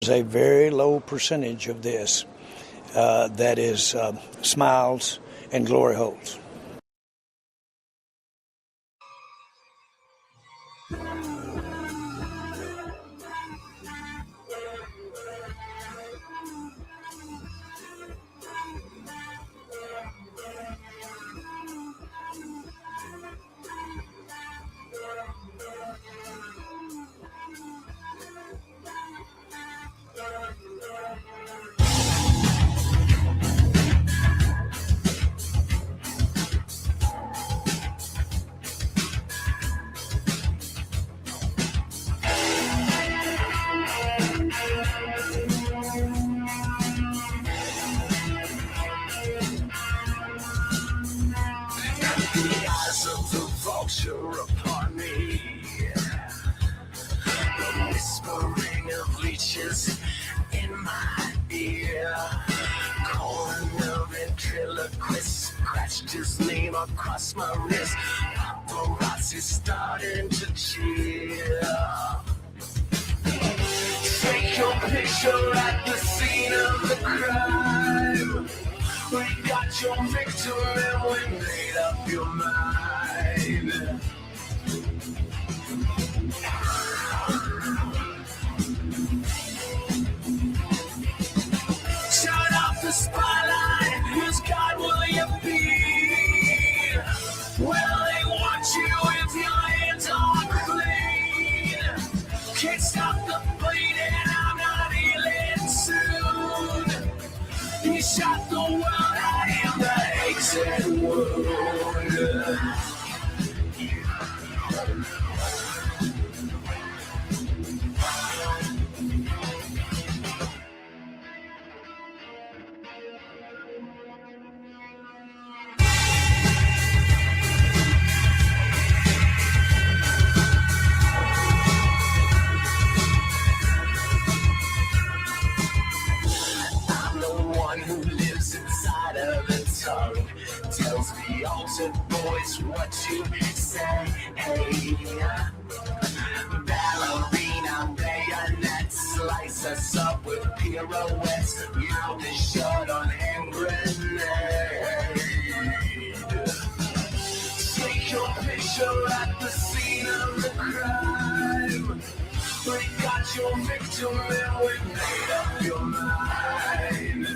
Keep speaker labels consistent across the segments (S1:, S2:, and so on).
S1: is a very low percentage of this that is smiles and glory holes.
S2: Upon me, the whispering of leeches in my ear. Corner ventriloquist scratched his name across my wrist. Paparazzi starting to cheer. Take your picture at the scene of the crime. We got your victim and we made up your mind. Shut off the spotlight, whose God will you be? Well, they want you if your hands are clean. Can't stop the bleeding, I'm not healing soon. He shot the world, I am the exit wound. Tells the altered voice what to say. Hey, ballerina bayonet, slice us up with pirouettes. Mouth is shut on hand grenade. Take your picture at the scene of the crime. We got your victim and we made up your mind.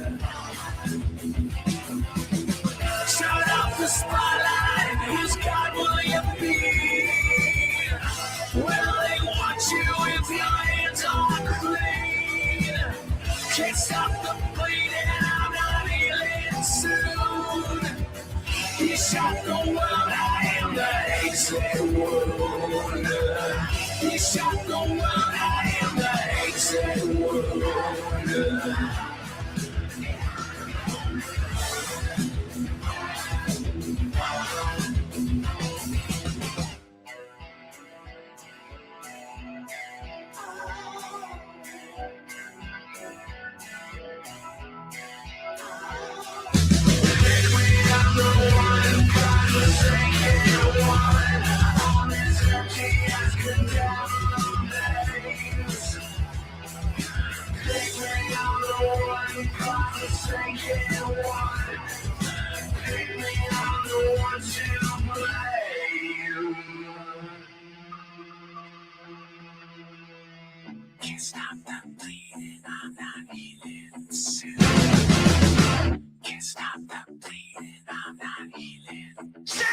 S2: Shut off the spotlight, whose God will you be? Well, they want you if your hands are clean. Can't stop the bleeding, I'm not healing soon. He shot the world, I am the exit wound. He shot the world, I am the exit wound. Can't stop the bleeding, I'm not healing soon. Can't stop the bleeding, I'm not healing soon.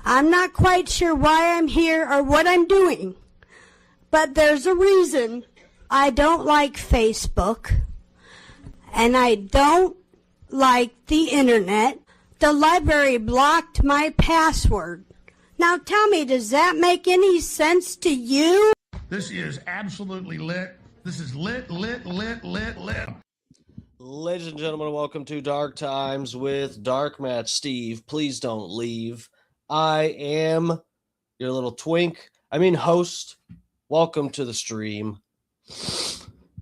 S3: I'm not quite sure why I'm here or what I'm doing, but there's a reason. I don't like Facebook, and I don't like the internet. The library blocked my password. Now tell me, does that make any sense to you?
S4: This is absolutely lit. This is lit, lit, lit, lit, lit.
S5: Ladies and gentlemen, welcome to Dark Times with Dark Matt Steve. Please don't leave. I am your little host. Welcome to the stream.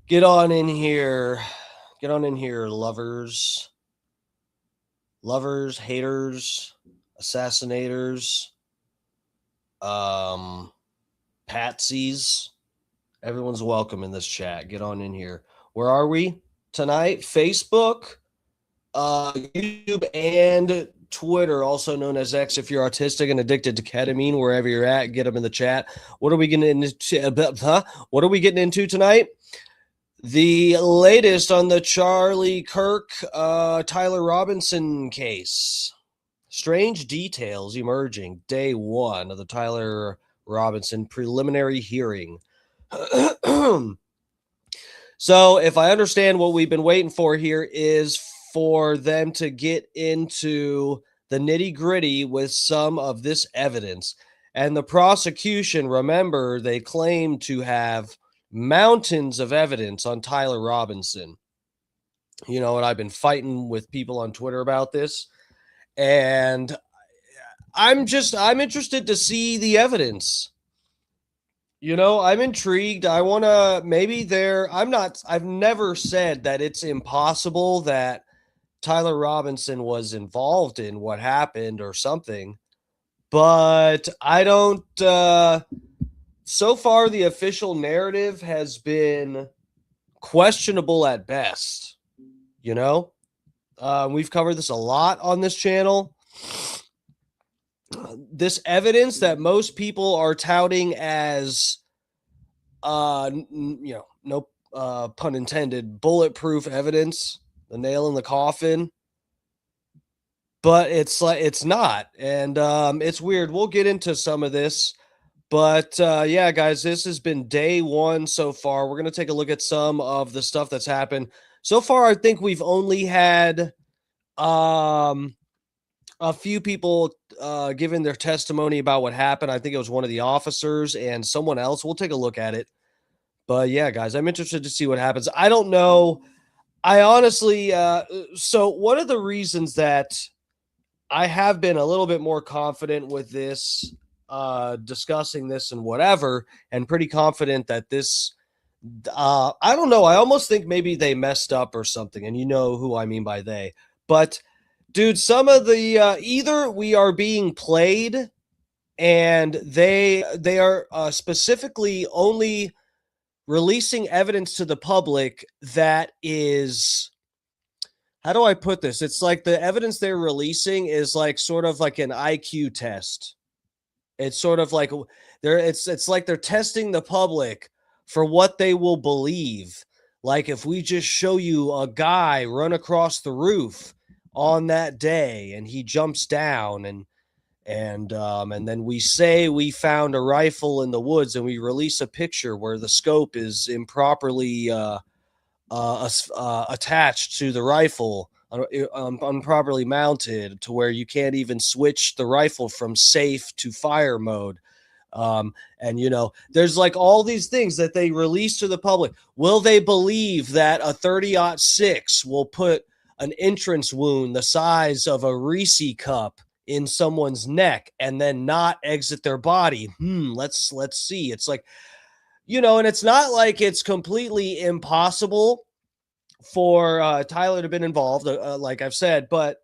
S5: Get on in here. Get on in here, lovers. Lovers, haters, assassinators, patsies. Everyone's welcome in this chat. Get on in here. Where are we tonight? Facebook, YouTube, and Twitter, also known as X. If you're autistic and addicted to ketamine, wherever you're at, get them in the chat. What are we getting into? What are we getting into tonight? The latest on the Charlie Kirk, Tyler Robinson case. Strange details emerging. Day one of the Tyler Robinson preliminary hearing. So if I understand, what we've been waiting for here is for them to get into the nitty-gritty with some of this evidence. And the prosecution, remember, they claim to have mountains of evidence on Tyler Robinson. You know, and I've been fighting with people on Twitter about this. And I'm interested to see the evidence. You know, I'm intrigued. I want to, I've never said that it's impossible that Tyler Robinson was involved in what happened or something, but I don't, so far the official narrative has been questionable at best. You know, we've covered this a lot on this channel. This evidence that most people are touting as, no pun intended, bulletproof evidence, the nail in the coffin. But it's not. And it's weird. We'll get into some of this. But yeah, guys, this has been day one so far. We're going to take a look at some of the stuff that's happened. So far, I think we've only had a few people giving their testimony about what happened. I think it was one of the officers and someone else. We'll take a look at it. But yeah, guys, I'm interested to see what happens. I don't know. I honestly, so one of the reasons that I have been a little bit more confident with this, discussing this and whatever, and pretty confident that this, I don't know. I almost think maybe they messed up or something. And you know who I mean by they. But dude, some of the either we are being played, and they are specifically only releasing evidence to the public that is, how do I put this? It's like the evidence they're releasing is like sort of like an IQ test. It's sort of like it's like they're testing the public for what they will believe. Like if we just show you a guy run across the roof on that day and he jumps down and then we say we found a rifle in the woods and we release a picture where the scope is improperly attached to the rifle, improperly mounted to where you can't even switch the rifle from safe to fire mode. And you know, there's like all these things that they release to the public. Will they believe that a 30-06 will put an entrance wound the size of a Reese cup in someone's neck and then not exit their body? Let's see. It's like, you know, and it's not like it's completely impossible for Tyler to have been involved, like I've said, but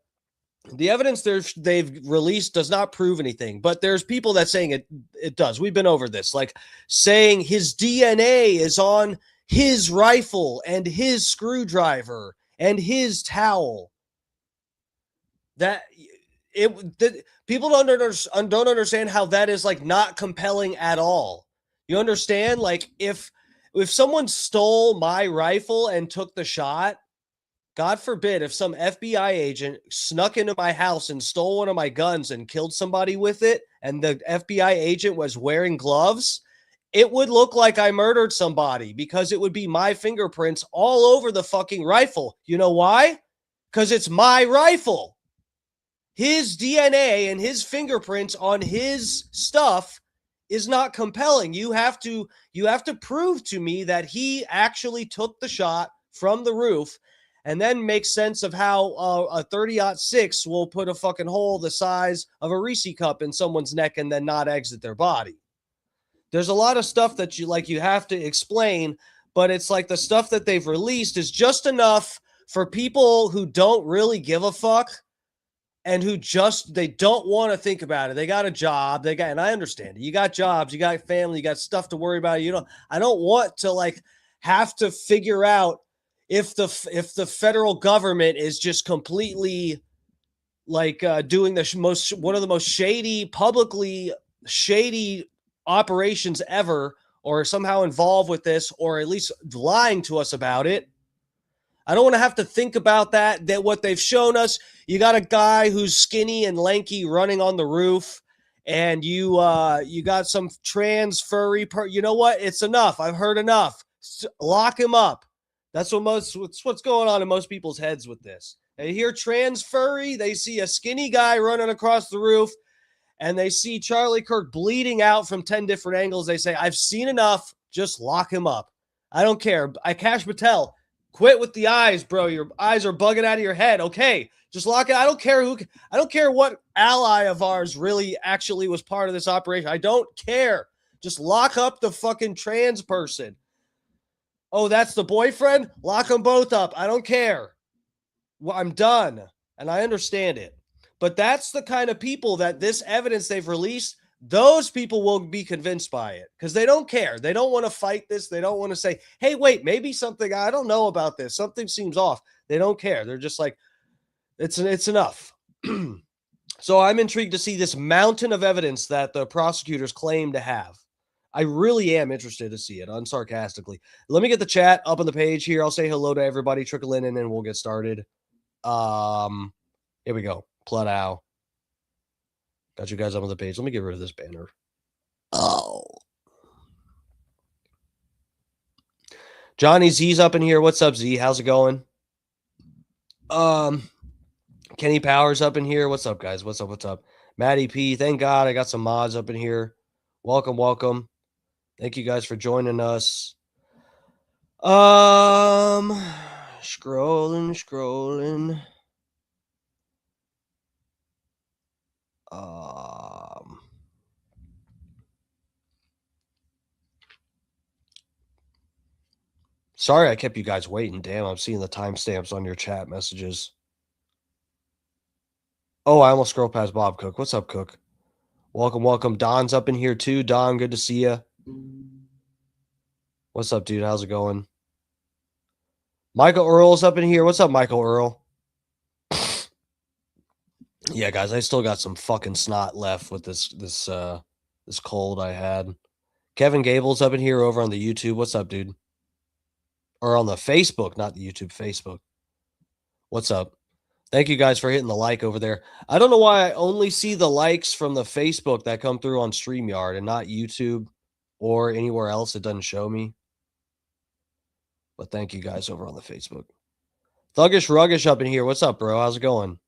S5: the evidence they've released does not prove anything. But there's people that saying it does. We've been over this, like saying his DNA is on his rifle and his screwdriver and his towel. People don't understand how that is like not compelling at all. You understand? Like if someone stole my rifle and took the shot, God forbid, if some FBI agent snuck into my house and stole one of my guns and killed somebody with it, and the FBI agent was wearing gloves, it would look like I murdered somebody because it would be my fingerprints all over the fucking rifle. You know why? Because it's my rifle. His DNA and his fingerprints on his stuff is not compelling. You have to prove to me that he actually took the shot from the roof, and then make sense of how a 30-06 will put a fucking hole the size of a Reese cup in someone's neck and then not exit their body. There's a lot of stuff that you have to explain, but it's like the stuff that they've released is just enough for people who don't really give a fuck and who they don't want to think about it. They got a job, and I understand it. You got jobs, you got family, you got stuff to worry about. I don't want to have to figure out if the federal government is just completely doing one of the most publicly shady operations ever, or somehow involved with this, or at least lying to us about it. I don't want to have to think about that what they've shown us. You got a guy who's skinny and lanky running on the roof, and you got some trans furry you know what? It's enough. I've heard enough. Lock him up. That's what's going on in most people's heads with this. They hear trans furry, they see a skinny guy running across the roof, and they see Charlie Kirk bleeding out from 10 different angles. They say, I've seen enough. Just lock him up. I don't care. Cash Patel, quit with the eyes, bro. Your eyes are bugging out of your head. Okay, just lock it. I don't care what ally of ours really actually was part of this operation. I don't care. Just lock up the fucking trans person. Oh, that's the boyfriend? Lock them both up. I don't care. Well, I'm done. And I understand it. But that's the kind of people that this evidence they've released, those people will be convinced by it because they don't care. They don't want to fight this. They don't want to say, hey, wait, maybe something, I don't know about this. Something seems off. They don't care. They're just like, it's enough. So I'm intrigued to see this mountain of evidence that the prosecutors claim to have. I really am interested to see it, unsarcastically. Let me get the chat up on the page here. I'll say hello to everybody, trickle in, and then we'll get started. Here we go. Plutow. Got you guys up on the page. Let me get rid of this banner. Oh. Johnny Z's up in here. What's up, Z? How's it going? Kenny Powers up in here. What's up, guys? What's up? Maddie P. Thank God I got some mods up in here. Welcome. Thank you guys for joining us. Scrolling. Sorry I kept you guys waiting. Damn, I'm seeing the timestamps on your chat messages. Oh, I almost scrolled past Bob Cook. What's up, Cook? Welcome. Don's up in here too. Don, good to see you. What's up, dude? How's it going? Michael Earl's up in here. What's up, Michael Earl? Yeah, guys, I still got some fucking snot left with this cold I had. Kevin Gable's up in here over on the YouTube. What's up, dude? Or on the Facebook, not the YouTube, Facebook. What's up? Thank you guys for hitting the like over there. I don't know why I only see the likes from the Facebook that come through on StreamYard and not YouTube or anywhere else. It doesn't show me. But thank you guys over on the Facebook. Thuggish Ruggish up in here. What's up, bro? How's it going?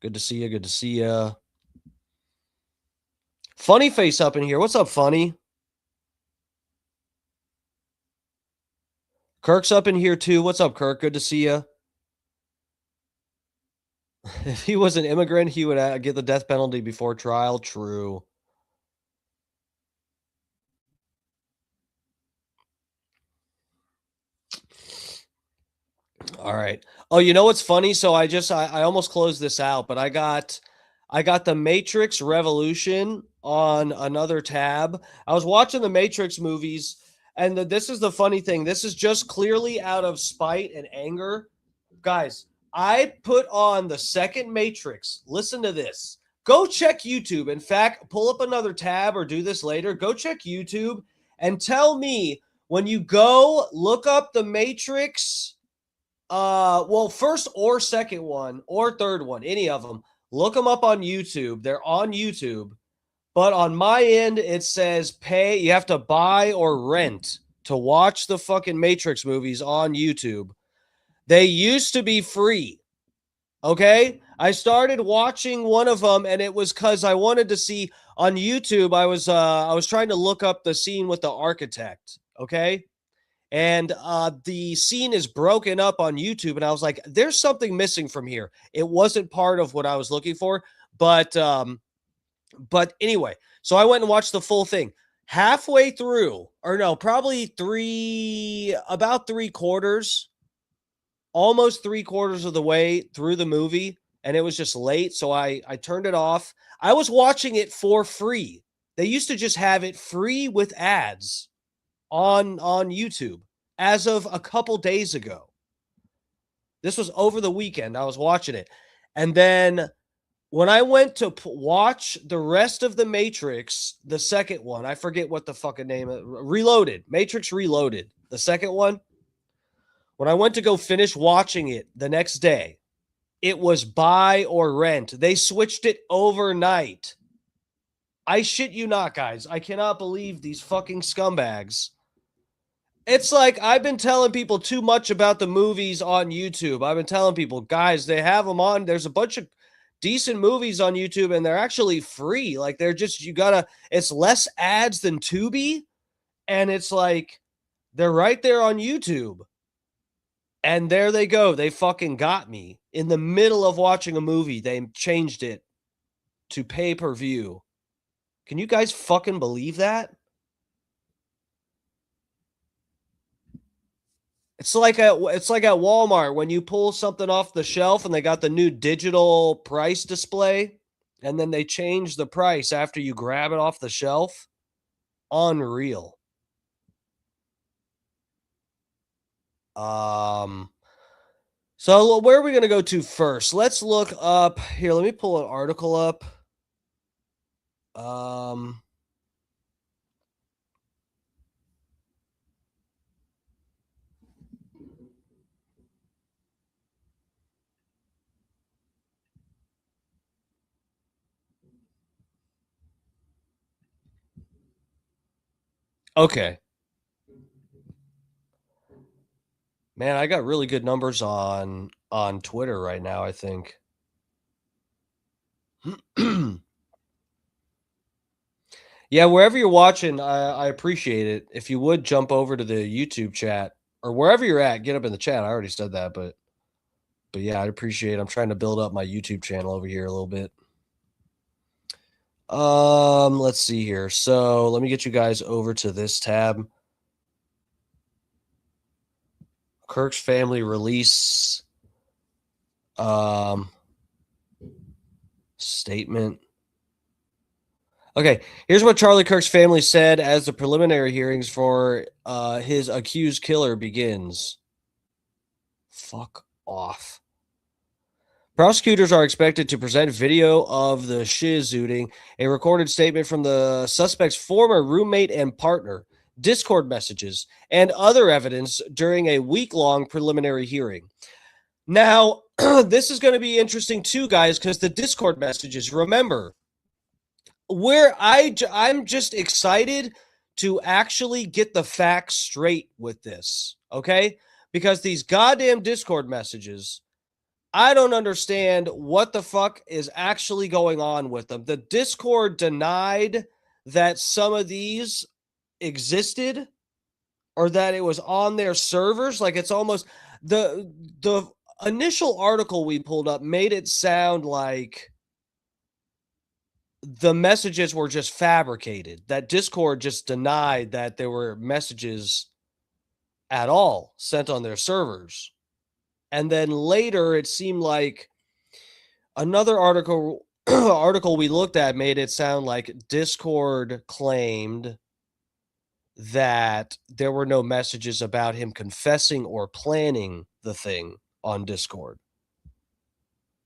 S5: Good to see you. Funny Face up in here. What's up, Funny? Kirk's up in here too. What's up, Kirk? Good to see you. If he was an immigrant, he would get the death penalty before trial. True. All right. Oh, you know what's funny? So I almost closed this out, but I got the Matrix Revolution on another tab. I was watching the Matrix movies, and this is the funny thing. This is just clearly out of spite and anger. Guys, I put on the second Matrix. Listen to this. Go check YouTube. In fact, pull up another tab or do this later. Go check YouTube and tell me when you go look up the Matrix, first or second one or third one, any of them, look them up on YouTube. They're on YouTube. But on my end, it says pay. You have to buy or rent to watch the fucking Matrix movies on YouTube. They used to be free. Okay? I started watching one of them, and it was because I wanted to see on YouTube. I was trying to look up the scene with the architect. Okay. And the scene is broken up on YouTube, and I was like, there's something missing from here. It wasn't part of what I was looking for, but anyway, so I went and watched the full thing. Halfway through, or no, probably about 3/4, almost 3/4 of the way through the movie, and it was just late, so I turned it off. I was watching it for free. They used to just have it free with ads on YouTube as of a couple days ago. This was over the weekend. I was watching it. And then when I went to watch the rest of the Matrix, the second one, I forget what the fucking name of Reloaded, Matrix Reloaded, the second one. When I went to go finish watching it the next day, it was buy or rent. They switched it overnight. I shit you not, guys. I cannot believe these fucking scumbags. It's like I've been telling people too much about the movies on YouTube. I've been telling people, guys, they have them on. There's a bunch of decent movies on YouTube, and they're actually free. Like, they're just, it's less ads than Tubi, and it's like, they're right there on YouTube. And there they go. They fucking got me. In the middle of watching a movie, they changed it to pay-per-view. Can you guys fucking believe that? It's like at Walmart when you pull something off the shelf and they got the new digital price display, and then they change the price after you grab it off the shelf. Unreal. So where are we going to go to first? Let's look up here. Let me pull an article up. Okay. Man, I got really good numbers on Twitter right now, I think. Yeah, wherever you're watching, I appreciate it. If you would jump over to the YouTube chat or wherever you're at, get up in the chat. I already said that, but yeah, I'd appreciate it. I'm trying to build up my YouTube channel over here a little bit. Let's see here. So let me get you guys over to this tab. Kirk's family release statement. Okay, here's what Charlie Kirk's family said as the preliminary hearings for his accused killer begins. Fuck off. Prosecutors are expected to present video of the shizooting, a recorded statement from the suspect's former roommate and partner, Discord messages, and other evidence during a week-long preliminary hearing. Now, this is going to be interesting too, guys, because the Discord messages, remember, I'm just excited to actually get the facts straight with this, okay? Because these goddamn Discord messages, I don't understand what the fuck is actually going on with them. The Discord denied that some of these existed or that it was on their servers. Like, it's almost the initial article we pulled up made it sound like the messages were just fabricated, that Discord just denied that there were messages at all sent on their servers. And then later it seemed like another article we looked at made it sound like Discord claimed that there were no messages about him confessing or planning the thing on Discord.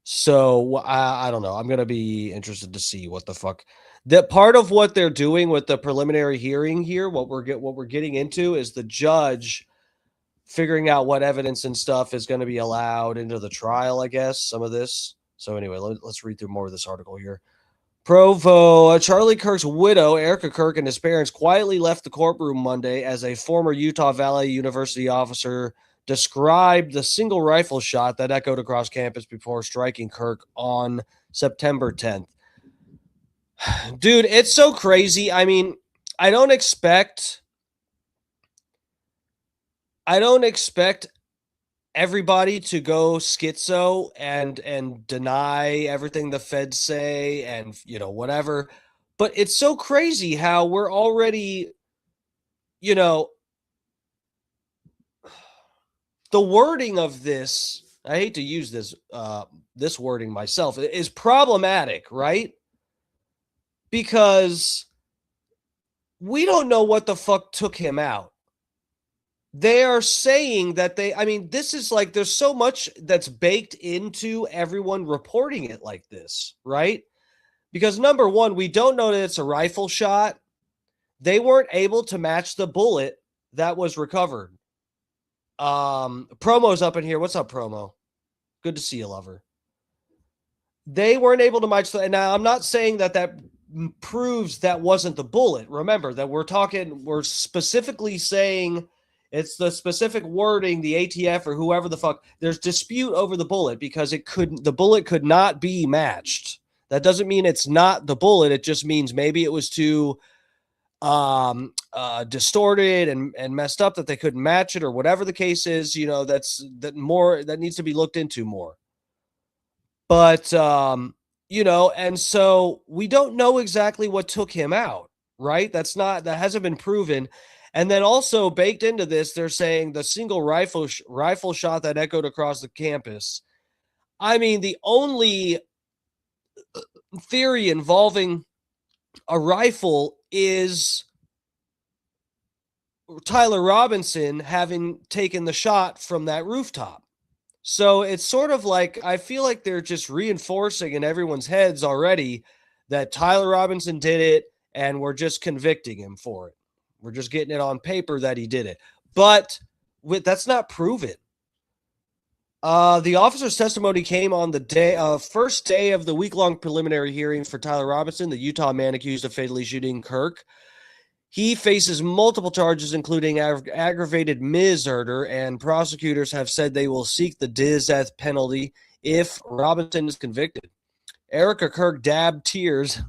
S5: So I don't know. I'm going to be interested to see what the fuck. That part of what they're doing with the preliminary hearing here, what we're getting into is the judge figuring out what evidence and stuff is going to be allowed into the trial, I guess, some of this. So anyway, let's read through more of this article here. Provo, Charlie Kirk's widow, Erica Kirk, and his parents quietly left the courtroom Monday as a former Utah Valley University officer described the single rifle shot that echoed across campus before striking Kirk on September 10th. Dude, it's so crazy. I mean, I don't expect everybody to go schizo and deny everything the feds say and, you know, whatever. But it's so crazy how we're already, you know, the wording of this, I hate to use this wording myself, is problematic, right? Because we don't know what the fuck took him out. They are saying that this is like, there's so much that's baked into everyone reporting it like this, right? Because number one, we don't know that it's a rifle shot. They weren't able to match the bullet that was recovered. Promo's up in here. What's up, Promo? Good to see you, lover. They weren't able to match and now I'm not saying that proves that wasn't the bullet. Remember that we're specifically saying it's the specific wording, the ATF or whoever the fuck. There's dispute over the bullet because the bullet could not be matched. That doesn't mean it's not the bullet. It just means maybe it was too distorted and messed up that they couldn't match it or whatever the case is. You know, that needs to be looked into more. But you know, and so we don't know exactly what took him out, right? That hasn't been proven. And then also baked into this, they're saying the single rifle shot that echoed across the campus. I mean, the only theory involving a rifle is Tyler Robinson having taken the shot from that rooftop. So it's sort of like, I feel like they're just reinforcing in everyone's heads already that Tyler Robinson did it and we're just convicting him for it. We're just getting it on paper that he did it. But that's not proven. The officer's testimony came on the first day of the week-long preliminary hearing for Tyler Robinson, the Utah man accused of fatally shooting Kirk. He faces multiple charges, including aggravated murder, and prosecutors have said they will seek the death penalty if Robinson is convicted. Erica Kirk dabbed tears.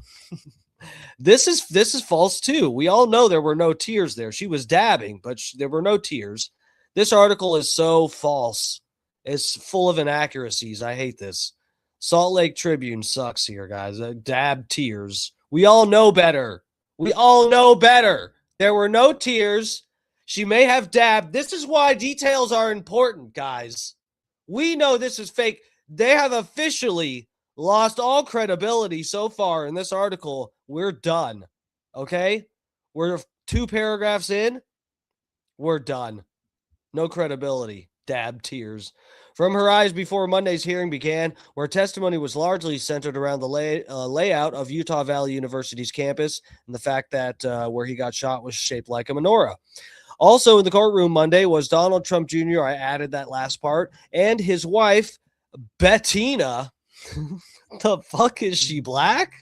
S5: This is false too. We all know there were no tears there. She was dabbing, but there were no tears. This article is so false. It's full of inaccuracies. I hate this. Salt Lake Tribune sucks here, guys. Dab tears. We all know better. We all know better. There were no tears. She may have dabbed. This is why details are important, guys. We know this is fake. They have officially lost all credibility so far in this article. We're done. Okay? We're 2 paragraphs in. We're done. No credibility. Dab tears. From her eyes before Monday's hearing began, where testimony was largely centered around the layout of Utah Valley University's campus and the fact that where he got shot was shaped like a menorah. Also in the courtroom Monday was Donald Trump Jr., I added that last part, and his wife, Bettina. The fuck, is she black?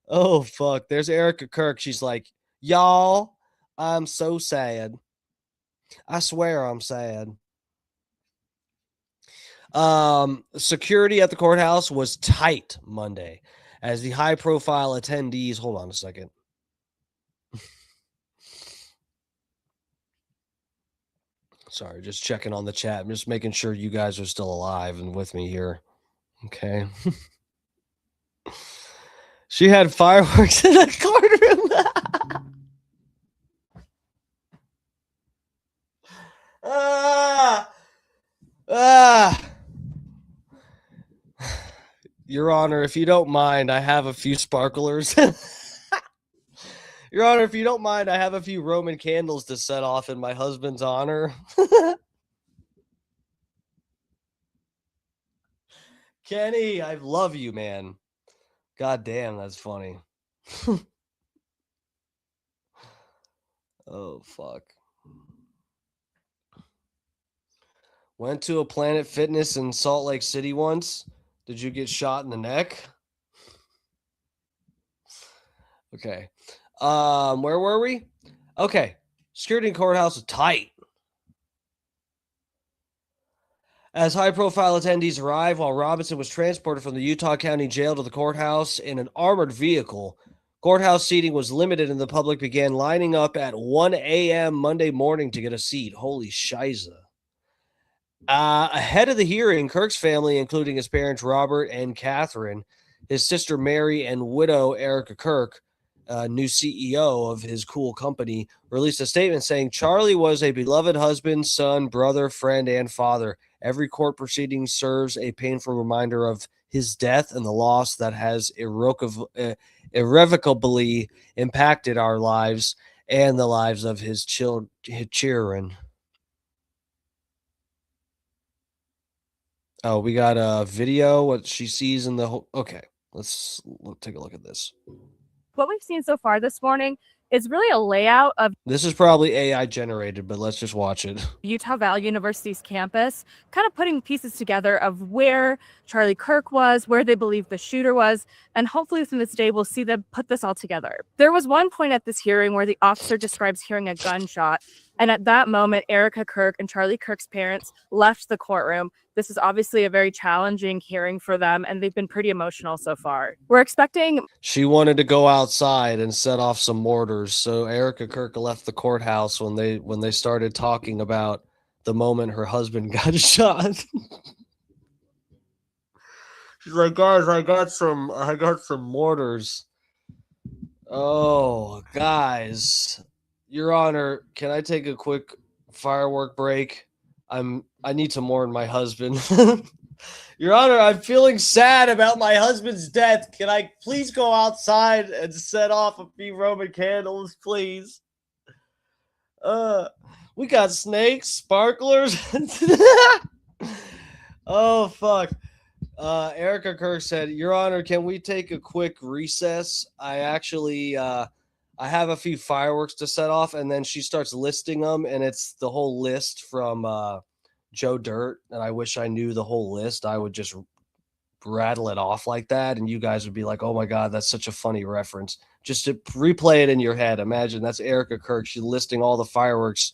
S5: Oh, fuck. There's Erica Kirk. She's like, y'all, I'm so sad. I swear I'm sad. Security at the courthouse was tight Monday as the high-profile attendees. Hold on a second. Sorry, just checking on the chat. I'm just making sure you guys are still alive and with me here. Okay. She had fireworks in the courtroom. Your Honor, if you don't mind, I have a few sparklers. Your Honor, if you don't mind, I have a few Roman candles to set off in my husband's honor. Kenny, I love you, man. God damn, that's funny. Oh, fuck. Went to a Planet Fitness in Salt Lake City once. Did you get shot in the neck? Okay. Where were we? Okay. Security in courthouse is tight. As high-profile attendees arrived while Robinson was transported from the Utah County Jail to the courthouse in an armored vehicle, courthouse seating was limited and the public began lining up at 1 a.m. Monday morning to get a seat. Holy shiza. Ahead of the hearing, Kirk's family, including his parents Robert and Catherine, his sister Mary, and widow Erica Kirk, new CEO of his cool company, released a statement saying Charlie was a beloved husband, son, brother, friend, and father. Every court proceeding serves a painful reminder of his death and the loss that has irrevocably impacted our lives and the lives of his children. Oh, we got a video, what she sees in the whole. Okay, let's take a look at this.
S6: What we've seen so far this morning is really a layout of
S5: This is probably AI generated, but let's just watch it.
S6: Utah Valley University's campus, kind of putting pieces together of where Charlie Kirk was, where they believe the shooter was, and hopefully within this day we'll see them put this all together. There was one point at this hearing where the officer describes hearing a gunshot, and at that moment, Erica Kirk and Charlie Kirk's parents left the courtroom. This is obviously a very challenging hearing for them, and they've been pretty emotional so far. We're expecting...
S5: She wanted to go outside and set off some mortars, so Erica Kirk left the courthouse when they started talking about the moment her husband got shot. She's like, guys, I got some mortars. Oh, guys. Your Honor, can I take a quick firework break? I need to mourn my husband. Your Honor, I'm feeling sad about my husband's death. Can I please go outside and set off a few Roman candles, please? We got snakes, sparklers. Oh, fuck. Erica Kirk said, Your Honor, can we take a quick recess? I actually... I have a few fireworks to set off, and then she starts listing them, and it's the whole list from Joe Dirt, and I wish I knew the whole list. I would just rattle it off like that, and you guys would be like, oh my God, that's such a funny reference. Just to replay it in your head. Imagine that's Erica Kirk. She's listing all the fireworks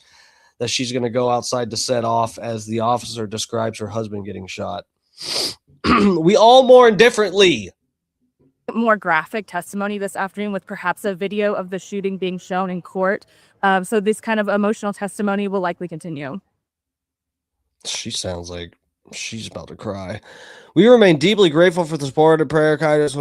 S5: that she's going to go outside to set off as the officer describes her husband getting shot. We all mourn differently.
S6: More graphic testimony this afternoon with perhaps a video of the shooting being shown in court. So this kind of emotional testimony will likely continue.
S5: She sounds like she's about to cry. We remain deeply grateful for the support and prayer kindness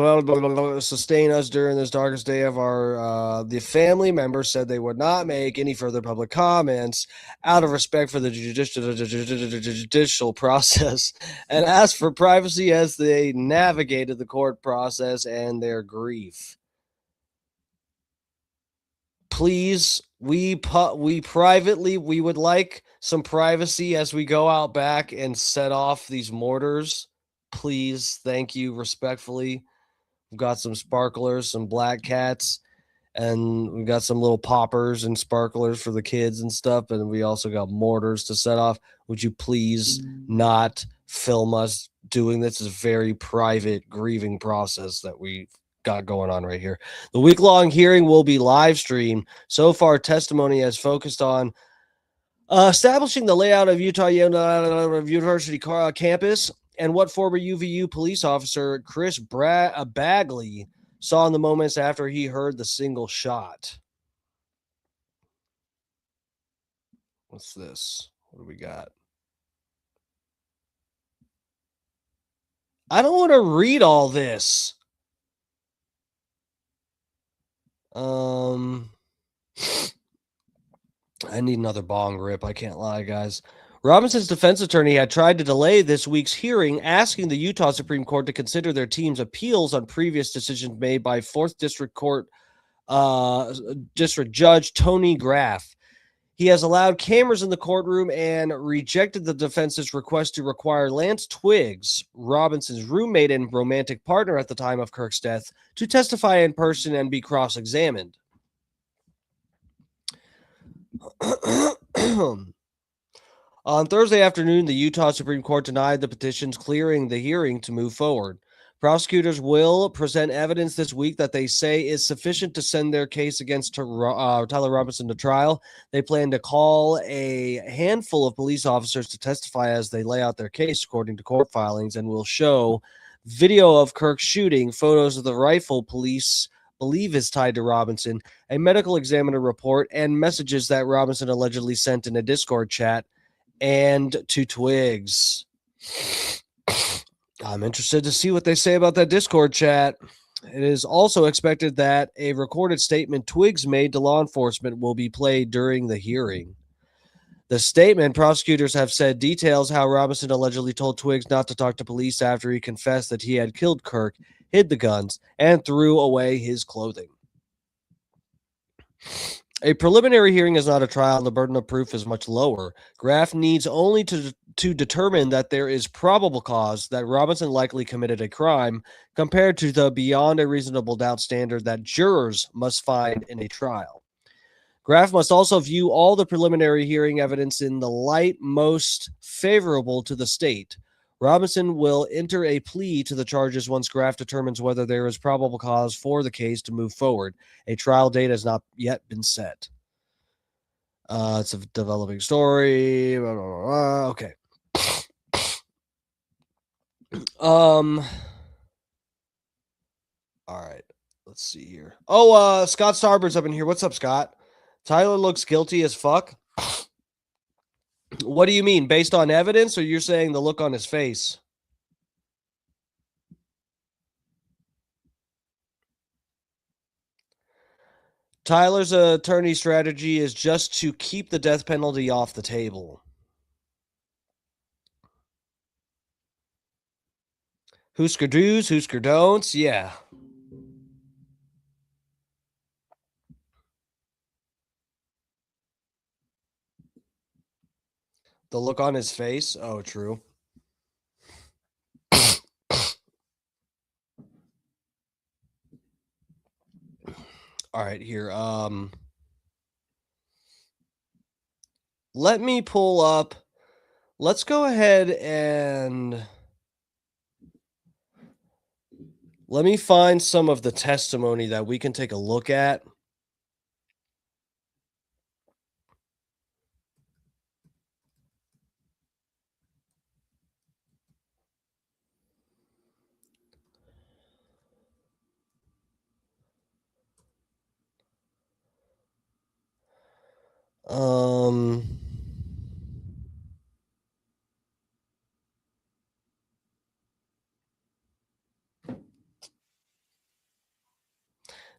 S5: sustain us during this darkest day of our. The family members said they would not make any further public comments out of respect for the judicial process and asked for privacy as they navigated the court process and their grief. Please, we privately, we would like some privacy as we go out back and set off these mortars. Please, thank you, respectfully. We've got some sparklers, some black cats, and we got some little poppers and sparklers for the kids and stuff, and we also got mortars to set off. Would you please not film us doing this? It's a very private grieving process that we've got going on right here. The week-long hearing will be live streamed. So far, testimony has focused on establishing the layout of Utah University campus and what former UVU police officer Chris Bagley saw in the moments after he heard the single shot. What's this? What do we got? I don't want to read all this. I need another bong rip. I can't lie, guys. Robinson's defense attorney had tried to delay this week's hearing, asking the Utah Supreme Court to consider their team's appeals on previous decisions made by 4th District Court District Judge Tony Graff. He has allowed cameras in the courtroom and rejected the defense's request to require Lance Twiggs, Robinson's roommate and romantic partner at the time of Kirk's death, to testify in person and be cross-examined. On Thursday afternoon, the Utah Supreme Court denied the petitions clearing the hearing to move forward. Prosecutors will present evidence this week that they say is sufficient to send their case against Tyler Robinson to trial. They plan to call a handful of police officers to testify as they lay out their case, according to court filings, and will show video of Kirk's shooting, photos of the rifle police believe is tied to Robinson, a medical examiner report, and messages that Robinson allegedly sent in a Discord chat and to Twigs. I'm interested to see what they say about that Discord chat. It is also expected that a recorded statement Twigs made to law enforcement will be played during the hearing. The statement, prosecutors have said, details how Robinson allegedly told Twigs not to talk to police after he confessed that he had killed Kirk, hid the guns, and threw away his clothing. A preliminary hearing is not a trial, and the burden of proof is much lower. Graff needs only to determine that there is probable cause that Robinson likely committed a crime, compared to the beyond a reasonable doubt standard that jurors must find in a trial. Graff must also view all the preliminary hearing evidence in the light most favorable to the state. Robinson will enter a plea to the charges once Graff determines whether there is probable cause for the case to move forward. A trial date has not yet been set. It's a developing story. Blah, blah, blah, blah. Okay. All right. Let's see here. Oh, Scott Starbird's up in here. What's up, Scott? Tyler looks guilty as fuck. What do you mean? Based on evidence, or you're saying the look on his face? Tyler's attorney strategy is just to keep the death penalty off the table. Husker do's, Husker don'ts, yeah. The look on his face? Oh, true. All right, here. Let me pull up. Let's go ahead and let me find some of the testimony that we can take a look at.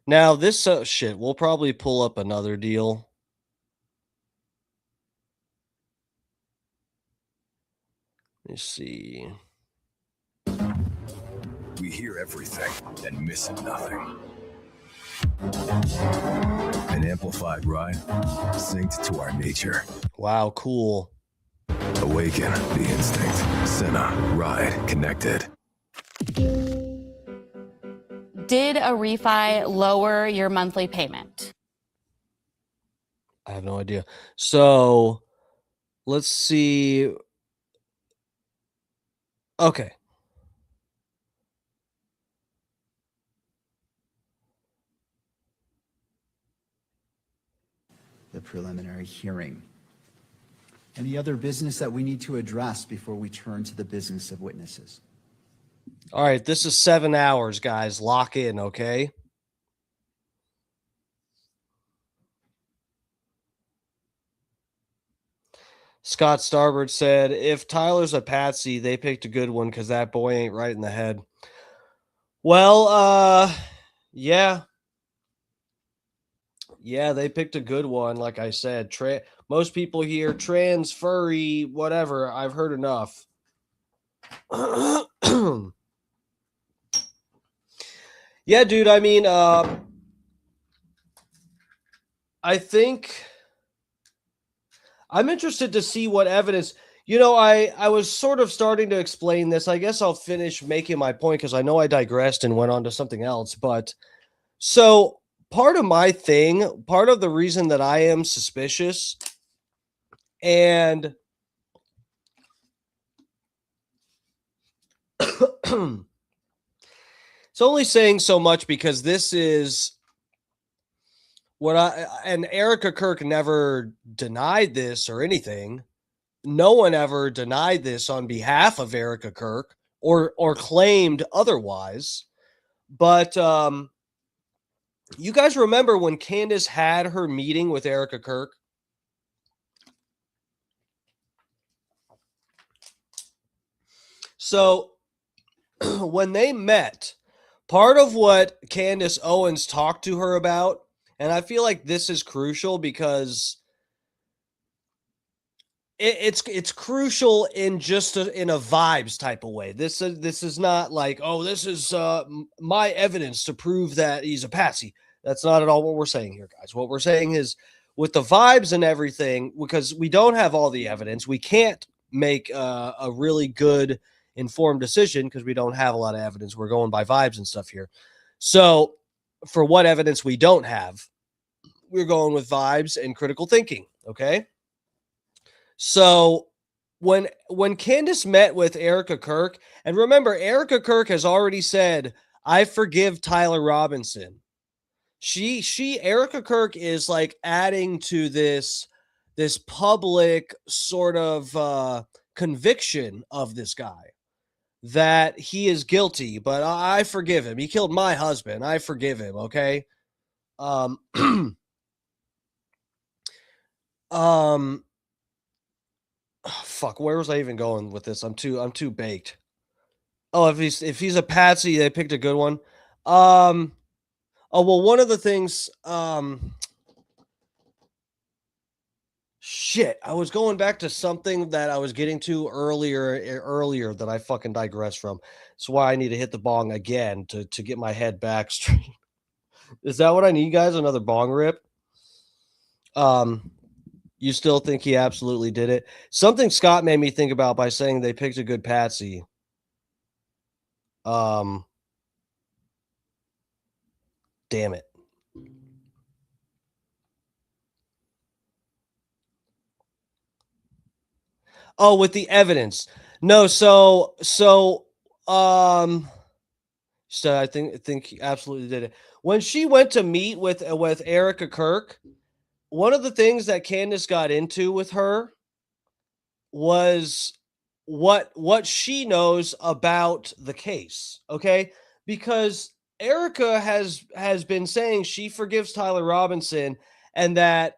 S5: Now this shit, we'll probably pull up another deal. Let me see.
S7: We hear everything and miss nothing. An amplified ride synced to our nature.
S5: Wow, cool.
S7: Awaken the instinct. Senna, ride connected.
S8: Did a refi lower your monthly payment?
S5: I have no idea. So let's see. Okay.
S9: The preliminary hearing. Any other business that we need to address before we turn to the business of witnesses?
S5: All right, this is 7 hours, guys. Lock in, okay? Scott Starboard said, if Tyler's a patsy, they picked a good one because that boy ain't right in the head. Well, yeah. Yeah, they picked a good one, like I said. Most people here, trans, furry, whatever. I've heard enough. Yeah, dude, I mean, I think I'm interested to see what evidence, I was sort of starting to explain this. I guess I'll finish making my point because I know I digressed and went on to something else. But so part of the reason that I am suspicious and It's only saying so much because this is and Erica Kirk never denied this or anything. No one ever denied this on behalf of Erica Kirk or claimed otherwise. But you guys remember when Candace had her meeting with Erica Kirk? So when they met, part of what Candace Owens talked to her about, and I feel like this is crucial because it's crucial in just in a vibes type of way. This is not like, oh, this is my evidence to prove that he's a patsy. That's not at all what we're saying here, guys. What we're saying is with the vibes and everything, because we don't have all the evidence, we can't make a really good informed decision because we don't have a lot of evidence. We're going by vibes and stuff here. So for what evidence we don't have, we're going with vibes and critical thinking. Okay. So when Candace met with Erica Kirk, and remember, Erica Kirk has already said, I forgive Tyler Robinson. Erica Kirk is like adding to this public sort of conviction of this guy that he is guilty, but I forgive him. He killed my husband. I forgive him. Okay. Fuck, where was I even going with this? I'm too baked. Oh, if he's a patsy, they picked a good one. Oh, well, one of the things, shit, I was going back to something that I was getting to earlier that I fucking digressed from. That's why I need to hit the bong again to get my head back straight. Is that what I need, guys? Another bong rip? You still think he absolutely did it? Something Scott made me think about by saying they picked a good patsy. Damn it. Oh, with the evidence. No, so I think he absolutely did it. When she went to meet with Erica Kirk, one of the things that Candace got into with her was what she knows about the case, okay? Because Erica has been saying she forgives Tyler Robinson and that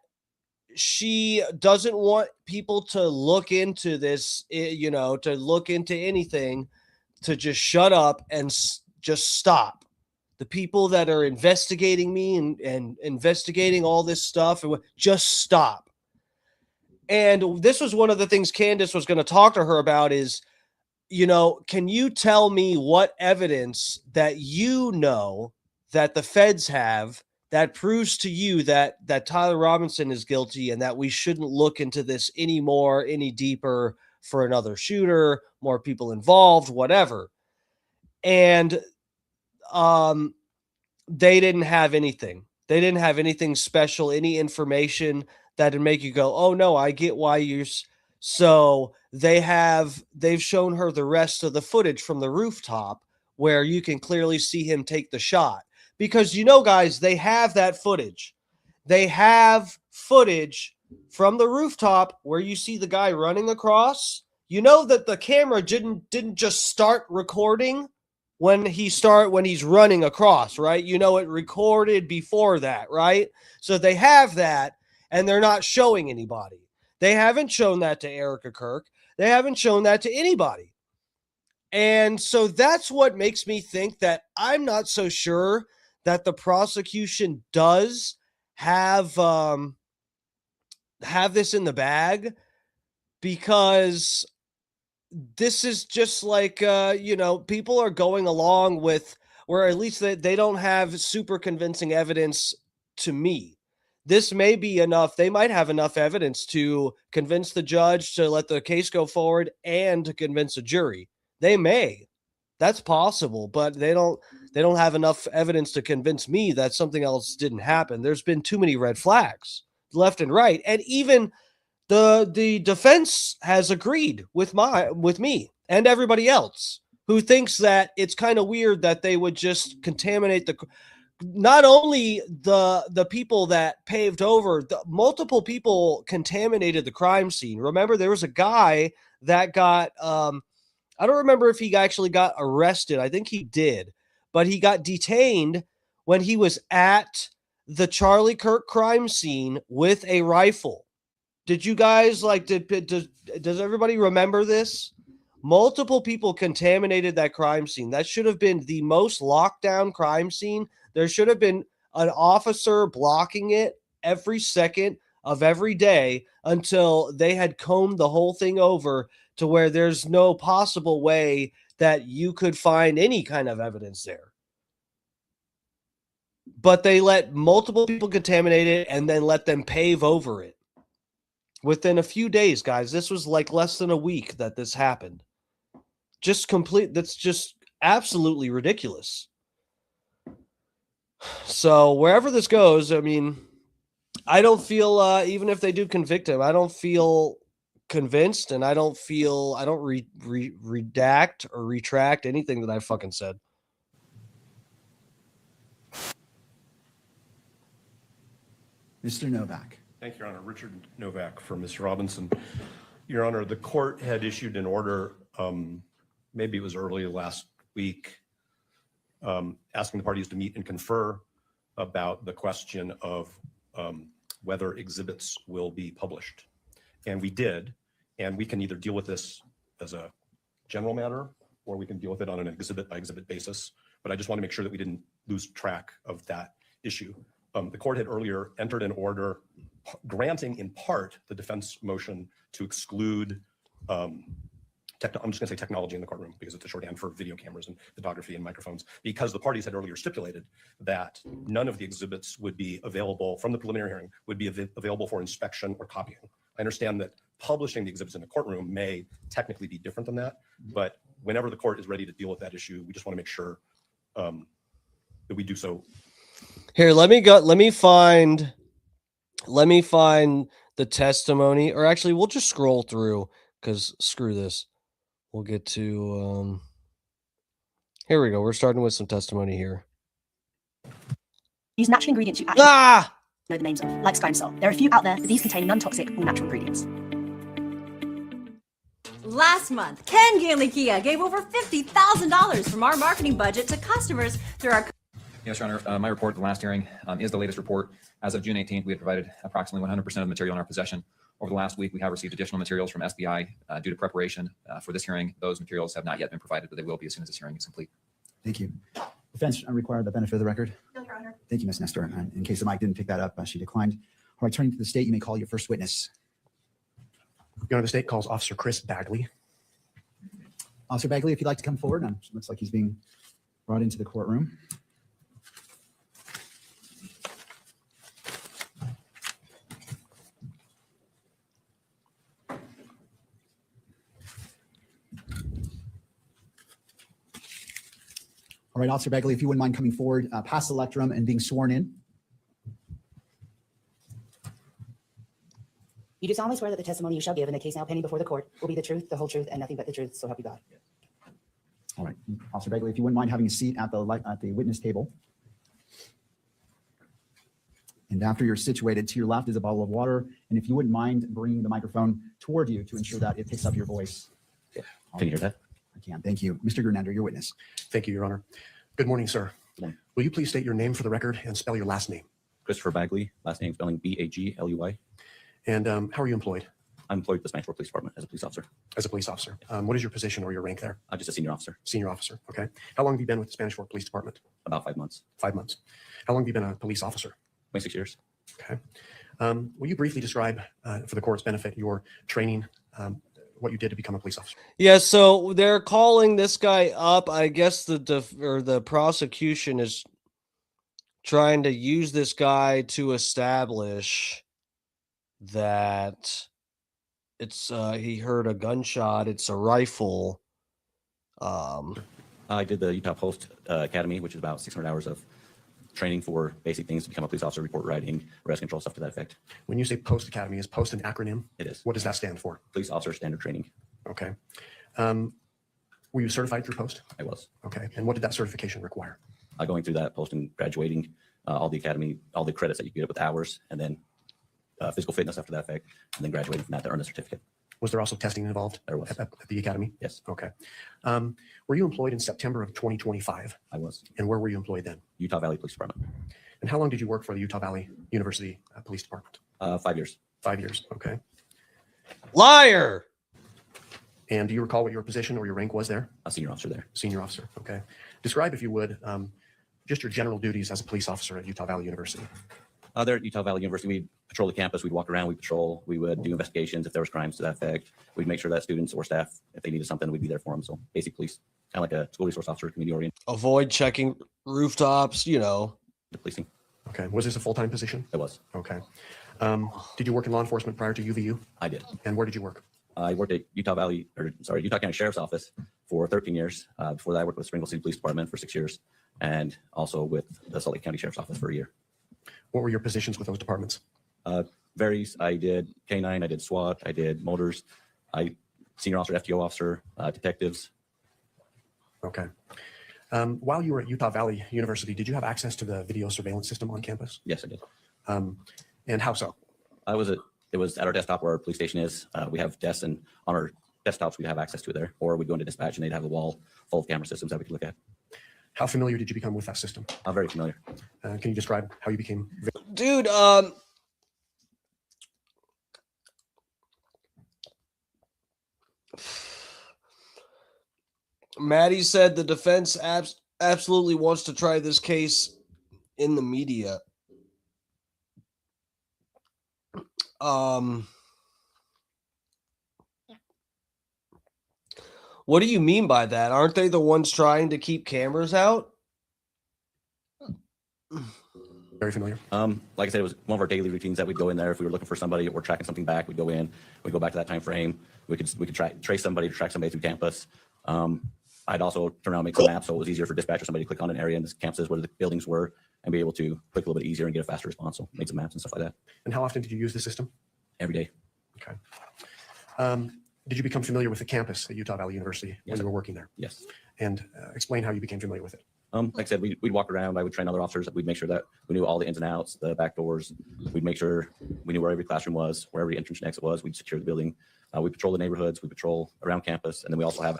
S5: she doesn't want people to look into this, to look into anything, to just shut up and just stop. The people that are investigating me and investigating all this stuff, and just stop. And this was one of the things Candace was going to talk to her about is, can you tell me what evidence that that the feds have that proves to you that Tyler Robinson is guilty and that we shouldn't look into this any deeper for another shooter, more people involved, whatever. And they didn't have anything. They didn't have anything special, any information that would make you go, oh no, I get why you're. So they've shown her the rest of the footage from the rooftop where you can clearly see him take the shot. Because, guys, they have that footage. They have footage from the rooftop where you see the guy running across. You know that the camera didn't just start recording when he's running across, right? It recorded before that, right? So they have that, and they're not showing anybody. They haven't shown that to Erica Kirk. They haven't shown that to anybody. And so that's what makes me think that I'm not so sure that the prosecution does have this in the bag, because this is just like, people are going along with, or at least they don't have super convincing evidence to me. This may be enough. They might have enough evidence to convince the judge to let the case go forward and to convince a jury. They may. That's possible, but they don't have enough evidence to convince me that something else didn't happen. There's been too many red flags left and right. And even the defense has agreed with me and everybody else. who thinks that it's kind of weird that they would just contaminate not only the people that paved over, multiple people contaminated the crime scene. Remember, there was a guy that got, I don't remember if he actually got arrested. I think he did, but he got detained when he was at the Charlie Kirk crime scene with a rifle. Did you guys does everybody remember this? Multiple people contaminated that crime scene. That should have been the most locked down crime scene. There should have been an officer blocking it every second of every day until they had combed the whole thing over to where there's no possible way that you could find any kind of evidence there. But they let multiple people contaminate it and then let them pave over it. Within a few days, guys, this was like less than a week that this happened. That's just absolutely ridiculous. So wherever this goes, I mean, I don't feel, even if they do convict him, I don't feel convinced, and I don't redact or retract anything that I fucking said.
S9: Mr. Novak.
S10: Thank you, Your Honor. Richard Novak for Mr. Robinson. Your Honor, the court had issued an order, maybe it was early last week, asking the parties to meet and confer about the question of whether exhibits will be published. And we did, and we can either deal with this as a general matter, or we can deal with it on an exhibit by exhibit basis. But I just want to make sure that we didn't lose track of that issue. The court had earlier entered an order granting in part the defense motion to exclude, I'm just going to say technology in the courtroom because it's a shorthand for video cameras and photography and microphones, because the parties had earlier stipulated that none of the exhibits would be available from the preliminary hearing, would be available for inspection or copying. I understand that publishing the exhibits in the courtroom may technically be different than that, but whenever the court is ready to deal with that issue, we just want to make sure that we do so.
S5: Here, let me find the testimony, or actually we'll just scroll through because screw this. We'll get to, here we go. We're starting with some testimony here.
S11: Use natural ingredients you actually know the names of, like Sky and Salt. There are a few out there, but these contain non-toxic, all-natural ingredients.
S12: Last month, Ken Ganley Kia gave over $50,000 from our marketing budget to customers through our...
S13: Yes, Your Honor. My report, the last hearing, is the latest report. As of June 18th, we had provided approximately 100% of the material in our possession. Over the last week, we have received additional materials from SBI due to preparation for this hearing. Those materials have not yet been provided, but they will be as soon as this hearing is complete.
S9: Thank you. Defense required the benefit of the record.
S11: No, Your Honor.
S9: Thank you, Ms. Nestor. In case the mic didn't pick that up, she declined. All right, turning to the state, you may call your first witness.
S10: Your Honor, the state calls Officer Chris Bagley.
S9: Officer Bagley, if you'd like to come forward. Looks like he's being brought into the courtroom. All right, Officer Bagley, if you wouldn't mind coming forward, past the lectern and being sworn in.
S11: You do solemnly swear that the testimony you shall give in the case now pending before the court will be the truth, the whole truth, and nothing but the truth, so help you God.
S9: All right, Officer Bagley, if you wouldn't mind having a seat at the witness table. And after you're situated, to your left is a bottle of water. And if you wouldn't mind bringing the microphone toward you to ensure that it picks up your voice.
S14: Yeah. Can you hear that?
S9: I can. Thank you. Mr. Gernender, your witness.
S10: Thank you, Your Honor. Good morning, sir. Will you please state your name for the record and spell your last name?
S14: Christopher Bagley, last name spelling B-A-G-L-U-Y.
S10: And how are you employed?
S14: I'm employed with the Spanish Fork Police Department as a police officer.
S10: As a police officer. What is your position or your rank there?
S14: I'm just a senior officer.
S10: Senior officer. Okay. How long have you been with the Spanish Fork Police Department?
S14: About 5 months.
S10: 5 months. How long have you been a police officer?
S14: 26 years.
S10: Okay. Will you briefly describe, for the court's benefit, your training, what you did to become a police officer?
S5: Yeah, so they're calling this guy up. I guess the prosecution is trying to use this guy to establish that it's he heard a gunshot. It's a rifle.
S14: I did the Utah Post Academy, which is about 600 hours of training for basic things to become a police officer, report writing, arrest control, stuff to that effect.
S10: When you say Post Academy, is Post an acronym?
S14: It is.
S10: What does that stand for?
S14: Police Officer Standard Training.
S10: Okay.
S15: Were you certified through post?
S14: I was.
S15: Okay. And what did that certification require?
S14: Going through that post and graduating, all the academy, all the credits that you get with hours, and then physical fitness after that effect, and then graduating from that to earn a certificate.
S15: Was there also testing involved?
S14: There was.
S15: At the academy?
S14: Yes.
S15: Okay. Were you employed in September of 2025?
S14: I was.
S15: And where were you employed then?
S14: Utah Valley Police Department.
S15: And how long did you work for the Utah Valley University Police Department?
S14: 5 years.
S15: 5 years. Okay.
S5: Liar.
S15: And do you recall what your position or your rank was there?
S14: A senior officer there.
S15: Senior officer. Okay. Describe, if you would, just your general duties as a police officer at Utah Valley University.
S14: There at Utah Valley University, we'd patrol the campus, we'd walk around, we'd patrol, we would do investigations if there was crimes to that effect. We'd make sure that students or staff, if they needed something, we'd be there for them. So basic police, kind of like a school resource officer, community oriented.
S5: Avoid checking rooftops,
S14: The policing.
S15: Okay. Was this a full-time position?
S14: It was.
S15: Okay. Did you work in law enforcement prior to UVU?
S14: I did.
S15: And where did you work?
S14: I worked at Utah County Sheriff's Office for 13 years. Before that, I worked with Springfield City Police Department for 6 years, and also with the Salt Lake County Sheriff's Office for a year.
S15: What were your positions with those departments?
S14: Varies. I did K9, I did SWAT, I did motors, senior officer, FTO officer, detectives.
S15: Okay. While you were at Utah Valley University, did you have access to the video surveillance system on campus?
S14: Yes, I did.
S15: And how so?
S14: It was at our desktop where our police station is. We have desks, and on our desktops, we'd have access to it there. Or we'd go into dispatch and they'd have a wall full of camera systems that we could look at.
S15: How familiar did you become with that system?
S14: I'm very familiar.
S15: Can you describe how you became?
S5: Dude, Maddie said the defense absolutely wants to try this case in the media. What do you mean by that? Aren't they the ones trying to keep cameras out?
S15: Very familiar.
S14: Like I said, it was one of our daily routines that we'd go in there if we were looking for somebody or tracking something back. We'd go in, we'd go back to that time frame. We could trace somebody, track somebody through campus. I'd also turn around and make some maps so it was easier for dispatch or somebody to click on an area in this campuses where the buildings were and be able to click a little bit easier and get a faster response. So make some maps and stuff like that.
S15: And how often did you use the system?
S14: Every day.
S15: Okay. Did you become familiar with the campus at Utah Valley University when you were working there?
S14: Yes.
S15: And explain how you became familiar with it.
S14: Like I said, we'd walk around. I would train other officers. We'd make sure that we knew all the ins and outs, the back doors. We'd make sure we knew where every classroom was, where every entrance and exit was. We'd secure the building. We patrol the neighborhoods. We patrol around campus. And then we also have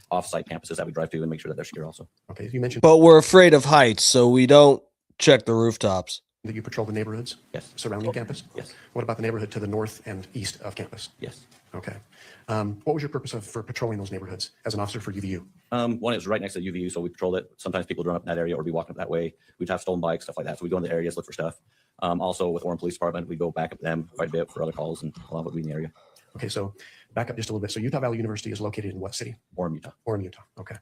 S14: off-site campuses that we drive to and make sure that they're secure also.
S15: Okay. You mentioned.
S5: But we're afraid of heights, so we don't check the rooftops.
S15: That you patrol the neighborhoods?
S14: Yes.
S15: Surrounding campus?
S14: Yes.
S15: What about the neighborhood to the north and east of campus?
S14: Yes.
S15: Okay. What was your purpose for patrolling those neighborhoods as an officer for UVU?
S14: One, it was right next to UVU, so we patrolled it. Sometimes people would run up in that area or be walking up that way. We'd have stolen bikes, stuff like that. So we'd go in the areas, look for stuff. Also with Orem Police Department, we go back up them quite a bit for other calls and a lot of it in the area.
S15: Okay, so back up just a little bit. So Utah Valley University is located in what city?
S14: Orem, Utah.
S15: Orem, Utah. Okay.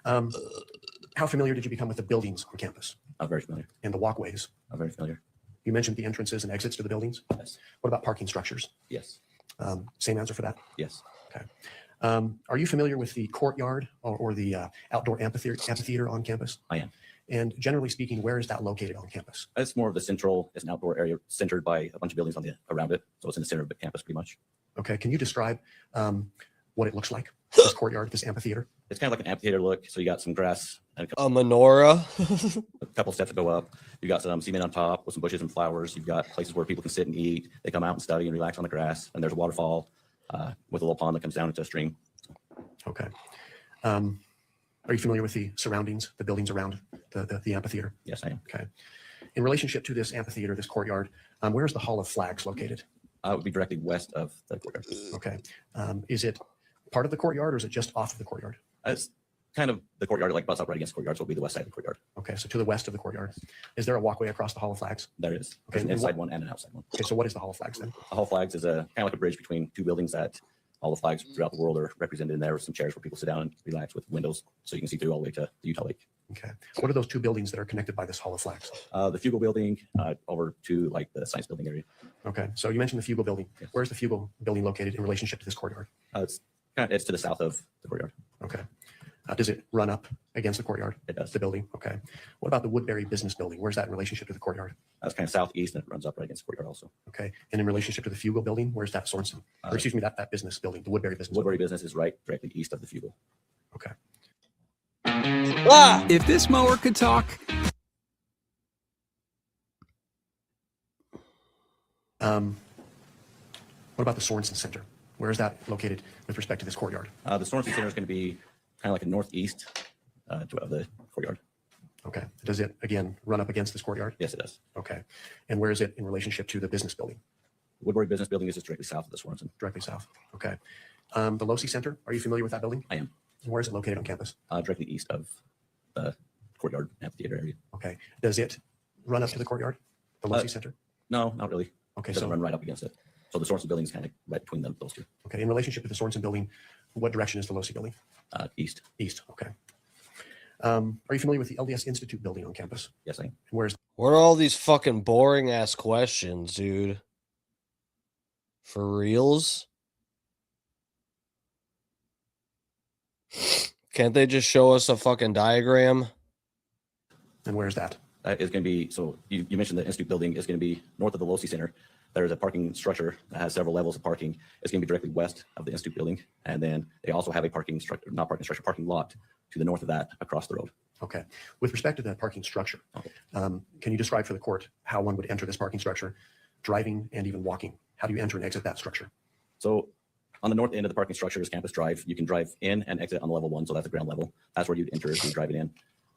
S15: How familiar did you become with the buildings on campus?
S14: I'm very familiar.
S15: And the walkways?
S14: I'm very familiar.
S15: You mentioned the entrances and exits to the buildings?
S14: Yes.
S15: What about parking structures?
S14: Yes.
S15: Same answer for that?
S14: Yes.
S15: Okay. Are you familiar with the courtyard or the outdoor amphitheater on campus?
S14: I am.
S15: And generally speaking, where is that located on campus?
S14: It's more of the central, it's an outdoor area centered by a bunch of buildings around it. So it's in the center of the campus pretty much.
S15: Okay. Can you describe what it looks like, this courtyard, this amphitheater?
S14: It's kind of like an amphitheater look. So you got some grass and
S5: a menorah,
S14: a couple steps that go up. You got some cement on top with some bushes and flowers. You've got places where people can sit and eat. They come out and study and relax on the grass. And there's a waterfall with a little pond that comes down into a stream.
S15: Okay. Are you familiar with the surroundings, the buildings around the amphitheater?
S14: Yes, I am.
S15: Okay. In relationship to this amphitheater, this courtyard, where is the Hall of Flags located?
S14: It would be directly west of the courtyard.
S15: Okay. Is it part of the courtyard or is it just off of the courtyard?
S14: It's kind of the courtyard, like butts up right against the courtyard, so it'll be the west side of the courtyard.
S15: Okay, so to the west of the courtyard. Is there a walkway across the Hall of Flags?
S14: There is.
S15: Okay.
S14: There's an inside one and an outside one.
S15: Okay, so what is the Hall of Flags then?
S14: The Hall of Flags is kind of like a bridge between two buildings that all the flags throughout the world are represented in there with some chairs where people sit down and relax with windows so you can see through all the way to the Utah Lake.
S15: Okay. What are those two buildings that are connected by this Hall of Flags?
S14: The Fugal building over to like the science building area.
S15: Okay. So you mentioned the Fugal building. Yes. Where's the Fugal building located in relationship to this courtyard?
S14: It's to the south of the courtyard.
S15: Okay. Does it run up against the courtyard?
S14: It does.
S15: The building. Okay. What about the Woodbury Business Building? Where's that in relationship to the courtyard?
S14: That's kind of southeast and it runs up right against the courtyard also.
S15: Okay. And in relationship to the Fugal building, where's that Sorensen? Or excuse me, that business building, the Woodbury Business
S14: Woodbury
S15: building.
S14: Business is right directly east of the Fugal.
S15: Okay.
S16: If this mower could talk.
S15: What about the Sorensen Center? Where is that located with respect to this courtyard?
S14: The Sorensen Center is going to be kind of like a northeast of the courtyard.
S15: Okay. Does it, again, run up against this courtyard?
S14: Yes, it does.
S15: Okay. And where is it in relationship to the business building?
S14: Woodbury Business Building is just directly south of the Sorensen.
S15: Directly south. Okay. The Losi Center, are you familiar with that building?
S14: I am.
S15: And where is it located on campus?
S14: Directly east of the courtyard amphitheater area.
S15: Okay. Does it run up to the courtyard, the Losi Center?
S14: No, not really.
S15: Okay,
S14: It doesn't
S15: so-
S14: run right up against it. So the Sorensen building is kind of right between those two.
S15: Okay. In relationship to the Sorensen building, what direction is the Losi building?
S14: East.
S15: East. Okay. Are you familiar with the LDS Institute building on campus?
S14: Yes, I am.
S15: And where's
S5: What are all these fucking boring ass questions, dude? For reals? Can't they just show us a fucking diagram?
S15: And where's that?
S14: That is going to be, so you mentioned the Institute building is going to be north of the Losi Center. There's a parking structure that has several levels of parking. It's going to be directly west of the Institute building. And then they also have a parking lot to the north of that across the road.
S15: Okay. With respect to the parking structure, can you describe for the court how one would enter this parking structure, driving and even walking? How do you enter and exit that structure?
S14: So on the north end of the parking structure is Campus Drive. You can drive in and exit on level 1. So that's the ground level. That's where you'd enter if you're driving in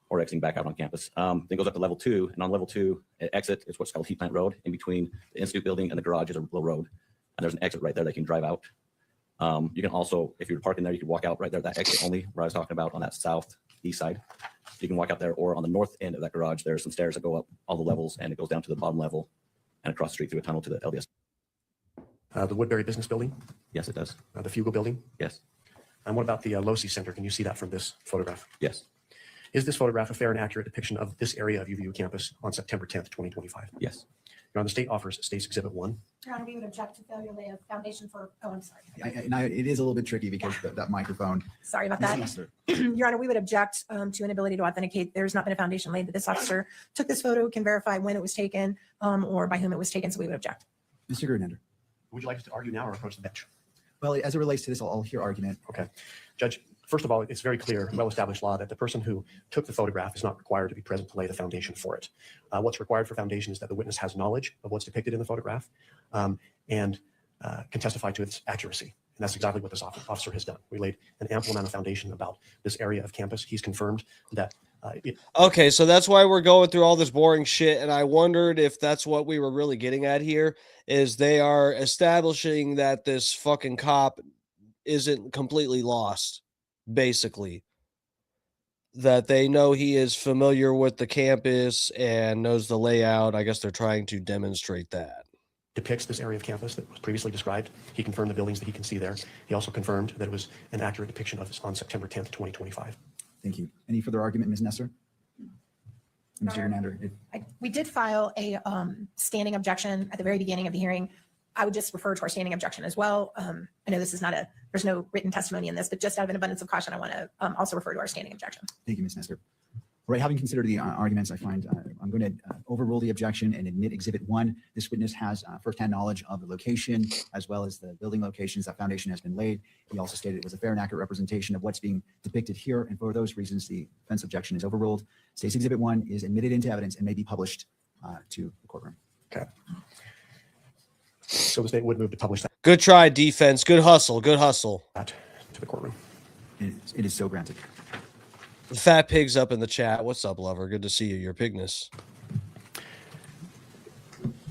S14: or exiting back out on campus. Then it goes up to level 2. And on level 2, exit is what's called Heat Plant Road. In between the Institute building and the garage is a low road. And there's an exit right there that you can drive out. You can also, if you're parking there, you can walk out right there, that exit only, where I was talking about on that southeast side. You can walk out there, or on the north end of that garage, there's some stairs that go up all the levels, and it goes down to the bottom level and across the street through a tunnel to the LDS.
S15: The Woodbury Business Building?
S14: Yes, it does.
S15: The Fugal Building?
S14: Yes.
S15: And what about the Losi Center? Can you see that from this photograph?
S14: Yes.
S15: Is this photograph a fair and accurate depiction of this area of UVU campus on September 10th, 2025?
S14: Yes.
S15: Your Honor, the state offers State's Exhibit 1.
S11: Your Honor, we would object to failure to lay a foundation for, oh, I'm sorry.
S9: It is a little bit tricky because that microphone.
S11: Sorry about that. Your Honor, we would object to inability to authenticate. There's not been a foundation laid that this officer took this photo, can verify when it was taken or by whom it was taken, so we would object.
S9: Mr. Grunander.
S15: Would you like us to argue now or approach the bench?
S9: Well, as it relates to this, I'll hear argument.
S15: Okay. Judge, first of all, it's very clear, well-established law that the person who took the photograph is not required to be present to lay the foundation for it. What's required for foundation is that the witness has knowledge of what's depicted in the photograph and can testify to its accuracy. And that's exactly what this officer has done. We laid an ample amount of foundation about this area of campus. He's confirmed that
S5: Okay, so that's why we're going through all this boring shit, and I wondered if that's what we were really getting at here, is they are establishing that this fucking cop isn't completely lost, basically. That they know he is familiar with the campus and knows the layout. I guess they're trying to demonstrate that.
S15: Depicts this area of campus that was previously described. He confirmed the buildings that he can see there. He also confirmed that it was an accurate depiction of this on September 10th, 2025.
S9: Thank you. Any further argument, Ms. Nesser? Mr. Grunander.
S11: We did file a standing objection at the very beginning of the hearing. I would just refer to our standing objection as well. I know this is not there's no written testimony in this, but just out of an abundance of caution, I want to also refer to our standing objection.
S9: Thank you, Ms. Nestor. All right, having considered the arguments, I find I'm going to overrule the objection and admit Exhibit 1. This witness has firsthand knowledge of the location as well as the building locations that foundation has been laid. He also stated it was a fair and accurate representation of what's being depicted here, and for those reasons, the defense objection is overruled. State's Exhibit 1 is admitted into evidence and may be published to the courtroom.
S15: Okay. So the state would move to publish that.
S5: Good try, defense. Good hustle. Good hustle.
S15: To the courtroom.
S9: It is so granted.
S5: The fat pig's up in the chat. What's up, lover? Good to see you. Your pigness.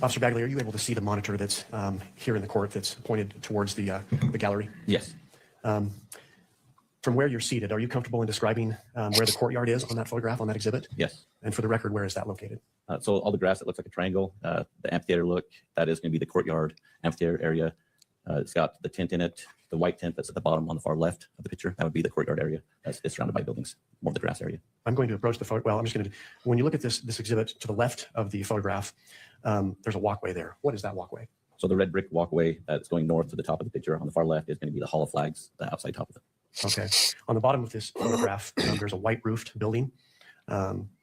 S15: Officer Bagley, are you able to see the monitor that's here in the court that's pointed towards the gallery?
S14: Yes.
S15: From where you're seated, are you comfortable in describing where the courtyard is on that photograph, on that exhibit?
S14: Yes.
S15: And for the record, where is that located?
S14: So all the grass that looks like a triangle, the amphitheater look, that is going to be the courtyard amphitheater area. It's got the tent in it, the white tent that's at the bottom on the far left of the picture. That would be the courtyard area. It's surrounded by buildings, more of the grass area.
S15: I'm going to approach the photo. Well, I'm just going to, when you look at this exhibit to the left of the photograph, there's a walkway there. What is that walkway?
S14: So the red brick walkway that's going north to the top of the picture on the far left is going to be the Hall of Flags, the outside top of it.
S15: Okay. On the bottom of this photograph, there's a white roofed building.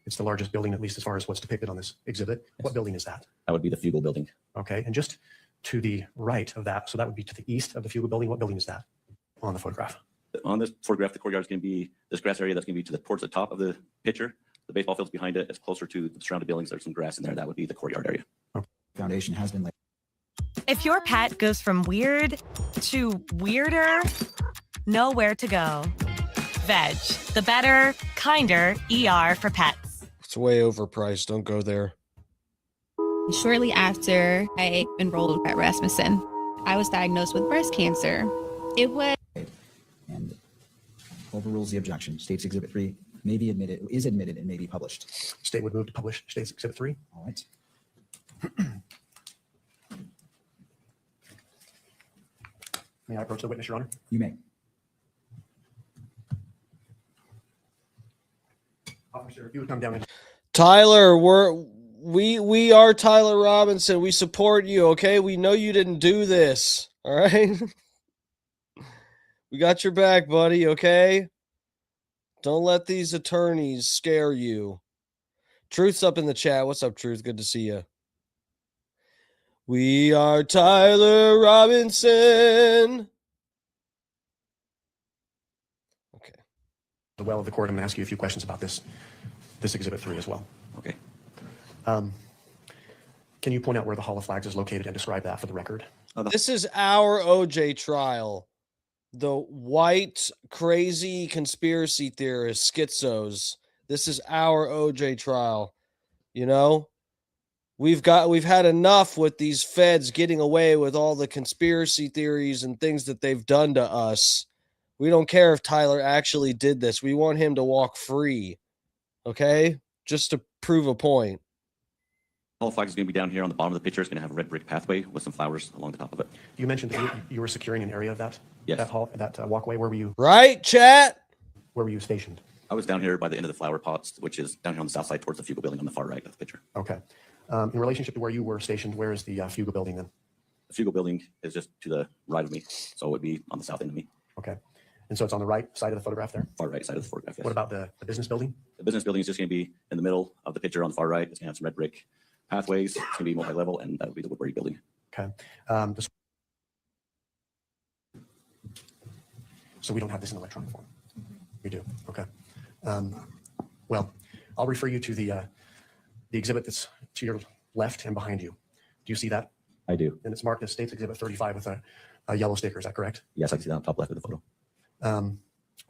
S15: It's the largest building, at least as far as what's depicted on this exhibit. Yes. What building is that?
S14: That would be the Fugal building.
S15: Okay. And just to the right of that, so that would be to the east of the Fugal building. What building is that on the photograph?
S14: On this photograph, the courtyard is going to be this grass area that's going to be towards the top of the picture. The baseball field's behind it. It's closer to the surrounding buildings. There's some grass in there. That would be the courtyard area.
S9: Foundation has been laid.
S16: If your pet goes from weird to weirder, nowhere to go. Veg, the better, kinder ER for pets.
S5: It's way overpriced. Don't go there.
S17: Shortly after I enrolled at Rasmussen, I was diagnosed with breast cancer. It was...
S9: And overrules the objection. States Exhibit 3 may be admitted, is admitted, and may be published.
S15: State would move to publish States Exhibit 3.
S9: All right.
S15: May I approach the witness, Your Honor?
S9: You may.
S15: Officer, if you would come down and
S5: Tyler, we are Tyler Robinson. We support you, okay? We know you didn't do this, all right? We got your back, buddy, okay? Don't let these attorneys scare you. Truth's up in the chat. What's up, Truth? Good to see you. We are Tyler Robinson. Okay.
S15: the well of the court, I'm going to ask you a few questions about this Exhibit 3 as well.
S14: Okay.
S15: Can you point out where the Hall of Flags is located and describe that for the record?
S5: This is our OJ trial. The white, crazy conspiracy theorists, schizos. This is our OJ trial. You know, we've had enough with these feds getting away with all the conspiracy theories and things that they've done to us. We don't care if Tyler actually did this. We want him to walk free. Okay? Just to prove a point.
S14: Hall of Flags is going to be down here on the bottom of the picture. It's going to have a red brick pathway with some flowers along the top of it.
S15: You mentioned that you were securing an area of that,
S14: Yes.
S15: that walkway. Where were you?
S5: Right, chat?
S15: Where were you stationed?
S14: I was down here by the end of the flower pots, which is down here on the south side towards the Fugal building on the far right of the picture.
S15: Okay. In relationship to where you were stationed, where is the Fugal building then?
S14: The Fugal building is just to the right of me, so it would be on the south end of me.
S15: Okay. And so it's on the right side of the photograph there?
S14: Far right side of the photograph, yes.
S15: What about the business building?
S14: The business building is just going to be in the middle of the picture on the far right. It's going to have some red brick pathways. It's going to be multi-level, and that would be the Woodbury building.
S15: Okay. So we don't have this in electronic form. We do. Okay. Well, I'll refer you to the exhibit that's to your left and behind you. Do you see that?
S14: I do.
S15: And it's marked as States Exhibit 35 with a yellow sticker. Is that correct?
S14: Yes, I can see that on the top left of the photo.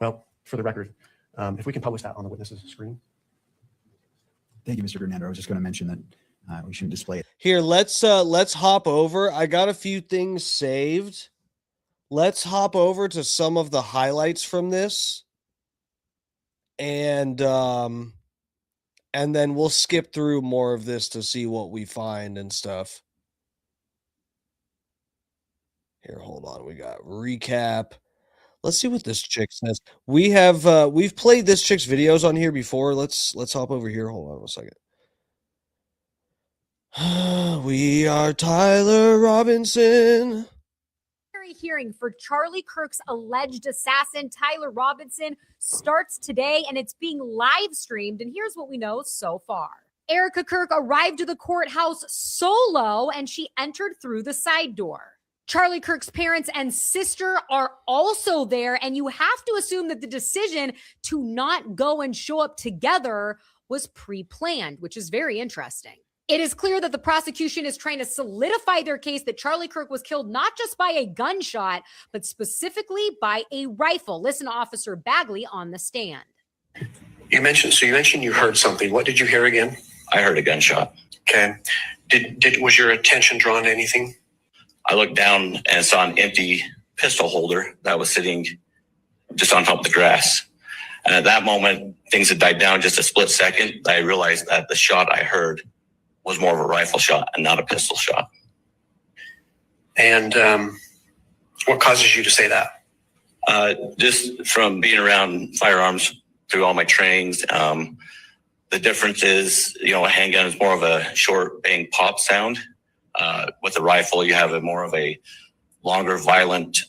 S15: Well, for the record, if we can publish that on the witness's screen.
S9: Thank you, Mr. Fernando. I was just going to mention that we shouldn't display it.
S5: Here, let's hop over. I got a few things saved. Let's hop over to some of the highlights from this. And then we'll skip through more of this to see what we find and stuff. Here, hold on. We got recap. Let's see what this chick says. We've played this chick's videos on here before. Let's hop over here. Hold on a second. We are Tyler Robinson.
S18: Hearing for Charlie Kirk's alleged assassin, Tyler Robinson, starts today, and it's being live streamed. And here's what we know so far. Erica Kirk arrived to the courthouse solo, and she entered through the side door. Charlie Kirk's parents and sister are also there, and you have to assume that the decision to not go and show up together was pre-planned, which is very interesting. It is clear that the prosecution is trying to solidify their case that Charlie Kirk was killed not just by a gunshot, but specifically by a rifle. Listen to Officer Bagley on the stand.
S19: You mentioned you heard something. What did you hear again?
S20: I heard a gunshot.
S19: Okay. Was your attention drawn to anything?
S20: I looked down and saw an empty pistol holder that was sitting just on top of the grass. And at that moment, things had died down just a split second. I realized that the shot I heard was more of a rifle shot and not a pistol shot.
S19: And what causes you to say that?
S20: Just from being around firearms through all my trainings, the difference is, a handgun is more of a short bang pop sound. With a rifle, you have more of a longer, violent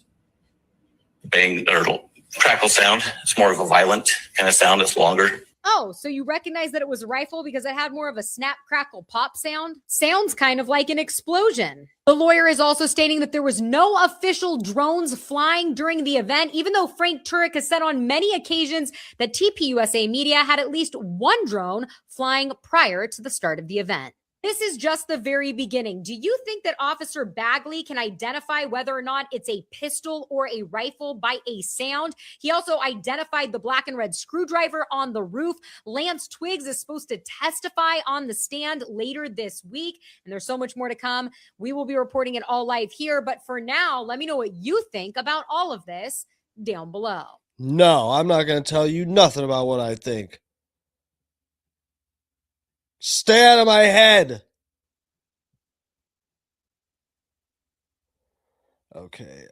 S20: bang or crackle sound. It's more of a violent kind of sound. It's longer.
S18: Oh, so you recognize that it was a rifle because it had more of a snap, crackle, pop sound? Sounds kind of like an explosion. The lawyer is also stating that there was no official drones flying during the event, even though Frank Turek has said on many occasions that TPUSA Media had at least one drone flying prior to the start of the event. This is just the very beginning. Do you think that Officer Bagley can identify whether or not it's a pistol or a rifle by a sound? He also identified the black and red screwdriver on the roof. Lance Twiggs is supposed to testify on the stand later this week, and there's so much more to come. We will be reporting it all live here, but for now, let me know what you think about all of this down below.
S5: No, I'm not going to tell you nothing about what I think. Stay out of my head. Okay.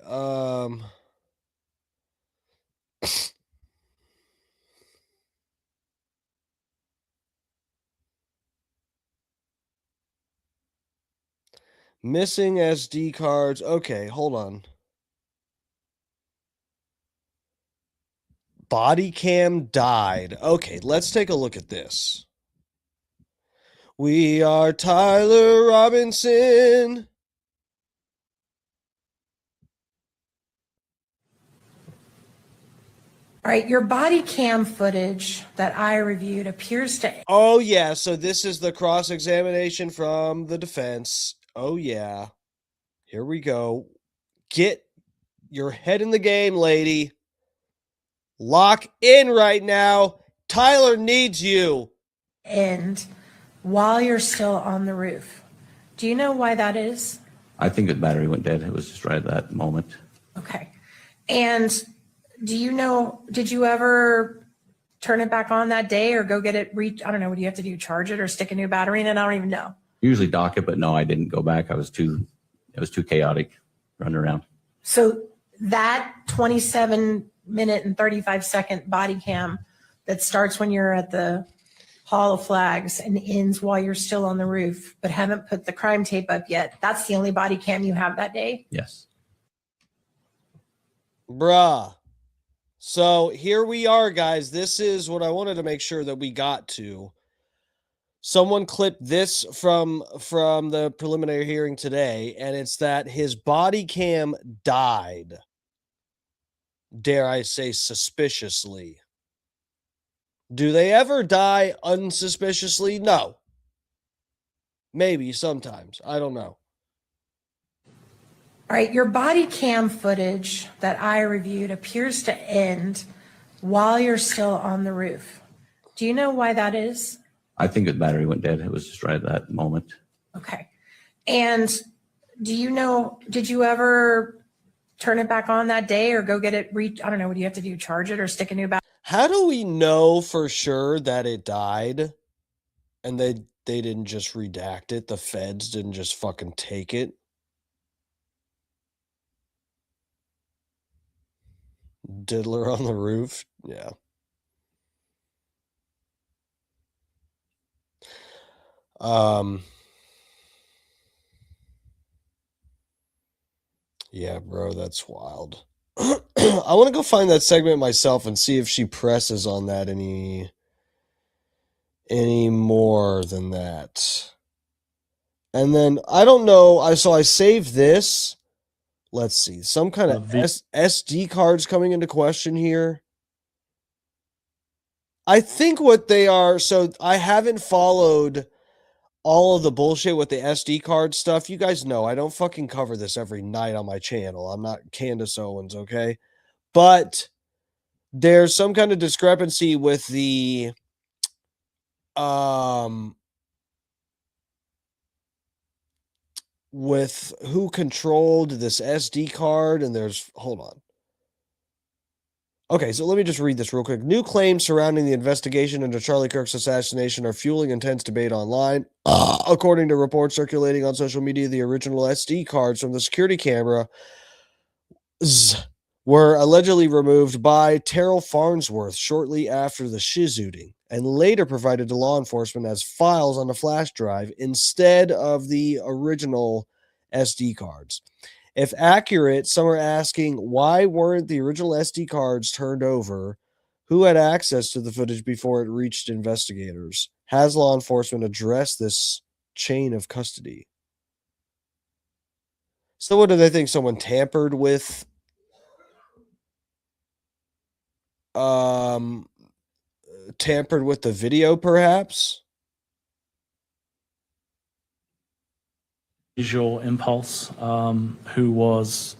S5: Missing SD cards. Okay, hold on. Body cam died. Okay, let's take a look at this. We are Tyler Robinson.
S11: All right, your body cam footage that I reviewed appears to.
S5: Oh, yeah. So this is the cross-examination from the defense. Oh, yeah. Here we go. Get your head in the game, lady. Lock in right now. Tyler needs you.
S11: And while you're still on the roof. Do you know why that is?
S14: I think the battery went dead. It was just right at that moment.
S11: Okay. And do you know, did you ever turn it back on that day or go get it I don't know, what do you have to do? Charge it or stick a new battery in it? I don't even know.
S14: Usually dock it, but no, I didn't go back. It was too chaotic running around.
S11: So that 27-minute and 35-second body cam that starts when you're at the Hall of Flags and ends while you're still on the roof, but haven't put the crime tape up yet. That's the only body cam you have that day?
S14: Yes.
S5: Bruh. So here we are, guys. This is what I wanted to make sure that we got to. Someone clipped this from the preliminary hearing today, and it's that his body cam died. Dare I say suspiciously. Do they ever die unsuspiciously? No. Maybe sometimes. I don't know.
S11: All right, your body cam footage that I reviewed appears to end while you're still on the roof. Do you know why that is?
S14: I think the battery went dead. It was just right at that moment.
S11: Okay. And do you know, did you ever turn it back on that day or go get it I don't know, what do you have to do? Charge it or stick a new battery?
S5: How do we know for sure that it died and they didn't just redact it? The feds didn't just fucking take it? Diddler on the roof? Yeah. Yeah, bro, that's wild. I want to go find that segment myself and see if she presses on that any more than that. And then I don't know. I saved this. Let's see. Some kind of SD cards coming into question here. I think what they are, so I haven't followed all of the bullshit with the SD card stuff. You guys know I don't fucking cover this every night on my channel. I'm not Candace Owens, okay? But there's some kind of discrepancy with the with who controlled this SD card, and hold on. Okay, so let me just read this real quick. New claims surrounding the investigation into Charlie Kirk's assassination are fueling intense debate online. According to reports circulating on social media, the original SD cards from the security camera were allegedly removed by Terrell Farnsworth shortly after the shizooting and later provided to law enforcement as files on a flash drive instead of the original SD cards. If accurate, some are asking why weren't the original SD cards turned over? Who had access to the footage before it reached investigators? Has law enforcement addressed this chain of custody? So what do they think? Someone tampered with the video, perhaps?
S21: Visual Impulse, who was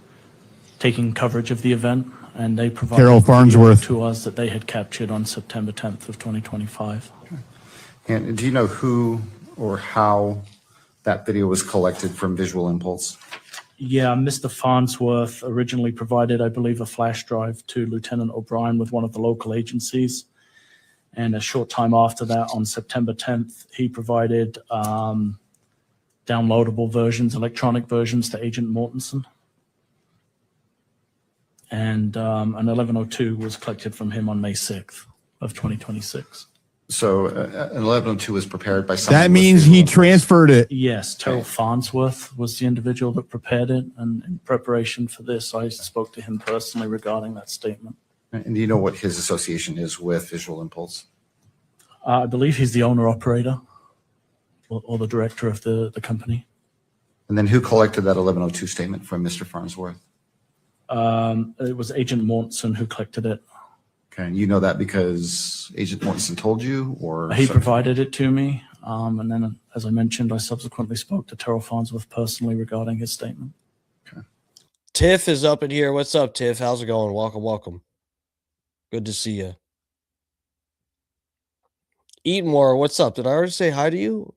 S21: taking coverage of the event, and they provided
S22: Carol Farnsworth
S21: to us that they had captured on September 10th of 2025.
S22: And do you know who or how that video was collected from Visual Impulse?
S21: Yeah, Mr. Farnsworth originally provided, I believe, a flash drive to Lieutenant O'Brien with one of the local agencies. And a short time after that, on September 10th, he provided downloadable versions, electronic versions to Agent Mortensen. And an 1102 was collected from him on May 6th of 2026.
S22: So an 1102 was prepared by someone.
S23: That means he transferred it.
S21: Yes, Terrell Farnsworth was the individual that prepared it. And in preparation for this, I spoke to him personally regarding that statement.
S22: And do you know what his association is with Visual Impulse?
S21: I believe he's the owner-operator or the director of the company.
S22: And then who collected that 1102 statement from Mr. Farnsworth?
S21: It was Agent Mortensen who collected it.
S22: Okay, and you know that because Agent Mortensen told you, or
S21: He provided it to me. And then, as I mentioned, I subsequently spoke to Terrell Farnsworth personally regarding his statement.
S5: Tiff is up in here. What's up, Tiff? How's it going? Welcome, welcome. Good to see you. Eatmore, what's up? Did I already say hi to you?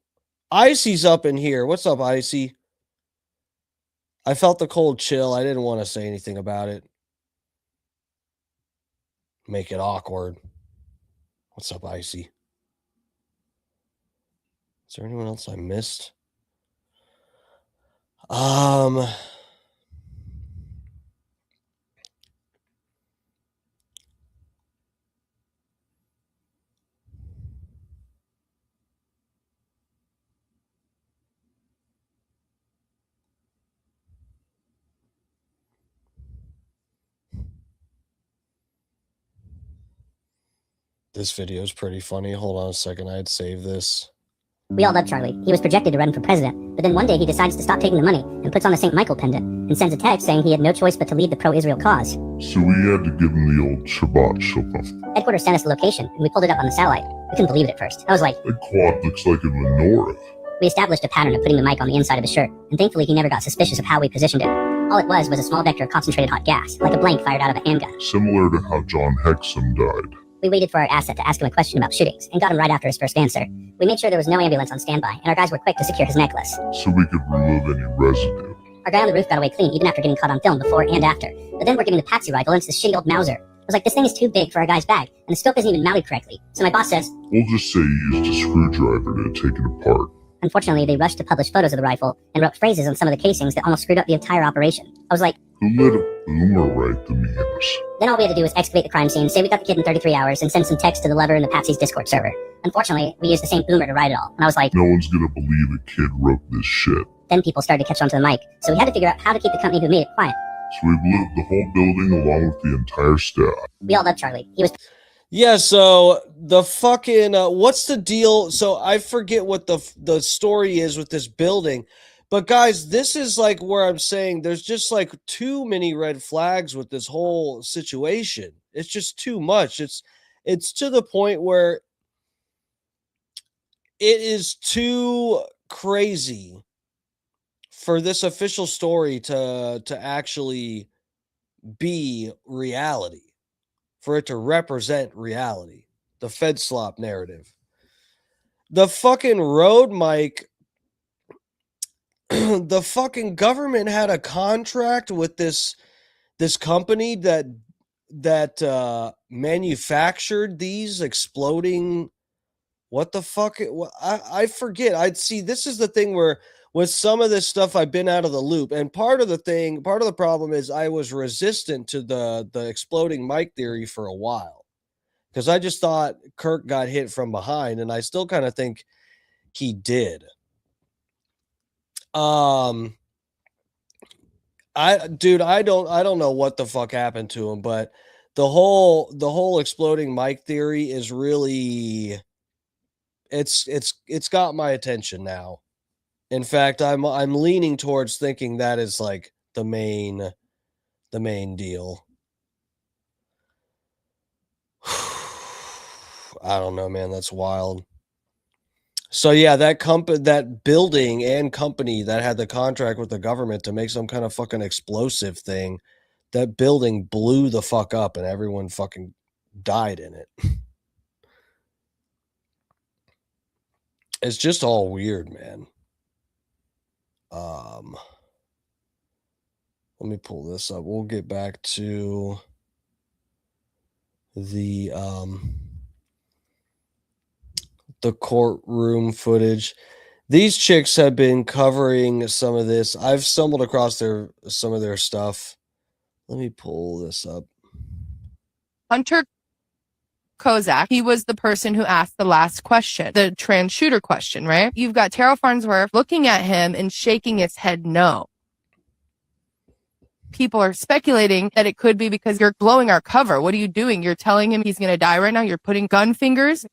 S5: Icy's up in here. What's up, Icy? I felt the cold chill. I didn't want to say anything about it. Make it awkward. What's up, Icy? Is there anyone else I missed? This video is pretty funny. Hold on a second. I had saved this.
S24: We all love Charlie. He was projected to run for president, but then one day he decides to stop taking the money and puts on a St. Michael pendant and sends a text saying he had no choice but to leave the pro-Israel cause.
S25: So we had to give him the old Shabbat Shalom.
S24: Headquarters sent us the location, and we pulled it up on the satellite. We couldn't believe it at first. I was like,
S25: That quad looks like a menorah.
S24: we established a pattern of putting the mic on the inside of his shirt, and thankfully he never got suspicious of how we positioned it. All it was a small vector of concentrated hot gas, like a blank fired out of a handgun.
S25: Similar to how John Hexum died.
S24: We waited for our asset to ask him a question about shootings, and got him right after his first answer. We made sure there was no ambulance on standby, and our guys were quick to secure his necklace.
S25: So we could remove any residue.
S24: Our guy on the roof got away clean, even after getting caught on film before and after. But then we're giving the patsy rifle, and it's this shitty old Mauser. I was like, this thing is too big for our guy's bag, and the scope isn't even mounted correctly. So my boss says,
S25: We'll just say he used a screwdriver to take it apart.
S24: unfortunately, they rushed to publish photos of the rifle and wrote phrases on some of the casings that almost screwed up the entire operation. I was like,
S25: Who let a boomer write the memes?
S24: then all we had to do was excavate the crime scene, say we got the kid in 33 hours, and send some text to the lover in the Patsy's Discord server. Unfortunately, we used the same boomer to write it all, and I was like,
S25: No one's gonna believe a kid wrote this shit.
S24: then people started to catch on to the mic, so we had to figure out how to keep the company who made it quiet.
S25: So we blew up the whole building along with the entire staff.
S24: We all love Charlie. He was
S5: Yeah, so the fucking what's the deal? So I forget what the story is with this building. But guys, this is like where I'm saying there's just like too many red flags with this whole situation. It's just too much. It's to the point where it is too crazy for this official story to actually be reality, for it to represent reality, the Fed slop narrative. The fucking road mic, the fucking government had a contract with this company that manufactured these exploding. What the fuck? I forget. I'd see. This is the thing where with some of this stuff, I've been out of the loop. And part of the problem is I was resistant to the exploding mic theory for a while because I just thought Kirk got hit from behind, and I still kind of think he did. I don't know what the fuck happened to him, but the whole exploding mic theory is really it's got my attention now. In fact, I'm leaning towards thinking that is like the main deal. I don't know, man. That's wild. So yeah, that building and company that had the contract with the government to make some kind of fucking explosive thing, that building blew the fuck up and everyone fucking died in it. It's just all weird, man. Let me pull this up. We'll get back to the courtroom footage. These chicks have been covering some of this. I've stumbled across some of their stuff. Let me pull this up.
S1: Hunter Kozak, he was the person who asked the last question, the trans shooter question, right? You've got Terrell Farnsworth looking at him and shaking his head no. People are speculating that it could be because you're blowing our cover. What are you doing? You're telling him he's going to die right now? You're putting gun fingers?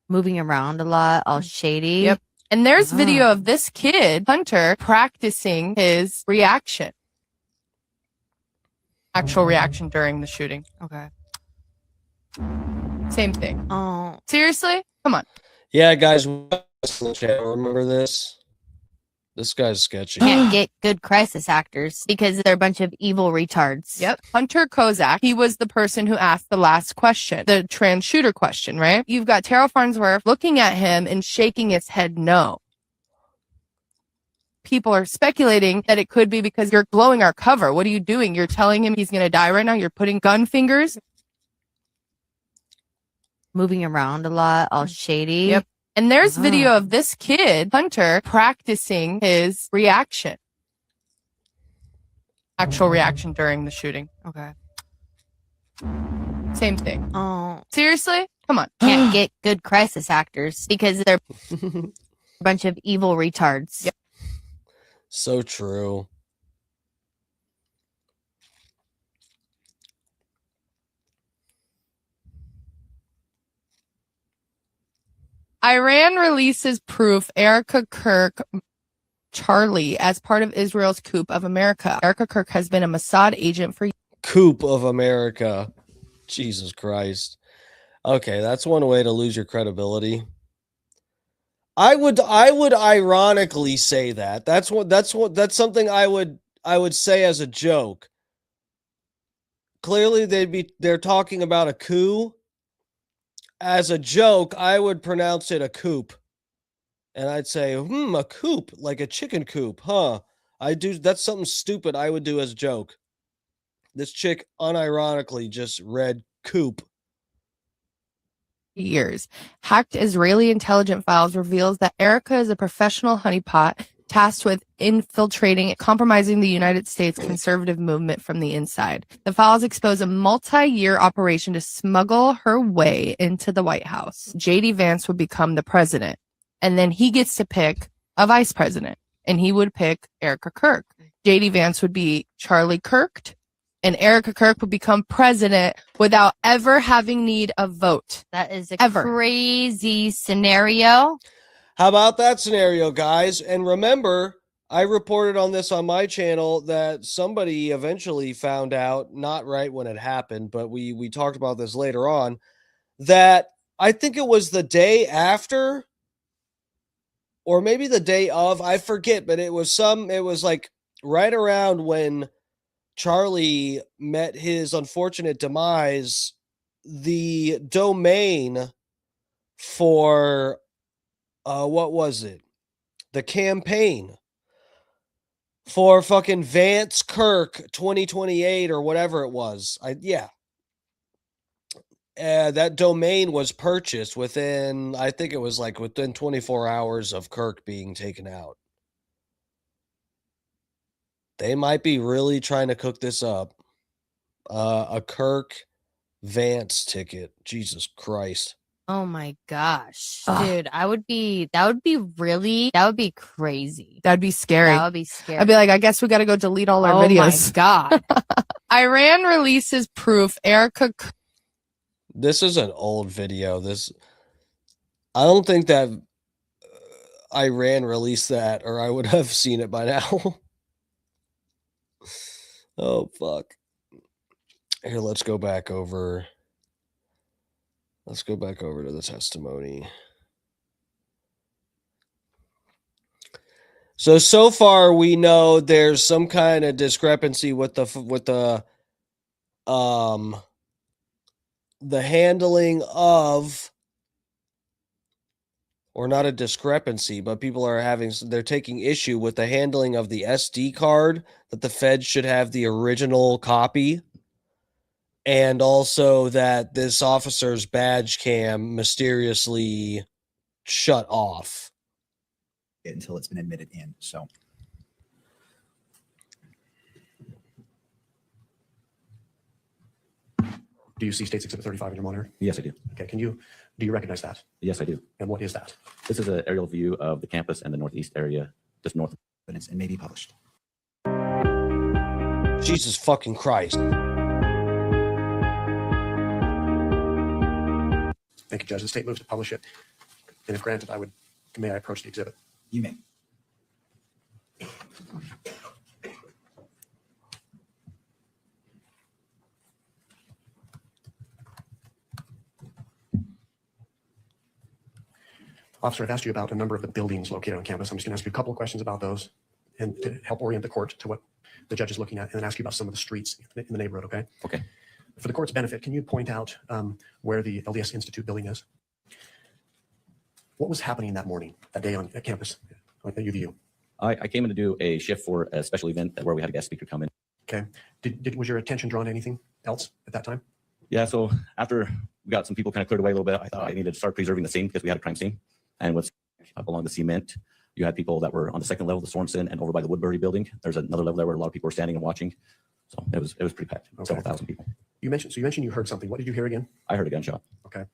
S2: Moving around a lot, all shady.
S1: Yep. And there's video of this kid, Hunter, practicing his reaction. Actual reaction during the shooting.
S2: Okay.
S1: Same thing.
S2: Oh.
S1: Seriously? Come on.
S5: Yeah, guys, remember this? This guy's sketchy.
S2: Can't get good crisis actors because they're a bunch of evil retards.
S1: Yep. Hunter Kozak, he was the person who asked the last question, the trans shooter question, right? You've got Terrell Farnsworth looking at him and shaking his head no. People are speculating that it could be because you're blowing our cover. What are you doing? You're telling him he's going to die right now? You're putting gun fingers?
S2: Moving around a lot, all shady.
S1: Yep. And there's video of this kid, Hunter, practicing his reaction. Actual reaction during the shooting.
S2: Okay.
S1: Same thing.
S2: Oh.
S1: Seriously? Come on.
S2: Can't get good crisis actors because they're a bunch of evil retards.
S1: Yep.
S5: So true.
S1: Iran releases proof Erica Kirk Charlie as part of Israel's coup of America. Erica Kirk has been a Mossad agent for
S5: Coup of America. Jesus Christ. Okay, that's one way to lose your credibility. I would ironically say that. That's something I would say as a joke. Clearly they're talking about a coup. As a joke, I would pronounce it a coop. And I'd say, a coop, like a chicken coop, huh? That's something stupid I would do as a joke. This chick unironically just read coop.
S1: years. Hacked Israeli intelligence files reveals that Erica is a professional honeypot tasked with infiltrating and compromising the United States conservative movement from the inside. The files expose a multi-year operation to smuggle her way into the White House. J.D. Vance would become the president, and then he gets to pick a vice president, and he would pick Erica Kirk. J.D. Vance would be Charlie Kirk, and Erica Kirk would become president without ever having need a vote.
S2: That is a
S1: Ever.
S2: crazy scenario.
S5: How about that scenario, guys? And remember, I reported on this on my channel that somebody eventually found out, not right when it happened, but we talked about this later on, that I think it was the day after or maybe the day of, I forget, but it was like right around when Charlie met his unfortunate demise, the domain for what was it? The campaign for fucking Vance Kirk 2028 or whatever it was. That domain was purchased within, I think it was like within 24 hours of Kirk being taken out. They might be really trying to cook this up. A Kirk Vance ticket. Jesus Christ.
S2: Oh my gosh. Dude, that would be crazy.
S1: That'd be scary.
S2: That would be scary.
S1: I'd be like, I guess we got to go delete all our
S2: Oh my
S1: videos.
S2: God.
S1: Iran releases proof Erica.
S5: This is an old video. I don't think that Iran released that, or I would have seen it by now. Oh, fuck. Here, let's go back over. Let's go back over to the testimony. So far we know there's some kind of discrepancy with the handling of, or not a discrepancy, but people are they're taking issue with the handling of the SD card, that the Fed should have the original copy, and also that this officer's badge cam mysteriously shut off
S9: until it's been admitted in. So
S15: Do you see State's Exhibit 35 in your monitor?
S14: Yes, I do.
S15: Okay. Do you recognize that?
S14: Yes, I do.
S15: And what is that?
S14: This is an aerial view of the campus and the northeast area, just north of
S9: evidence, and may be published.
S5: Jesus fucking Christ.
S15: Thank you, Judge. The state moves to publish it. And if granted, may I approach the exhibit?
S9: You may.
S15: Officer, I've asked you about a number of the buildings located on campus. I'm just going to ask you a couple of questions about those and to help orient the court to what the judge is looking at, and then ask you about some of the streets in the neighborhood, okay?
S14: Okay.
S15: For the court's benefit, can you point out where the LDS Institute building is? What was happening that morning, that day at campus at UVU?
S14: I came in to do a shift for a special event where we had a guest speaker come in.
S15: Okay. Was your attention drawn to anything else at that time?
S14: Yeah, so after we got some people kind of cleared away a little bit, I thought I needed to start preserving the scene because we had a crime scene. And what's up along the cement, you had people that were on the second level of the Sorensen and over by the Woodbury building. There's another level there where a lot of people were standing and watching. So it was pretty packed,
S15: Okay.
S14: several thousand people.
S15: You mentioned you heard something. What did you hear again?
S14: I heard a gunshot.
S15: Okay.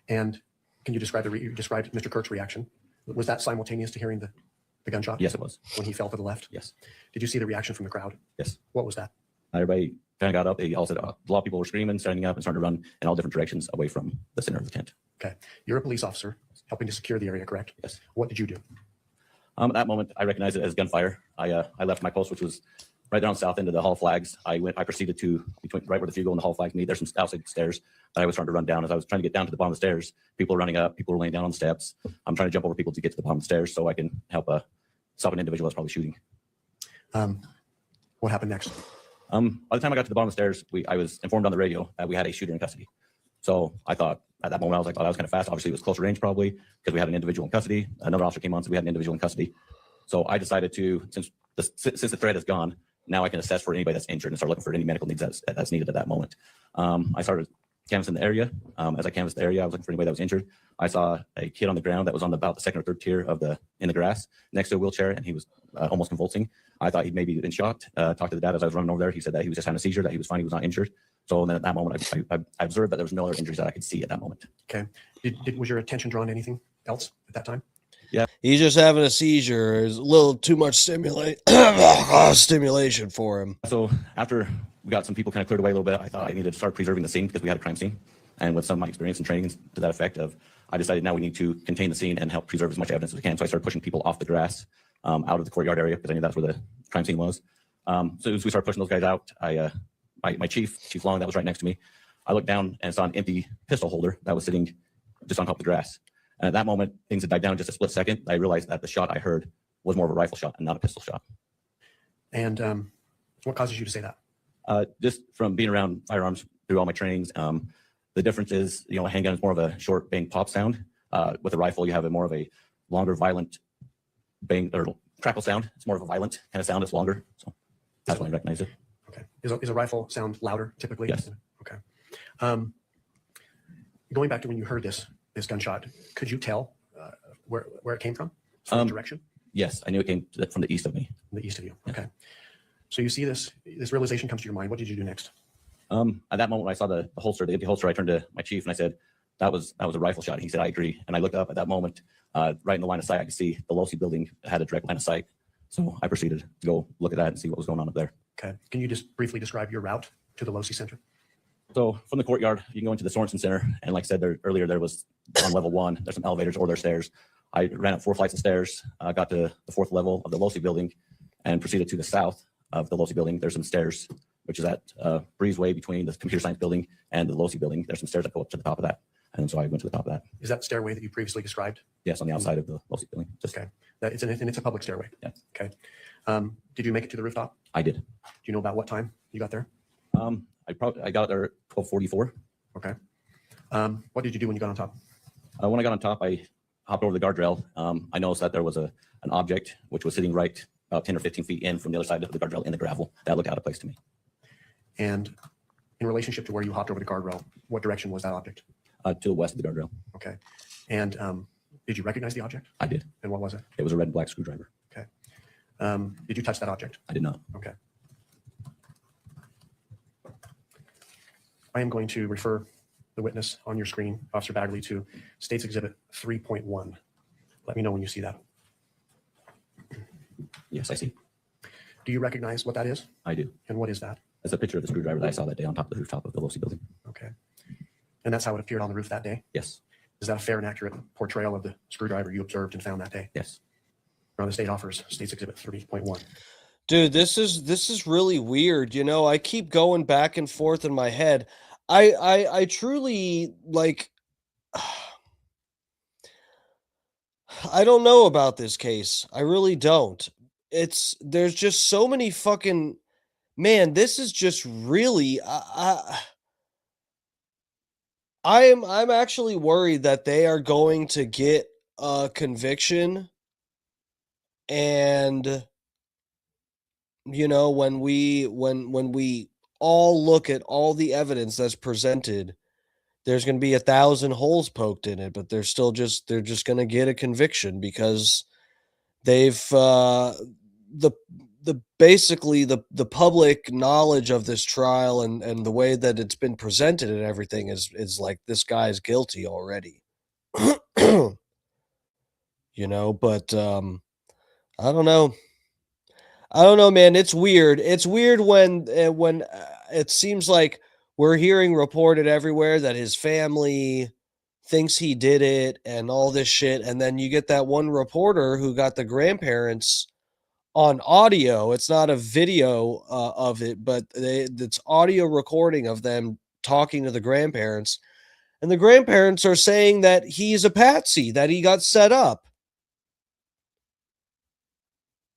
S15: And can you describe you described Mr. Kirk's reaction? Was that simultaneous to hearing the gunshot?
S14: Yes, it was.
S15: When he fell to the left?
S14: Yes.
S15: Did you see the reaction from the crowd?
S14: Yes.
S15: What was that?
S14: Everybody kind of got up. They all said a lot of people were screaming, standing up, and starting to run in all different directions away from the center of the tent.
S15: Okay. You're a police officer helping to secure the area, correct?
S14: Yes.
S15: What did you do?
S14: At that moment, I recognized it as gunfire. I left my post, which was right there on the south end of the Hall of Flags. I proceeded to right where the Fugo and the Hall of Flags meet. There's some outside stairs that I was trying to run down. As I was trying to get down to the bottom of the stairs, people were running up, people were laying down on the steps. I'm trying to jump over people to get to the bottom of the stairs so I can help stop an individual that's probably shooting.
S15: What happened next?
S14: By the time I got to the bottom of the stairs, I was informed on the radio that we had a shooter in custody. So I thought at that moment, I was like, oh, that was kind of fast. Obviously, it was closer range probably because we had an individual in custody. Another officer came on, so we had an individual in custody. So I decided to, since the threat is gone, now I can assess for anybody that's injured and start looking for any medical needs that's needed at that moment. I started canvassing the area. As I canvassed the area, I was looking for anybody that was injured. I saw a kid on the ground that was on about the second or third tier in the grass next to a wheelchair, and he was almost convulsing. I thought he'd maybe been shot. Talked to the dad as I was running over there. He said that he was just having a seizure, that he was fine, he was not injured. So then at that moment, I observed that there was no other injuries that I could see at that moment.
S15: Okay. Was your attention drawn to anything else at that time?
S14: Yeah.
S5: He's just having a seizure. There's a little too much stimulation for him.
S14: So after we got some people kind of cleared away a little bit, I thought I needed to start preserving the scene because we had a crime scene. And with some of my experience and training to that effect I decided now we need to contain the scene and help preserve as much evidence as we can. So I started pushing people off the grass out of the courtyard area because I knew that's where the crime scene was. So as we started pushing those guys out, my Chief Long, that was right next to me, I looked down and saw an empty pistol holder that was sitting just on top of the grass. And at that moment, things had died down just a split second. I realized that the shot I heard was more of a rifle shot and not a pistol shot.
S15: And what causes you to say that?
S14: Just from being around firearms through all my trainings, the difference is, a handgun is more of a short bang pop sound. With a rifle, you have more of a longer, violent bang or crackle sound. It's more of a violent kind of sound. It's longer. So that's why I recognize it.
S15: Okay. Is a rifle sound louder typically?
S14: Yes.
S15: Okay. Going back to when you heard this gunshot, could you tell where it came from? What direction?
S14: Yes, I knew it came from the east of me.
S15: From the east of you. Okay. So you see this realization comes to your mind. What did you do next?
S14: At that moment, when I saw the holster, the empty holster, I turned to my chief and I said, that was a rifle shot. And he said, I agree. And I looked up at that moment, right in the line of sight, I could see the Losi building had a direct line of sight. So I proceeded to go look at that and see what was going on up there.
S15: Okay. Can you just briefly describe your route to the Losi Center?
S14: So from the courtyard, you can go into the Sorensen Center. And like I said earlier, there was on level 1, there's some elevators or there's stairs. I ran up 4 flights of stairs, got to the 4th level of the Losi building and proceeded to the south of the Losi building. There's some stairs, which is at breezeway between the computer science building and the Losi building. There's some stairs that go up to the top of that. And so I went to the top of that.
S15: Is that stairway that you previously described?
S14: Yes, on the outside of the Losi building.
S15: Okay. It's a public stairway.
S14: Yeah.
S15: Okay. Did you make it to the rooftop?
S14: I did.
S15: Do you know about what time you got there?
S14: I got there at 12:44.
S15: Okay. What did you do when you got on top?
S14: When I got on top, I hopped over the guardrail. I noticed that there was an object which was sitting right about 10 or 15 feet in from the other side of the guardrail in the gravel. That looked out of place to me.
S15: And in relationship to where you hopped over the guardrail, what direction was that object?
S14: To the west of the guardrail.
S15: Okay. And did you recognize the object?
S14: I did.
S15: And what was it?
S14: It was a red and black screwdriver.
S15: Okay. Did you touch that object?
S14: I did not.
S15: Okay. I am going to refer the witness on your screen, Officer Bagley, to State's Exhibit 3.1. Let me know when you see that.
S14: Yes, I see.
S15: Do you recognize what that is?
S14: I do.
S15: And what is that?
S14: That's a picture of the screwdriver that I saw that day on top of the rooftop of the Losi building.
S15: Okay. And that's how it appeared on the roof that day?
S14: Yes.
S15: Is that a fair and accurate portrayal of the screwdriver you observed and found that day?
S14: Yes.
S15: Now the state offers State's Exhibit 3.1.
S5: Dude, this is really weird. You know, I keep going back and forth in my head. I truly like I don't know about this case. I really don't. There's just so many fucking man, this is just really I'm actually worried that they are going to get a conviction. And you know, when we all look at all the evidence that's presented, there's going to be 1,000 holes poked in it, but they're just going to get a conviction because they've basically the public knowledge of this trial and the way that it's been presented and everything is like this guy's guilty already. You know, but I don't know. I don't know, man. It's weird. It's weird when it seems like we're hearing reported everywhere that his family thinks he did it and all this shit. And then you get that one reporter who got the grandparents on audio. It's not a video of it, but it's audio recording of them talking to the grandparents. And the grandparents are saying that he's a patsy, that he got set up.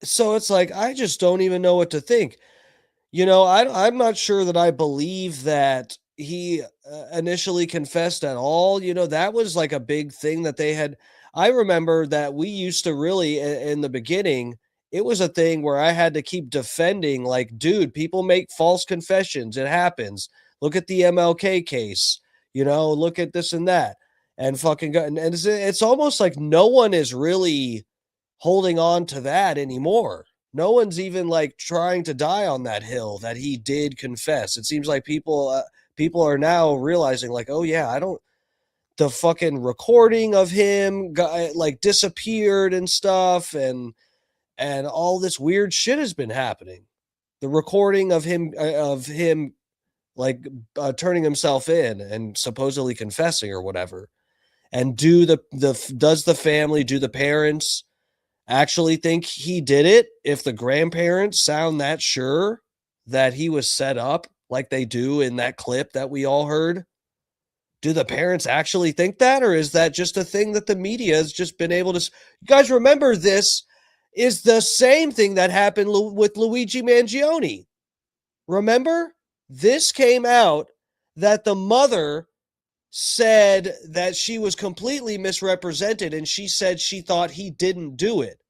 S5: So it's like, I just don't even know what to think. You know, I'm not sure that I believe that he initially confessed at all. You know, that was like a big thing that they had. I remember that we used to really, in the beginning, it was a thing where I had to keep defending, like, dude, people make false confessions. It happens. Look at the MLK case, you know, look at this and that. And fucking, and it's almost like no one is really holding on to that anymore. No one's even like trying to die on that hill that he did confess. It seems like people are now realizing like, oh yeah, the fucking recording of him got, like, disappeared and stuff, and all this weird shit has been happening. The recording of him like turning himself in and supposedly confessing or whatever. And does the family, do the parents actually think he did it? If the grandparents sound that sure that he was set up like they do in that clip that we all heard, do the parents actually think that? Or is that just a thing that the media has just been able to... You guys remember, this is the same thing that happened with Luigi Mangione. Remember? This came out that the mother said that she was completely misrepresented, and she said she thought he didn't do it.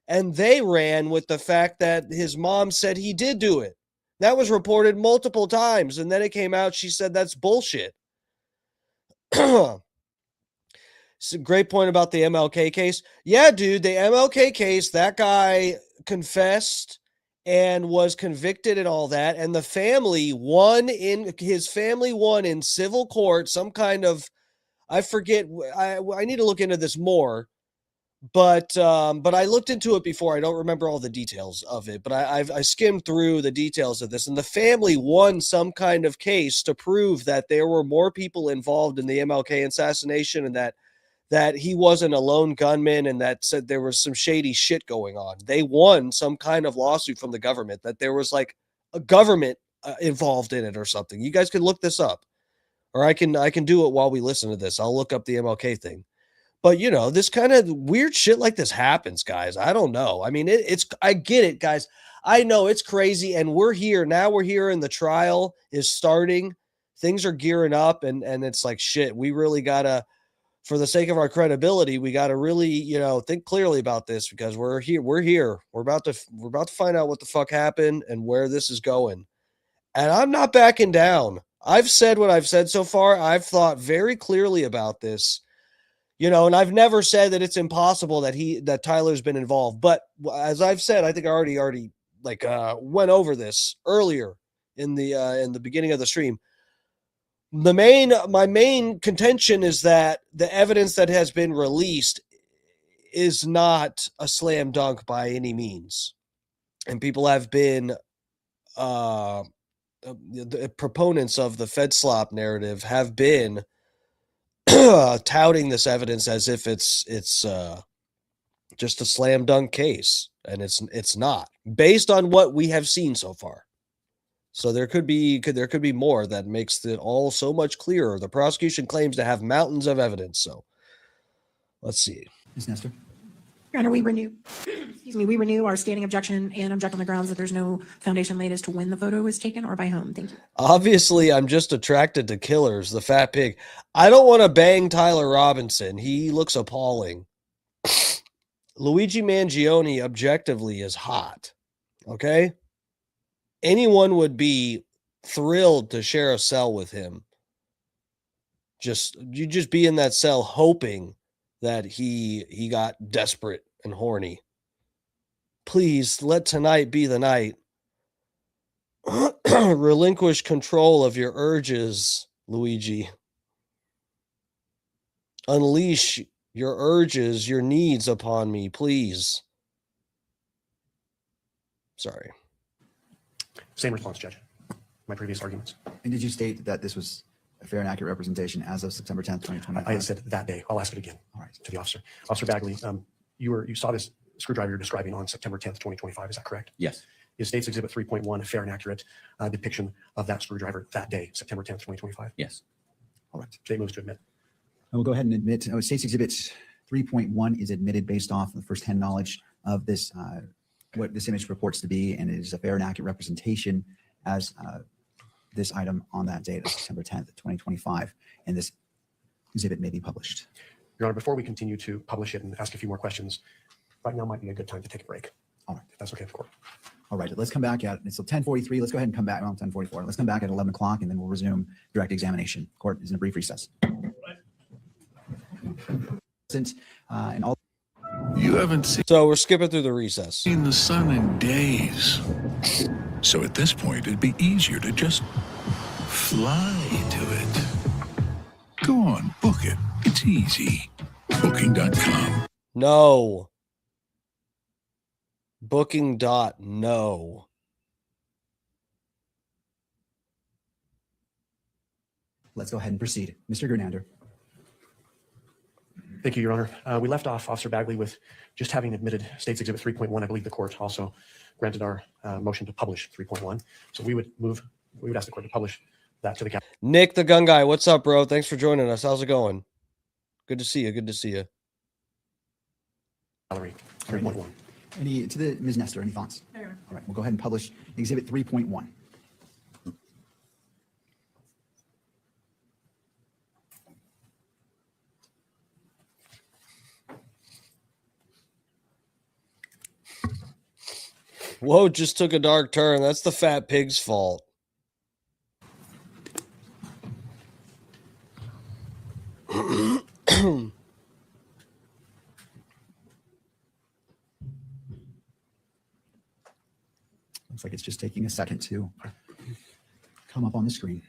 S5: And they ran with the fact that his mom said he did do it. That was reported multiple times, and then it came out she said that's bullshit. It's a great point about the MLK case. Yeah, dude, the MLK case, that guy confessed and was convicted and all that, and the family won in civil court, some kind of, I forget, I need to look into this more, But I looked into it before. I don't remember all the details of it, but I skimmed through the details of this, and the family won some kind of case to prove that there were more people involved in the MLK assassination, and that he wasn't a lone gunman, and that said there was some shady shit going on. They won some kind of lawsuit from the government that there was like a government involved in it or something. You guys can look this up, or I can do it while we listen to this. I'll look up the MLK thing. But, you know, this kind of weird shit like this happens, guys. I don't know. I mean, I get it, guys. I know it's crazy, and we're here. Now we're here, and the trial is starting. Things are gearing up, and it's like, shit, we really got to, for the sake of our credibility, we got to really, you know, think clearly about this, because we're here. We're about to find out what the fuck happened and where this is going. And I'm not backing down. I've said what I've said so far. I've thought very clearly about this. You know, and I've never said that it's impossible that Tyler's been involved. But as I've said, I think I already went over this earlier in the beginning of the stream. My main contention is that the evidence that has been released is not a slam dunk by any means. And people have been the proponents of the Fed slop narrative have been touting this evidence as if it's just a slam dunk case, and it's not, based on what we have seen so far. So there could be more that makes it all so much clearer. The prosecution claims to have mountains of evidence. So let's see.
S9: Ms. Nestor.
S11: Your Honor, we renew our standing objection and object on the grounds that there's no foundation laid as to when the photo was taken or by whom. Thank you.
S5: Obviously, I'm just attracted to killers, the fat pig. I don't want to bang Tyler Robinson. He looks appalling. Luigi Mangione objectively is hot. Okay? Anyone would be thrilled to share a cell with him. You just be in that cell hoping that he got desperate and horny. Please let tonight be the night. Relinquish control of your urges, Luigi. Unleash your urges, your needs upon me, please. Sorry.
S15: Same response, Judge. My previous arguments.
S9: And did you state that this was a fair and accurate representation as of September 10th, 2025?
S15: I said that day. I'll ask it again.
S9: All right.
S15: To the officer. Officer Bagley, you saw this screwdriver you're describing on September 10th, 2025. Is that correct?
S14: Yes.
S15: Is State's Exhibit 3.1 a fair and accurate depiction of that screwdriver that day, September 10th, 2025?
S14: Yes.
S9: All right.
S15: State moves to admit.
S9: I will go ahead and admit. State's Exhibit 3.1 is admitted based off of first-hand knowledge of this, what this image purports to be, and it is a fair and accurate representation as this item on that date of September 10th, 2025, and this exhibit may be published.
S15: Your Honor, before we continue to publish it and ask a few more questions, right now might be a good time to take a break.
S9: All right.
S15: If that's okay with the court.
S9: All right, let's come back at, it's 10:43. Let's go ahead and come back, well, 10:44. Let's come back at 11 o'clock, and then we'll resume direct examination. Court is in a brief recess. And all.
S5: You haven't seen. So we're skipping through the recess.
S3: Seen the sun in days. So at this point, it'd be easier to just fly to it. Go on, book it. It's easy. Booking.com.
S5: No. Booking.no.
S9: Let's go ahead and proceed. Mr. Gernander.
S15: Thank you, Your Honor. We left off Officer Bagley with just having admitted State's Exhibit 3.1. I believe the court also granted our motion to publish 3.1. So we would ask the court to publish that to the council.
S5: Nick, the gun guy. What's up, bro? Thanks for joining us. How's it going? Good to see you. Good to see you.
S15: Valerie, 3.1.
S9: To the Ms. Nestor, any thoughts? No. All right, we'll go ahead and publish Exhibit 3.1.
S5: Whoa, just took a dark turn. That's the fat pig's fault.
S9: Looks like it's just taking a second to come up on the screen.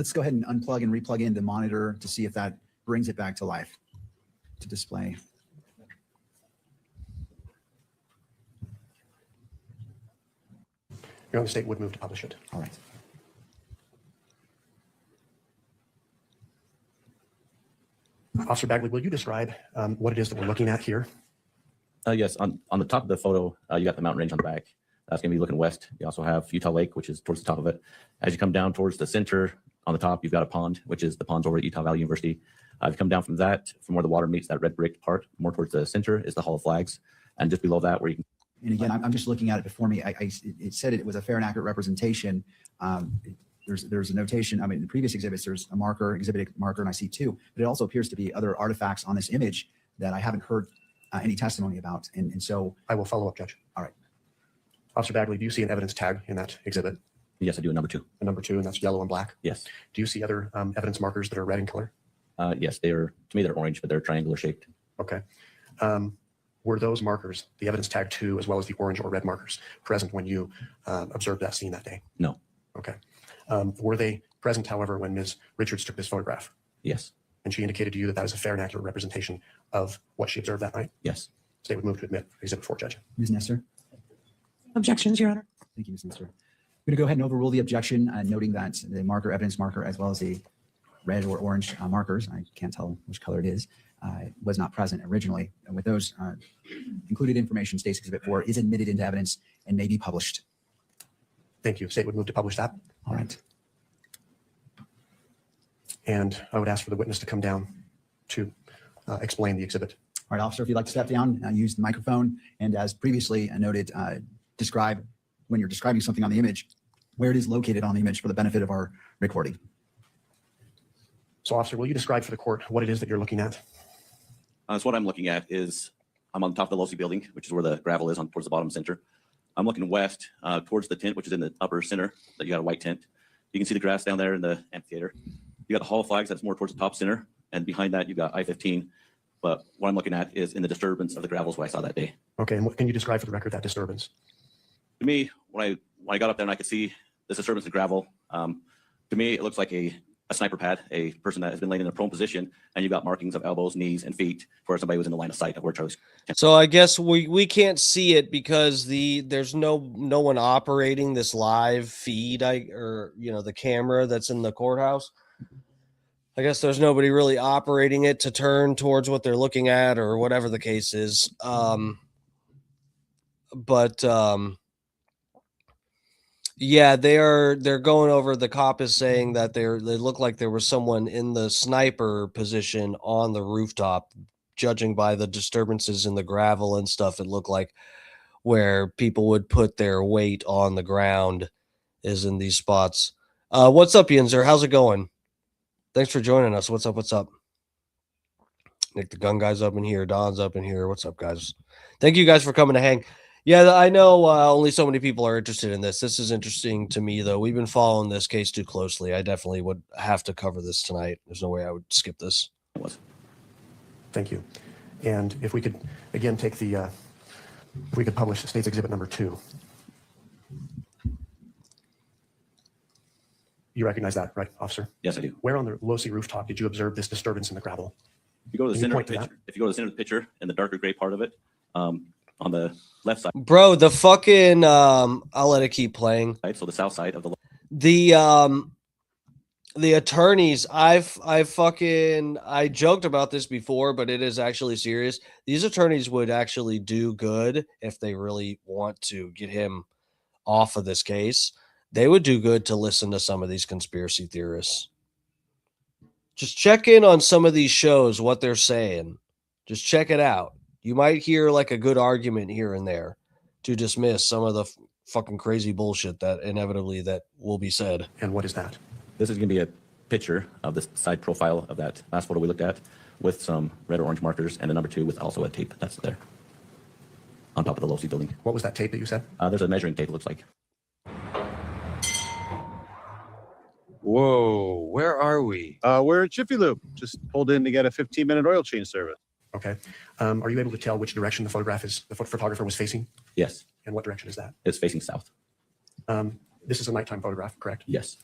S9: Let's go ahead and unplug and replug in the monitor to see if that brings it back to life to display.
S15: Your Honor, the state would move to publish it.
S9: All right.
S15: Officer Bagley, will you describe what it is that we're looking at here?
S14: Yes, on the top of the photo, you got the mountain range on the back. That's going to be looking west. You also have Utah Lake, which is towards the top of it. As you come down towards the center, on the top, you've got a pond, which is the ponds over at Utah Valley University. If you come down from that, from where the water meets that red brick part, more towards the center is the Hall of Flags. And just below that, where you can.
S9: And again, I'm just looking at it before me. It said it was a fair and accurate representation. There's a notation. I mean, in the previous exhibits, there's a marker, exhibit marker, and I see two. But it also appears to be other artifacts on this image that I haven't heard any testimony about. And so
S15: I will follow up, Judge.
S9: All right.
S15: Officer Bagley, do you see an evidence tag in that exhibit?
S14: Yes, I do. Number 2.
S15: A number 2, and that's yellow and black?
S14: Yes.
S15: Do you see other evidence markers that are red in color?
S14: Yes, to me, they're orange, but they're triangular shaped.
S15: Okay. Were those markers, the evidence tag 2, as well as the orange or red markers, present when you observed that scene that day?
S14: No.
S15: Okay. Were they present, however, when Ms. Richards took this photograph?
S14: Yes.
S15: And she indicated to you that that is a fair and accurate representation of what she observed that night?
S14: Yes.
S15: State would move to admit Exhibit 4, Judge.
S9: Ms. Nestor.
S4: Objections, Your Honor.
S9: Thank you, Ms. Nestor. I'm going to go ahead and overrule the objection, noting that the marker, evidence marker, as well as the red or orange markers, I can't tell which color it is, was not present originally. And with those included information, State's Exhibit 4 is admitted into evidence and may be published.
S15: Thank you. State would move to publish that.
S9: All right.
S15: And I would ask for the witness to come down to explain the exhibit.
S9: All right, officer, if you'd like to step down, use the microphone, and as previously noted, describe, when you're describing something on the image, where it is located on the image for the benefit of our recording.
S15: So, officer, will you describe for the court what it is that you're looking at?
S14: So what I'm looking at is, I'm on top of the Losi building, which is where the gravel is towards the bottom center. I'm looking west towards the tent, which is in the upper center, that you got a white tent. You can see the grass down there in the amphitheater. You got the Hall of Flags, that's more towards the top center. And behind that, you've got I-15. But what I'm looking at is in the disturbance of the gravels what I saw that day.
S15: Okay, and what can you describe for the record that disturbance?
S14: To me, when I got up there and I could see this disturbance of gravel, to me, it looks like a sniper pad, a person that has been laying in a prone position, and you've got markings of elbows, knees, and feet for somebody who was in the line of sight of where Charlie's.
S5: So I guess we can't see it because there's no one operating this live feed, the camera that's in the courthouse. I guess there's nobody really operating it to turn towards what they're looking at or whatever the case is. Yeah, they're going over. The cop is saying that they look like there was someone in the sniper position on the rooftop, judging by the disturbances in the gravel and stuff. It looked like where people would put their weight on the ground is in these spots. What's up, Yinzer? How's it going? Thanks for joining us. What's up? What's up? Nick, the gun guy's up in here. Don's up in here. What's up, guys? Thank you guys for coming to hang. Yeah, I know only so many people are interested in this. This is interesting to me, though. We've been following this case too closely. I definitely would have to cover this tonight. There's no way I would skip this.
S15: Thank you. And if we could, again, take if we could publish State's Exhibit number 2. You recognize that, right, officer?
S14: Yes, I do.
S15: Where on the Losi rooftop did you observe this disturbance in the gravel?
S14: If you go to the
S15: Can you
S14: center of
S15: point
S14: the
S15: to
S14: picture, if you go to the center of the picture and the darker gray part of it, on the left side.
S5: Bro, the fucking I'll let it keep playing.
S14: Right, so the south side of the
S5: attorneys, I joked about this before, but it is actually serious. These attorneys would actually do good if they really want to get him off of this case. They would do good to listen to some of these conspiracy theorists. Just check in on some of these shows, what they're saying. Just check it out. You might hear like a good argument here and there to dismiss some of the fucking crazy bullshit that inevitably that will be said.
S15: And what is that?
S14: This is going to be a picture of the side profile of that last photo we looked at with some red or orange markers, and the number 2 with also a tape that's there on top of the Losi building.
S15: What was that tape that you said?
S14: There's a measuring tape, it looks like.
S6: Whoa, where are we? We're in Jiffy Lube. Just pulled in to get a 15-minute oil change service.
S15: Okay. Are you able to tell which direction the photographer was facing?
S14: Yes.
S15: And what direction is that?
S14: It's facing south.
S15: This is a nighttime photograph, correct?
S14: Yes.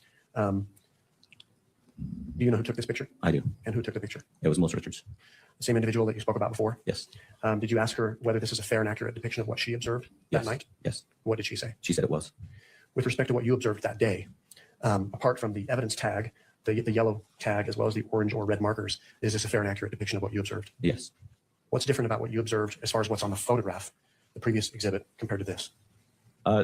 S15: Do you know who took this picture?
S14: I do.
S15: And who took the picture?
S14: It was Melissa Richards.
S15: The same individual that you spoke about before?
S14: Yes.
S15: Did you ask her whether this is a fair and accurate depiction of what she observed that
S14: Yes.
S15: night?
S14: Yes.
S15: What did she say?
S14: She said it was.
S15: With respect to what you observed that day, apart from the evidence tag, the yellow tag, as well as the orange or red markers, is this a fair and accurate depiction of what you observed?
S14: Yes.
S15: What's different about what you observed as far as what's on the photograph, the previous exhibit, compared to this?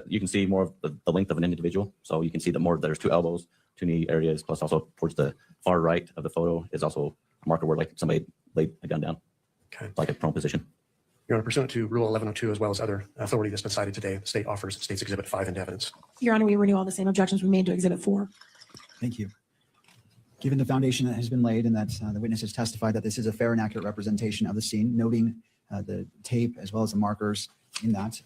S14: You can see more of the length of an individual. So you can see that more, there's 2 elbows, 2 knee areas, plus also towards the far right of the photo is also a marker where like somebody laid a gun down.
S15: Okay.
S14: Like a prone position.
S15: Your Honor, pursuant to Rule 1102, as well as other authority that's been cited today, the state offers State's Exhibit 5 into evidence.
S4: Your Honor, we renew all the same objections we made to Exhibit 4.
S9: Thank you. Given the foundation that has been laid and that the witness has testified that this is a fair and accurate representation of the scene, noting the tape as well as the markers in that,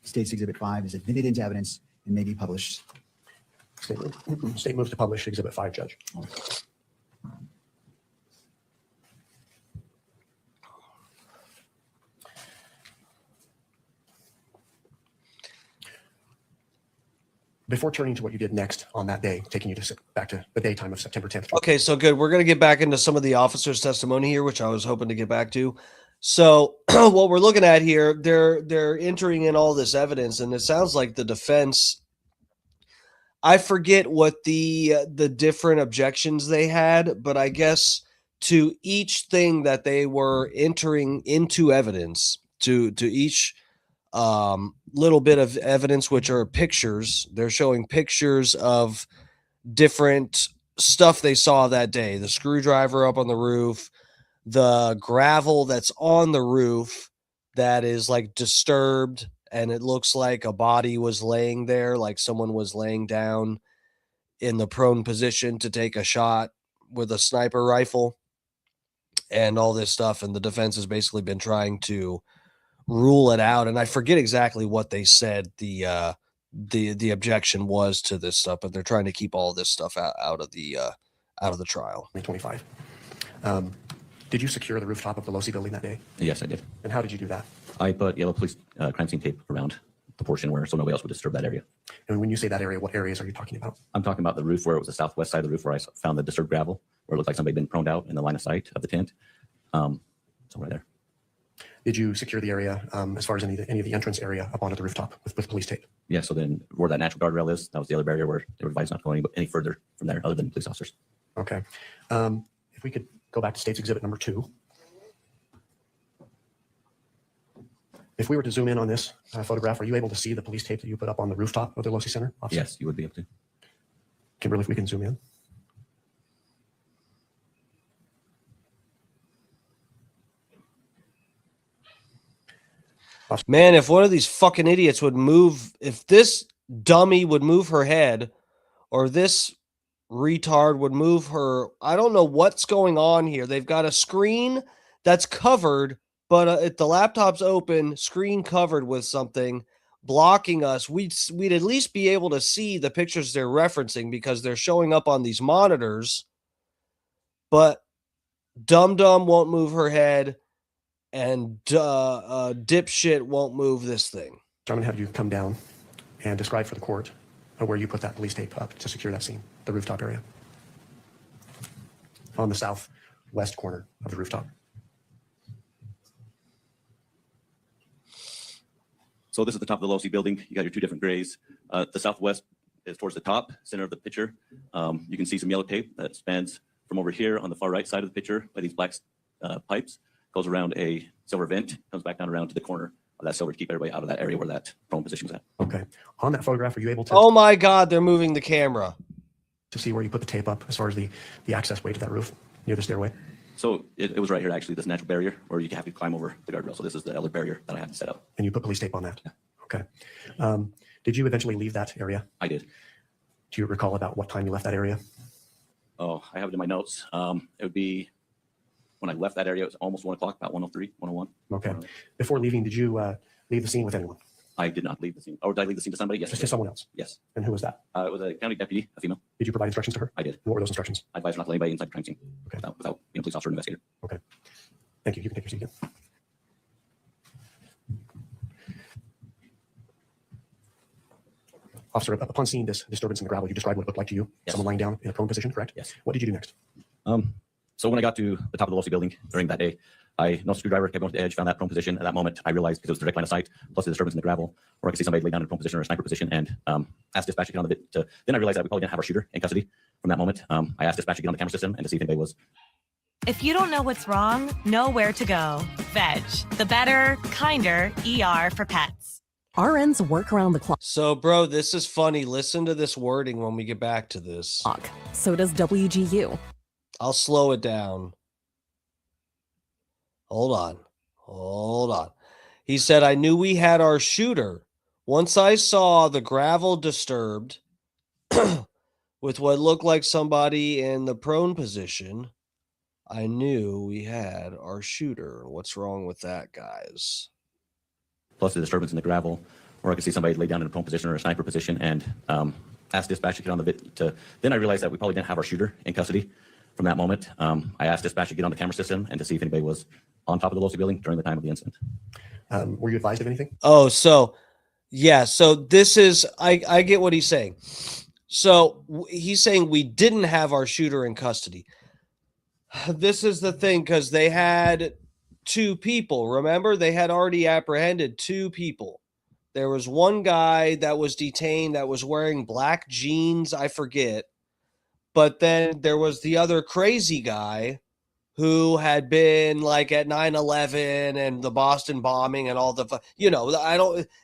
S9: State's Exhibit 5 is admitted into evidence and may be published.
S15: State moves to publish Exhibit 5, Judge. Before turning to what you did next on that day, taking you back to the daytime of September 10th.
S5: Okay, so good. We're going to get back into some of the officers' testimony here, which I was hoping to get back to. So what we're looking at here, they're entering in all this evidence, and it sounds like the defense, I forget what the different objections they had, but I guess to each thing that they were entering into evidence, to each little bit of evidence, which are pictures, they're showing pictures of different stuff they saw that day. The screwdriver up on the roof, the gravel that's on the roof that is like disturbed, and it looks like a body was laying there, like someone was laying down in the prone position to take a shot with a sniper rifle, and all this stuff. And the defense has basically been trying to rule it out. And I forget exactly what they said the objection was to this stuff, but they're trying to keep all this stuff out of the trial.
S15: 2025. Did you secure the rooftop of the Losi building that day?
S14: Yes, I did.
S15: And how did you do that?
S14: I put yellow police crime scene tape around the portion where so nobody else would disturb that area.
S15: And when you say that area, what areas are you talking about?
S14: I'm talking about the roof where it was the southwest side of the roof where I found the disturbed gravel, where it looked like somebody had been proned out in the line of sight of the tent. So right there.
S15: Did you secure the area as far as any of the entrance area up onto the rooftop with police tape?
S14: Yeah, so then where that natural guardrail is, that was the other barrier where they were advised not to go any further from there other than police officers.
S15: Okay. If we could go back to State's Exhibit number 2. If we were to zoom in on this photograph, are you able to see the police tape that you put up on the rooftop of the Losi Center? Officer?
S14: Yes, you would be able to.
S15: Kimberly, if we can zoom in.
S5: Man, if one of these fucking idiots would move, if this dummy would move her head, or this retard would move her, I don't know what's going on here. They've got a screen that's covered, but if the laptop's open, screen covered with something blocking us, we'd at least be able to see the pictures they're referencing because they're showing up on these monitors. But Dum Dum won't move her head, and dipshit won't move this thing.
S15: So I'm going to have you come down and describe for the court where you put that police tape up to secure that scene, the rooftop area. On the southwest corner of the rooftop.
S14: So this is the top of the Losi building. You got your 2 different grays. The southwest is towards the top, center of the picture. You can see some yellow tape that spans from over here on the far right side of the picture by these black pipes, goes around a silver vent, comes back down around to the corner of that silver to keep everybody out of that area where that prone position was at.
S15: Okay. On that photograph, are you able to...
S5: Oh my God, they're moving the camera.
S15: To see where you put the tape up as far as the access way to that roof near the stairway?
S14: So it was right here, actually, this natural barrier where you have to climb over the guardrail. So this is the other barrier that I have to set up.
S15: And you put police tape on that? Yeah. Okay. Did you eventually leave that area?
S14: I did.
S15: Do you recall about what time you left that area?
S14: Oh, I have it in my notes. It would be when I left that area, it was almost 1 o'clock, about 1:03, 1:01.
S15: Okay. Before leaving, did you leave the scene with anyone?
S14: I did not leave the scene. Or did I leave the scene to somebody? Yes.
S15: Just to someone else?
S14: Yes.
S15: And who was that?
S14: It was a county deputy, a female.
S15: Did you provide instructions to her?
S14: I did.
S15: And what were those instructions?
S14: I advised her not to let anybody inside the crime scene.
S15: Okay.
S14: Without being a police officer or investigator.
S15: Okay. Thank you. You can take your seat again. Officer, upon seeing this disturbance in the gravel, you described what it looked like to you.
S14: Yes.
S15: Someone lying down in a prone position, correct?
S14: Yes.
S15: What did you do next?
S14: So when I got to the top of the Wolsey building during that day, I noticed a screwdriver, kept going to the edge, found that prone position. At that moment, I realized, because it was direct line of sight, plus the disturbance in the gravel, where I could see somebody lay down in a prone position or a sniper position, and asked dispatch to get on the bit. Then I realized that we probably didn't have our shooter in custody. From that moment, I asked dispatch to get on the camera system and to see if anybody was.
S16: If you don't know what's wrong, know where to go. Veg, the better, kinder ER for pets.
S7: RNs work around the clock.
S5: So, bro, this is funny. Listen to this wording when we get back to this.
S7: So does WGU.
S5: I'll slow it down. Hold on. He said, I knew we had our shooter. Once I saw the gravel disturbed with what looked like somebody in the prone position, I knew we had our shooter. What's wrong with that, guys?
S14: Plus the disturbance in the gravel, where I could see somebody lay down in a prone position or a sniper position, and asked dispatch to get on the bit. Then I realized that we probably didn't have our shooter in custody. From that moment, I asked dispatch to get on the camera system and to see if anybody was on top of the Wolsey building during the time of the incident.
S15: Were you advised of anything?
S5: Oh, so yeah. So this is, I get what he's saying. So he's saying we didn't have our shooter in custody. This is the thing, because they had 2 people. Remember, they had already apprehended 2 people. There was one guy that was detained that was wearing black jeans, I forget. But then there was the other crazy guy who had been like at 9/11 and the Boston bombing and all the,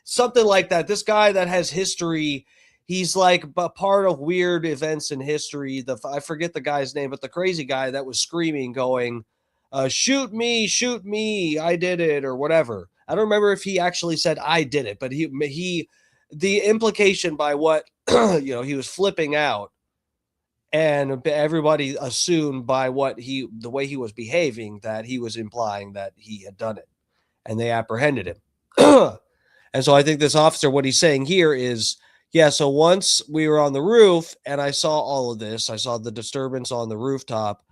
S5: something like that. This guy that has history, he's like a part of weird events in history. I forget the guy's name, but the crazy guy that was screaming, going, shoot me, I did it, or whatever. I don't remember if he actually said I did it, but the implication by what, he was flipping out, and everybody assumed by the way he was behaving, that he was implying that he had done it, and they apprehended him. And so I think this officer, what he's saying here is, yeah, so once we were on the roof and I saw all of this, I saw the disturbance on the rooftop,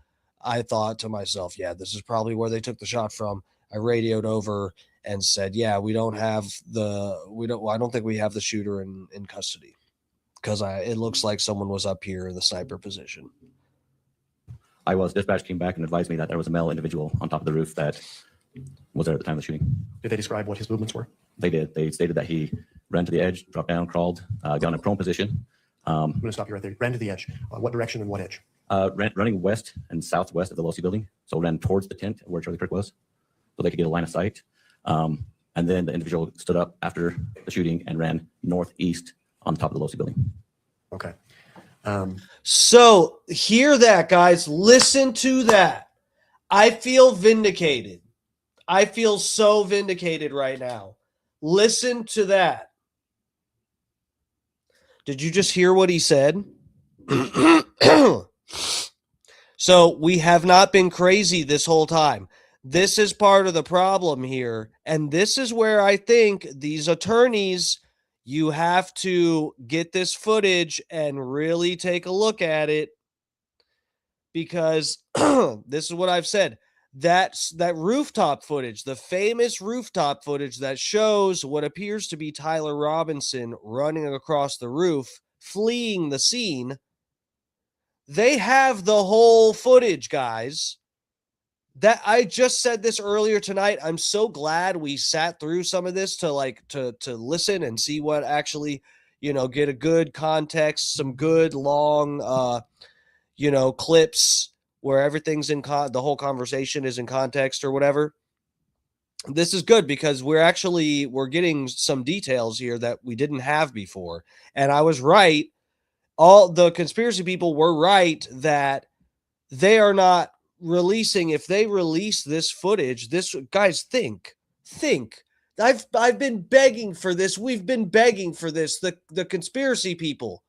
S5: I thought to myself, yeah, this is probably where they took the shot from. I radioed over and said, yeah, I don't think we have the shooter in custody, because it looks like someone was up here in the sniper position.
S14: Dispatch came back and advised me that there was a male individual on top of the roof that was there at the time of the shooting.
S15: Did they describe what his movements were?
S14: They did. They stated that he ran to the edge, dropped down, crawled, got in a prone position.
S15: I'm going to stop you right there. Ran to the edge. What direction and what edge?
S14: Running west and southwest of the Wolsey building. So ran towards the tent where Charlie Kirk was, so they could get a line of sight. And then the individual stood up after the shooting and ran northeast on top of the Wolsey building.
S15: Okay.
S5: So hear that, guys. Listen to that. I feel vindicated. I feel so vindicated right now. Listen to that. Did you just hear what he said? So we have not been crazy this whole time. This is part of the problem here. And this is where I think these attorneys, you have to get this footage and really take a look at it, because this is what I've said. That rooftop footage, the famous rooftop footage that shows what appears to be Tyler Robinson running across the roof, fleeing the scene. They have the whole footage, guys. That I just said this earlier tonight. I'm so glad we sat through some of this to listen and see what actually, get a good context, some good long, clips where everything's the whole conversation is in context or whatever. This is good because we're getting some details here that we didn't have before. And I was right. All the conspiracy people were right that they are not releasing. If they release this footage, guys, think. I've been begging for this. We've been begging for this. The conspiracy people.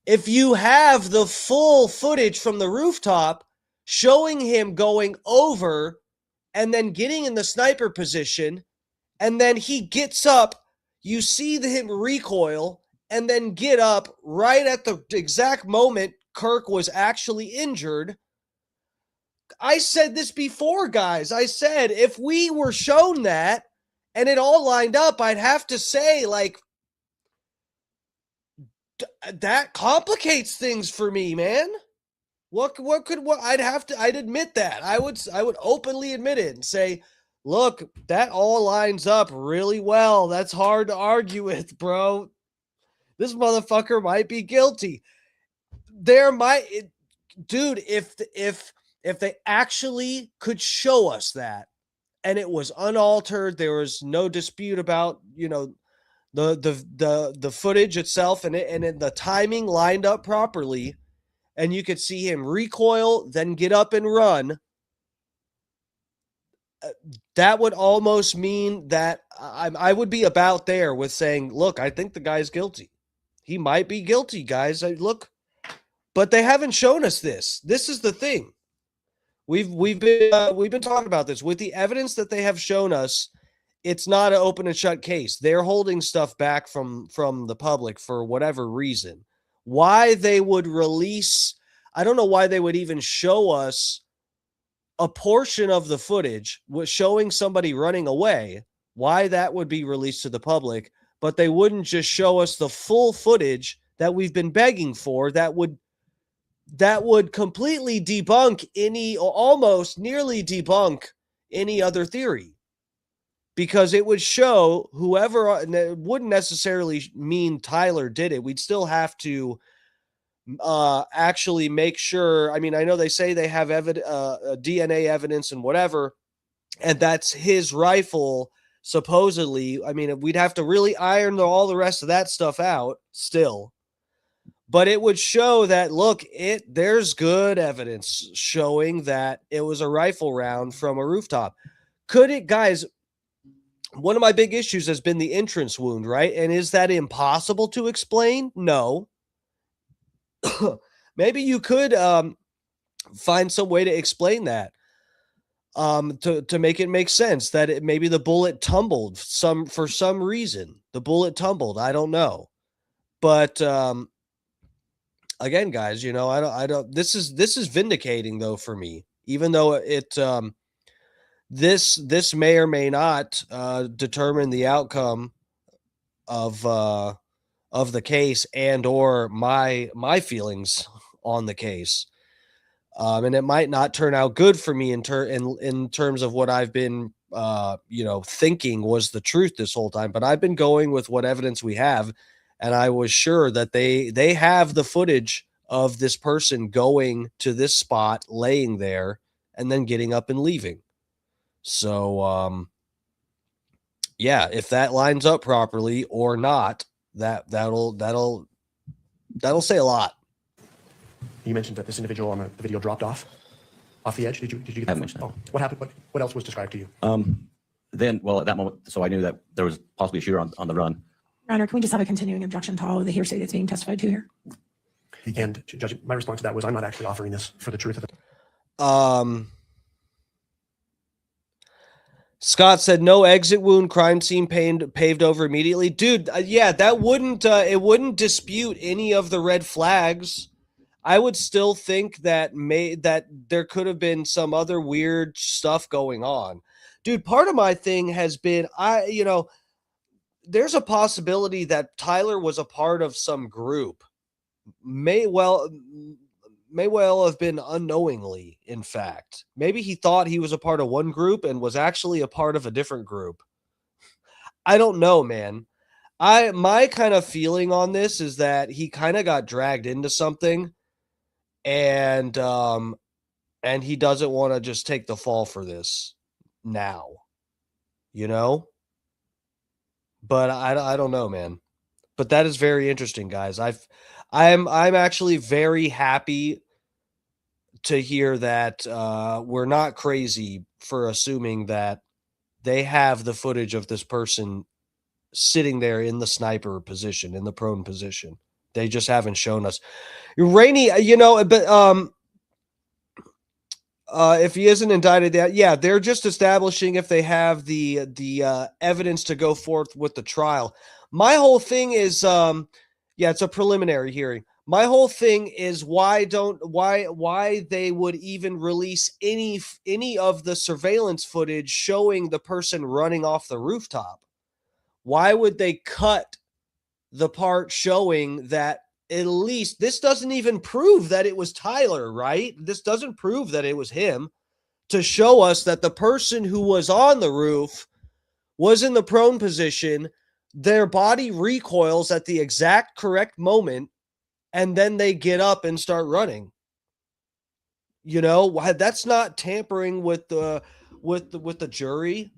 S5: If you have the full footage from the rooftop showing him going over and then getting in the sniper position, and then he gets up, you see him recoil and then get up right at the exact moment Kirk was actually injured. I said this before, guys. I said if we were shown that and it all lined up, I'd have to say, that complicates things for me, man. What I'd admit that. I would openly admit it and say, look, that all lines up really well. That's hard to argue with, bro. This motherfucker might be guilty. Dude, if they actually could show us that and it was unaltered, there was no dispute about, the footage itself and the timing lined up properly, and you could see him recoil, then get up and run, that would almost mean that I would be about there with saying, look, I think the guy's guilty. He might be guilty, guys. Look, but they haven't shown us this. This is the thing. We've been talking about this. With the evidence that they have shown us, it's not an open and shut case. They're holding stuff back from the public for whatever reason. Why they would release, I don't know why they would even show us a portion of the footage was showing somebody running away, why that would be released to the public, but they wouldn't just show us the full footage that we've been begging for that would completely debunk any, or almost nearly debunk any other theory. Because it would show whoever, and it wouldn't necessarily mean Tyler did it. We'd still have to actually make sure. I mean, I know they say they have DNA evidence and whatever, and that's his rifle, supposedly. I mean, we'd have to really iron all the rest of that stuff out still. But it would show that, look, there's good evidence showing that it was a rifle round from a rooftop. Could it, guys? One of my big issues has been the entrance wound, right? And is that impossible to explain? No. Maybe you could find some way to explain that, to make it make sense, that maybe the bullet tumbled for some reason. The bullet tumbled. I don't know. But again, guys, I don't. This is vindicating though for me, even though it. This may or may not determine the outcome of the case and or my feelings on the case, and it might not turn out good for me in terms of what I've been thinking was the truth this whole time. But I've been going with what evidence we have, and I was sure that they have the footage of this person going to this spot, laying there, and then getting up and leaving. So, yeah, if that lines up properly or not, that'll say a lot.
S15: You mentioned that this individual on the video dropped off the edge. Did you get that?
S14: mentioned that.
S15: Oh, what happened? What else was described to you?
S14: Then, well, at that moment, so I knew that there was possibly a shooter on the run.
S4: Your Honor, can we just have a continuing objection to all of the hearsay that's being testified to here?
S15: And Judge, my response to that was, I'm not actually offering this for the truth of it.
S5: Scott said no exit wound, crime scene paved over immediately. Dude, yeah, that wouldn't it wouldn't dispute any of the red flags. I would still think that there could have been some other weird stuff going on. Dude, part of my thing has been there's a possibility that Tyler was a part of some group. May well have been unknowingly, in fact. Maybe he thought he was a part of one group and was actually a part of a different group. I don't know, man. My kind of feeling on this is that he kind of got dragged into something, and he doesn't want to just take the fall for this now. But I don't know, man. But that is very interesting, guys. I'm actually very happy to hear that we're not crazy for assuming that they have the footage of this person sitting there in the sniper position, in the prone position. They just haven't shown us. Rainey, but if he isn't indicted, they're just establishing if they have the evidence to go forth with the trial. My whole thing is, it's a preliminary hearing. My whole thing is why they would even release any of the surveillance footage showing the person running off the rooftop. Why would they cut the part showing that at least this doesn't even prove that it was Tyler, right? This doesn't prove that it was him, to show us that the person who was on the roof was in the prone position. Their body recoils at the exact correct moment, and then they get up and start running. You know, that's not tampering with the jury,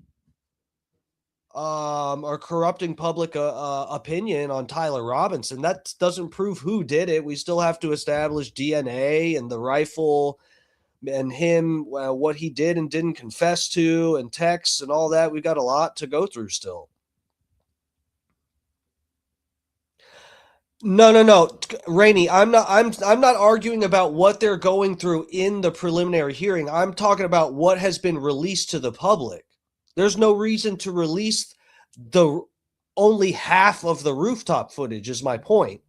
S5: or corrupting public opinion on Tyler Robinson. That doesn't prove who did it. We still have to establish DNA and the rifle and him, what he did and didn't confess to, and texts and all that. We got a lot to go through still. No, Rainey, I'm not arguing about what they're going through in the preliminary hearing. I'm talking about what has been released to the public. There's no reason to release the only half of the rooftop footage, is my point.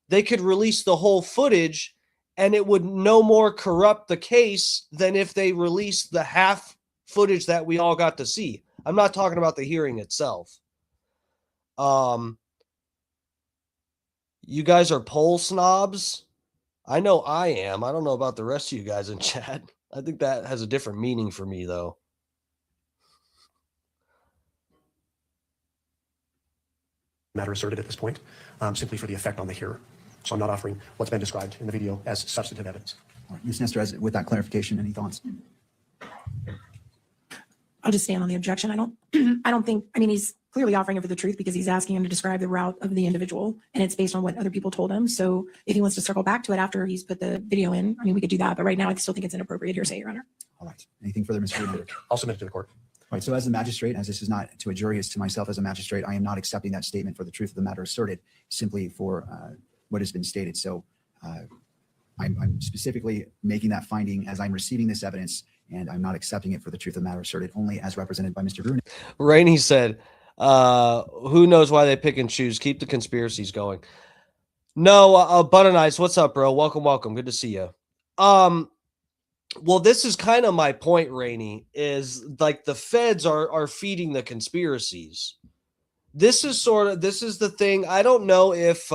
S5: They could release the whole footage and it would no more corrupt the case than if they released the half footage that we all got to see. I'm not talking about the hearing itself. You guys are poll snobs? I know I am. I don't know about the rest of you guys in chat. I think that has a different meaning for me, though.
S15: Matter asserted at this point, simply for the effect on the hearer. So I'm not offering what's been described in the video as substantive evidence.
S9: All right, Ms. Nestor, with that clarification, any thoughts?
S4: I'll just stand on the objection. I don't think, I mean, he's clearly offering it for the truth because he's asking him to describe the route of the individual, and it's based on what other people told him. So if he wants to circle back to it after he's put the video in, I mean, we could do that. But right now, I still think it's inappropriate hearsay, Your Honor.
S9: All right. Anything further, Mr. Hernandez?
S15: I'll submit it to the court.
S9: All right. So as the magistrate, as this is not to a jury, it's to myself as a magistrate, I am not accepting that statement for the truth of the matter asserted, simply for what has been stated. So I'm specifically making that finding as I'm receiving this evidence, and I'm not accepting it for the truth of the matter asserted, only as represented by Mr. Bruno.
S5: Rainey said, who knows why they pick and choose? Keep the conspiracies going. No, Butter Nice, what's up, bro? Welcome. Good to see you. Well, this is kind of my point, Rainey, is like the feds are feeding the conspiracies. This is the thing. I don't know if,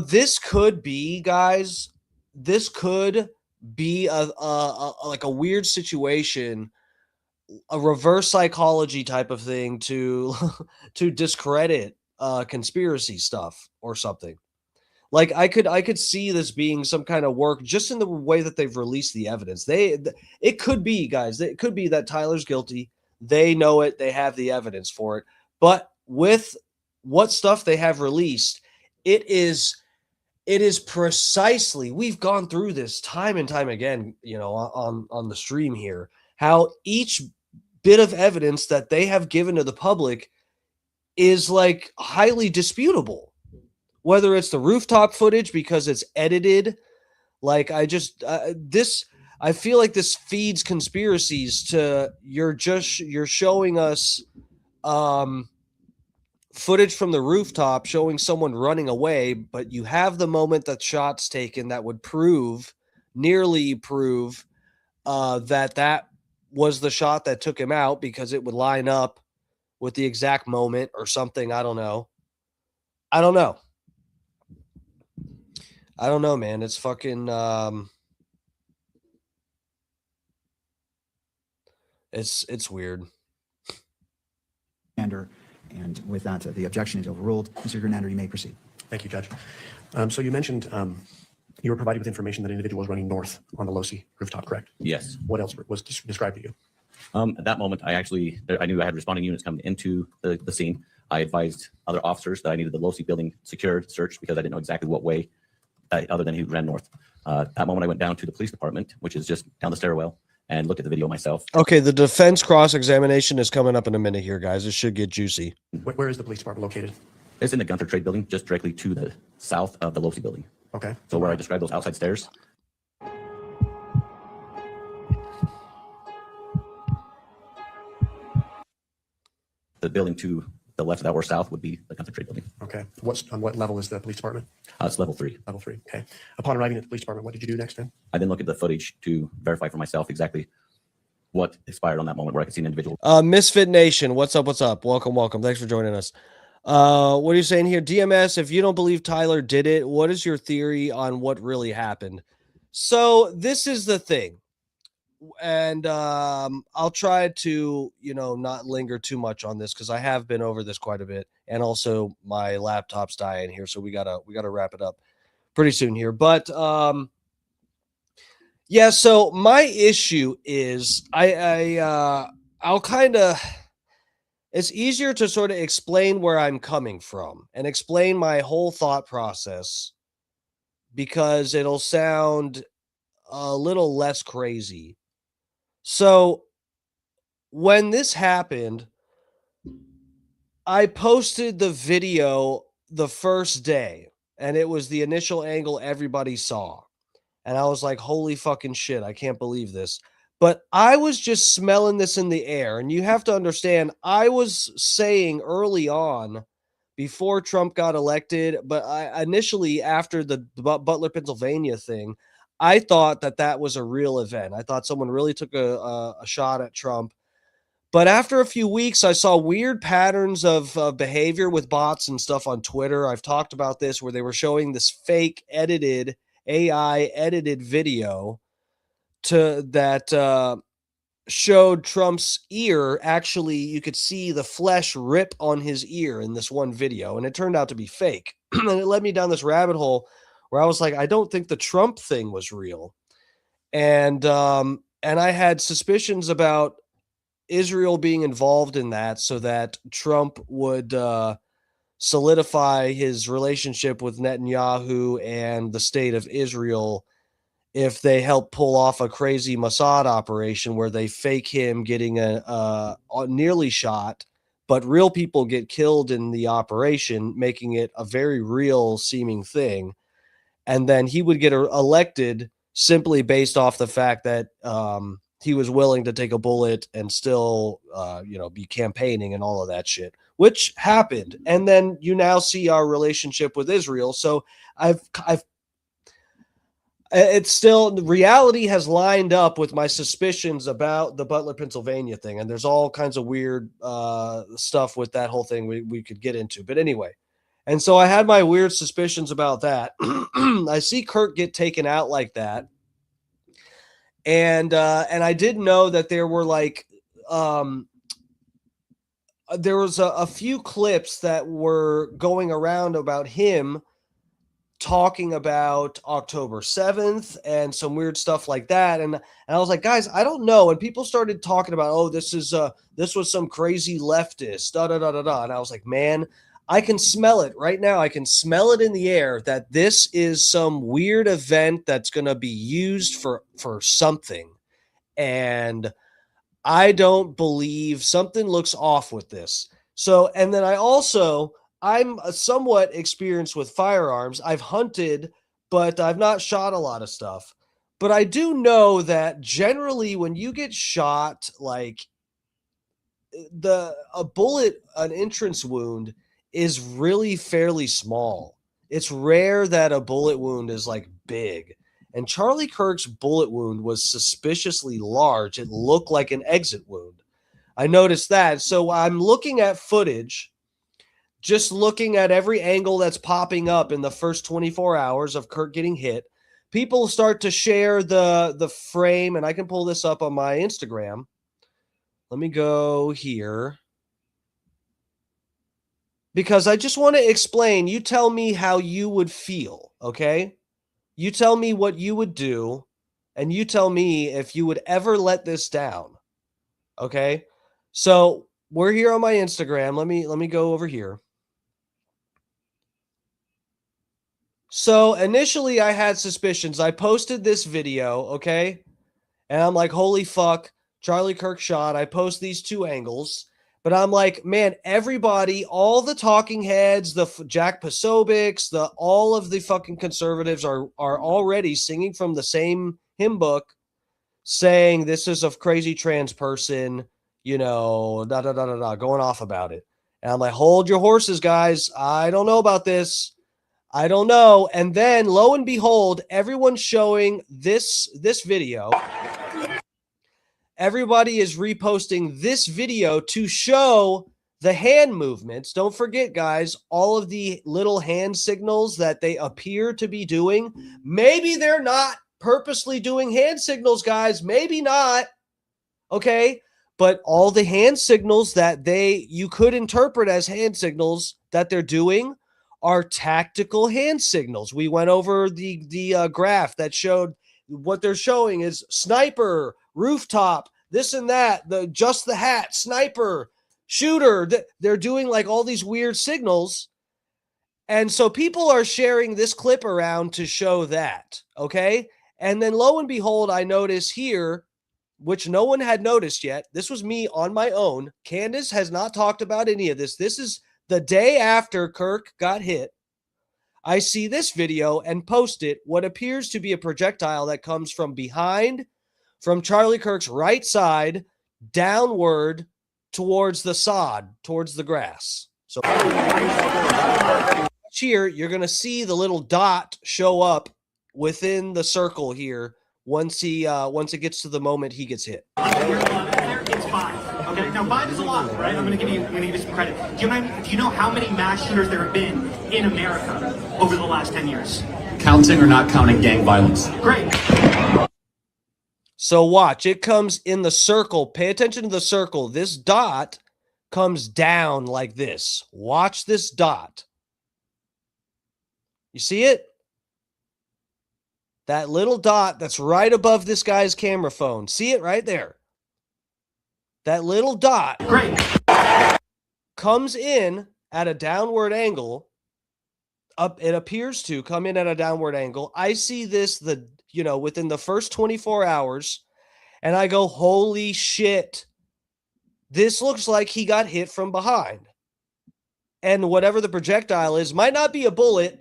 S5: this could be, guys, this could be like a weird situation, a reverse psychology type of thing to discredit conspiracy stuff or something. Like I could see this being some kind of work just in the way that they've released the evidence. It could be, guys, it could be that Tyler's guilty. They know it. They have the evidence for it. But with what stuff they have released, it is precisely, we've gone through this time and time again, on the stream here, how each bit of evidence that they have given to the public is like highly disputable. Whether it's the rooftop footage because it's edited, like I feel like this feeds conspiracies to you're showing us footage from the rooftop showing someone running away, but you have the moment that shot's taken that would nearly prove that was the shot that took him out because it would line up with the exact moment or something. I don't know, man. It's fucking, it's weird.
S9: And with that, the objection is overruled. Mr. Hernandez, you may proceed.
S15: Thank you, Judge. So you mentioned you were provided with information that an individual was running north on the Losi rooftop, correct?
S14: Yes.
S15: What else was described to you?
S14: At that moment, I knew I had responding units coming into the scene. I advised other officers that I needed the Losi building secured, searched, because I didn't know exactly what way, other than he ran north. At that moment, I went down to the police department, which is just down the stairwell, and looked at the video myself.
S5: Okay, the defense cross-examination is coming up in a minute here, guys. It should get juicy.
S15: Where is the police department located?
S14: It's in the Gunther Trade Building, just directly to the south of the Losi building.
S15: Okay.
S14: So where I described those outside stairs. The building to the left of that or south would be the Gunther Trade Building.
S15: Okay. On what level is the police department?
S14: It's level 3.
S15: Level 3. Okay. Upon arriving at the police department, what did you do next then?
S14: I then looked at the footage to verify for myself exactly what expired on that moment, where I could see an individual.
S5: Misfit Nation, what's up? Welcome. Thanks for joining us. What are you saying here? DMS, if you don't believe Tyler did it, what is your theory on what really happened? So this is the thing. And I'll try to, not linger too much on this because I have been over this quite a bit. And also my laptop's dying here. So we gotta wrap it up pretty soon here. But yeah, so my issue is I'll kind of, it's easier to sort of explain where I'm coming from and explain my whole thought process because it'll sound a little less crazy. So when this happened, I posted the video the first day, and it was the initial angle everybody saw. And I was like, holy fucking shit, I can't believe this. But I was just smelling this in the air. And you have to understand, I was saying early on, before Trump got elected, but initially after the Butler, Pennsylvania thing, I thought that was a real event. I thought someone really took a shot at Trump. But after a few weeks, I saw weird patterns of behavior with bots and stuff on Twitter. I've talked about this where they were showing this fake edited AI edited video that showed Trump's ear. Actually, you could see the flesh rip on his ear in this one video, and it turned out to be fake. And it led me down this rabbit hole where I was like, I don't think the Trump thing was real. And I had suspicions about Israel being involved in that so that Trump would solidify his relationship with Netanyahu and the state of Israel if they help pull off a crazy Mossad operation where they fake him getting a nearly shot, but real people get killed in the operation, making it a very real seeming thing. And then he would get elected simply based off the fact that he was willing to take a bullet and still, be campaigning and all of that shit, which happened. And then you now see our relationship with Israel. So it's still, reality has lined up with my suspicions about the Butler, Pennsylvania thing. And there's all kinds of weird stuff with that whole thing we could get into. But anyway, and so I had my weird suspicions about that. I see Kirk get taken out like that. And I did know that there were there was a few clips that were going around about him talking about October 7th and some weird stuff like that. And I was like, guys, I don't know. And people started talking about, oh, this was some crazy leftist, da da da da da. And I was like, man, I can smell it right now. I can smell it in the air that this is some weird event that's going to be used for something. And I don't believe something looks off with this. So, and then I'm somewhat experienced with firearms. I've hunted, but I've not shot a lot of stuff. But I do know that generally when you get shot, like a bullet, an entrance wound is really fairly small. It's rare that a bullet wound is like big. And Charlie Kirk's bullet wound was suspiciously large. It looked like an exit wound. I noticed that. So I'm looking at footage, just looking at every angle that's popping up in the first 24 hours of Kirk getting hit. People start to share the frame, and I can pull this up on my Instagram. Let me go here. Because I just want to explain. You tell me how you would feel, okay? You tell me what you would do, and you tell me if you would ever let this down. Okay? So we're here on my Instagram. Let me go over here. So initially I had suspicions. I posted this video, okay? And I'm like, holy fuck, Charlie Kirk shot. I post these two angles. But I'm like, man, everybody, all the talking heads, the Jack Posobics, all of the fucking conservatives are already singing from the same hymn book, saying this is a crazy trans person, going off about it. And I'm like, hold your horses, guys. I don't know about this. I don't know. And then, lo and behold, everyone's showing this video. Everybody is reposting this video to show the hand movements, don't forget, guys, all of the little hand signals that they appear to be doing. Maybe they're not purposely doing hand signals, guys. Maybe not. Okay. But all the hand signals that you could interpret as hand signals that they're doing are tactical hand signals. We went over the graph that showed what they're showing is sniper, rooftop, this and that, just the hat, sniper, shooter. They're doing like all these weird signals. And so people are sharing this clip around to show that. Okay. And then lo and behold, I notice here, which no one had noticed yet. This was me on my own. Candace has not talked about any of this. This is the day after Kirk got hit. I see this video and post it, what appears to be a projectile that comes from behind, from Charlie Kirk's right side, downward towards the sod, towards the grass. So here, you're going to see the little dot show up within the circle here once it gets to the moment he gets hit.
S8: It's 5. Okay, now 5 is a lot, right? I'm going to give you some credit. Do you know how many mass shooters there have been in America over the last 10 years?
S10: Counting or not counting gang violence?
S8: Great.
S5: So watch, it comes in the circle. Pay attention to the circle. This dot comes down like this. Watch this dot. You see it? That little dot that's right above this guy's camera phone. See it right there? That little dot comes in at a downward angle. It appears to come in at a downward angle. I see this within the first 24 hours, and I go, holy shit. This looks like he got hit from behind. And whatever the projectile is, might not be a bullet.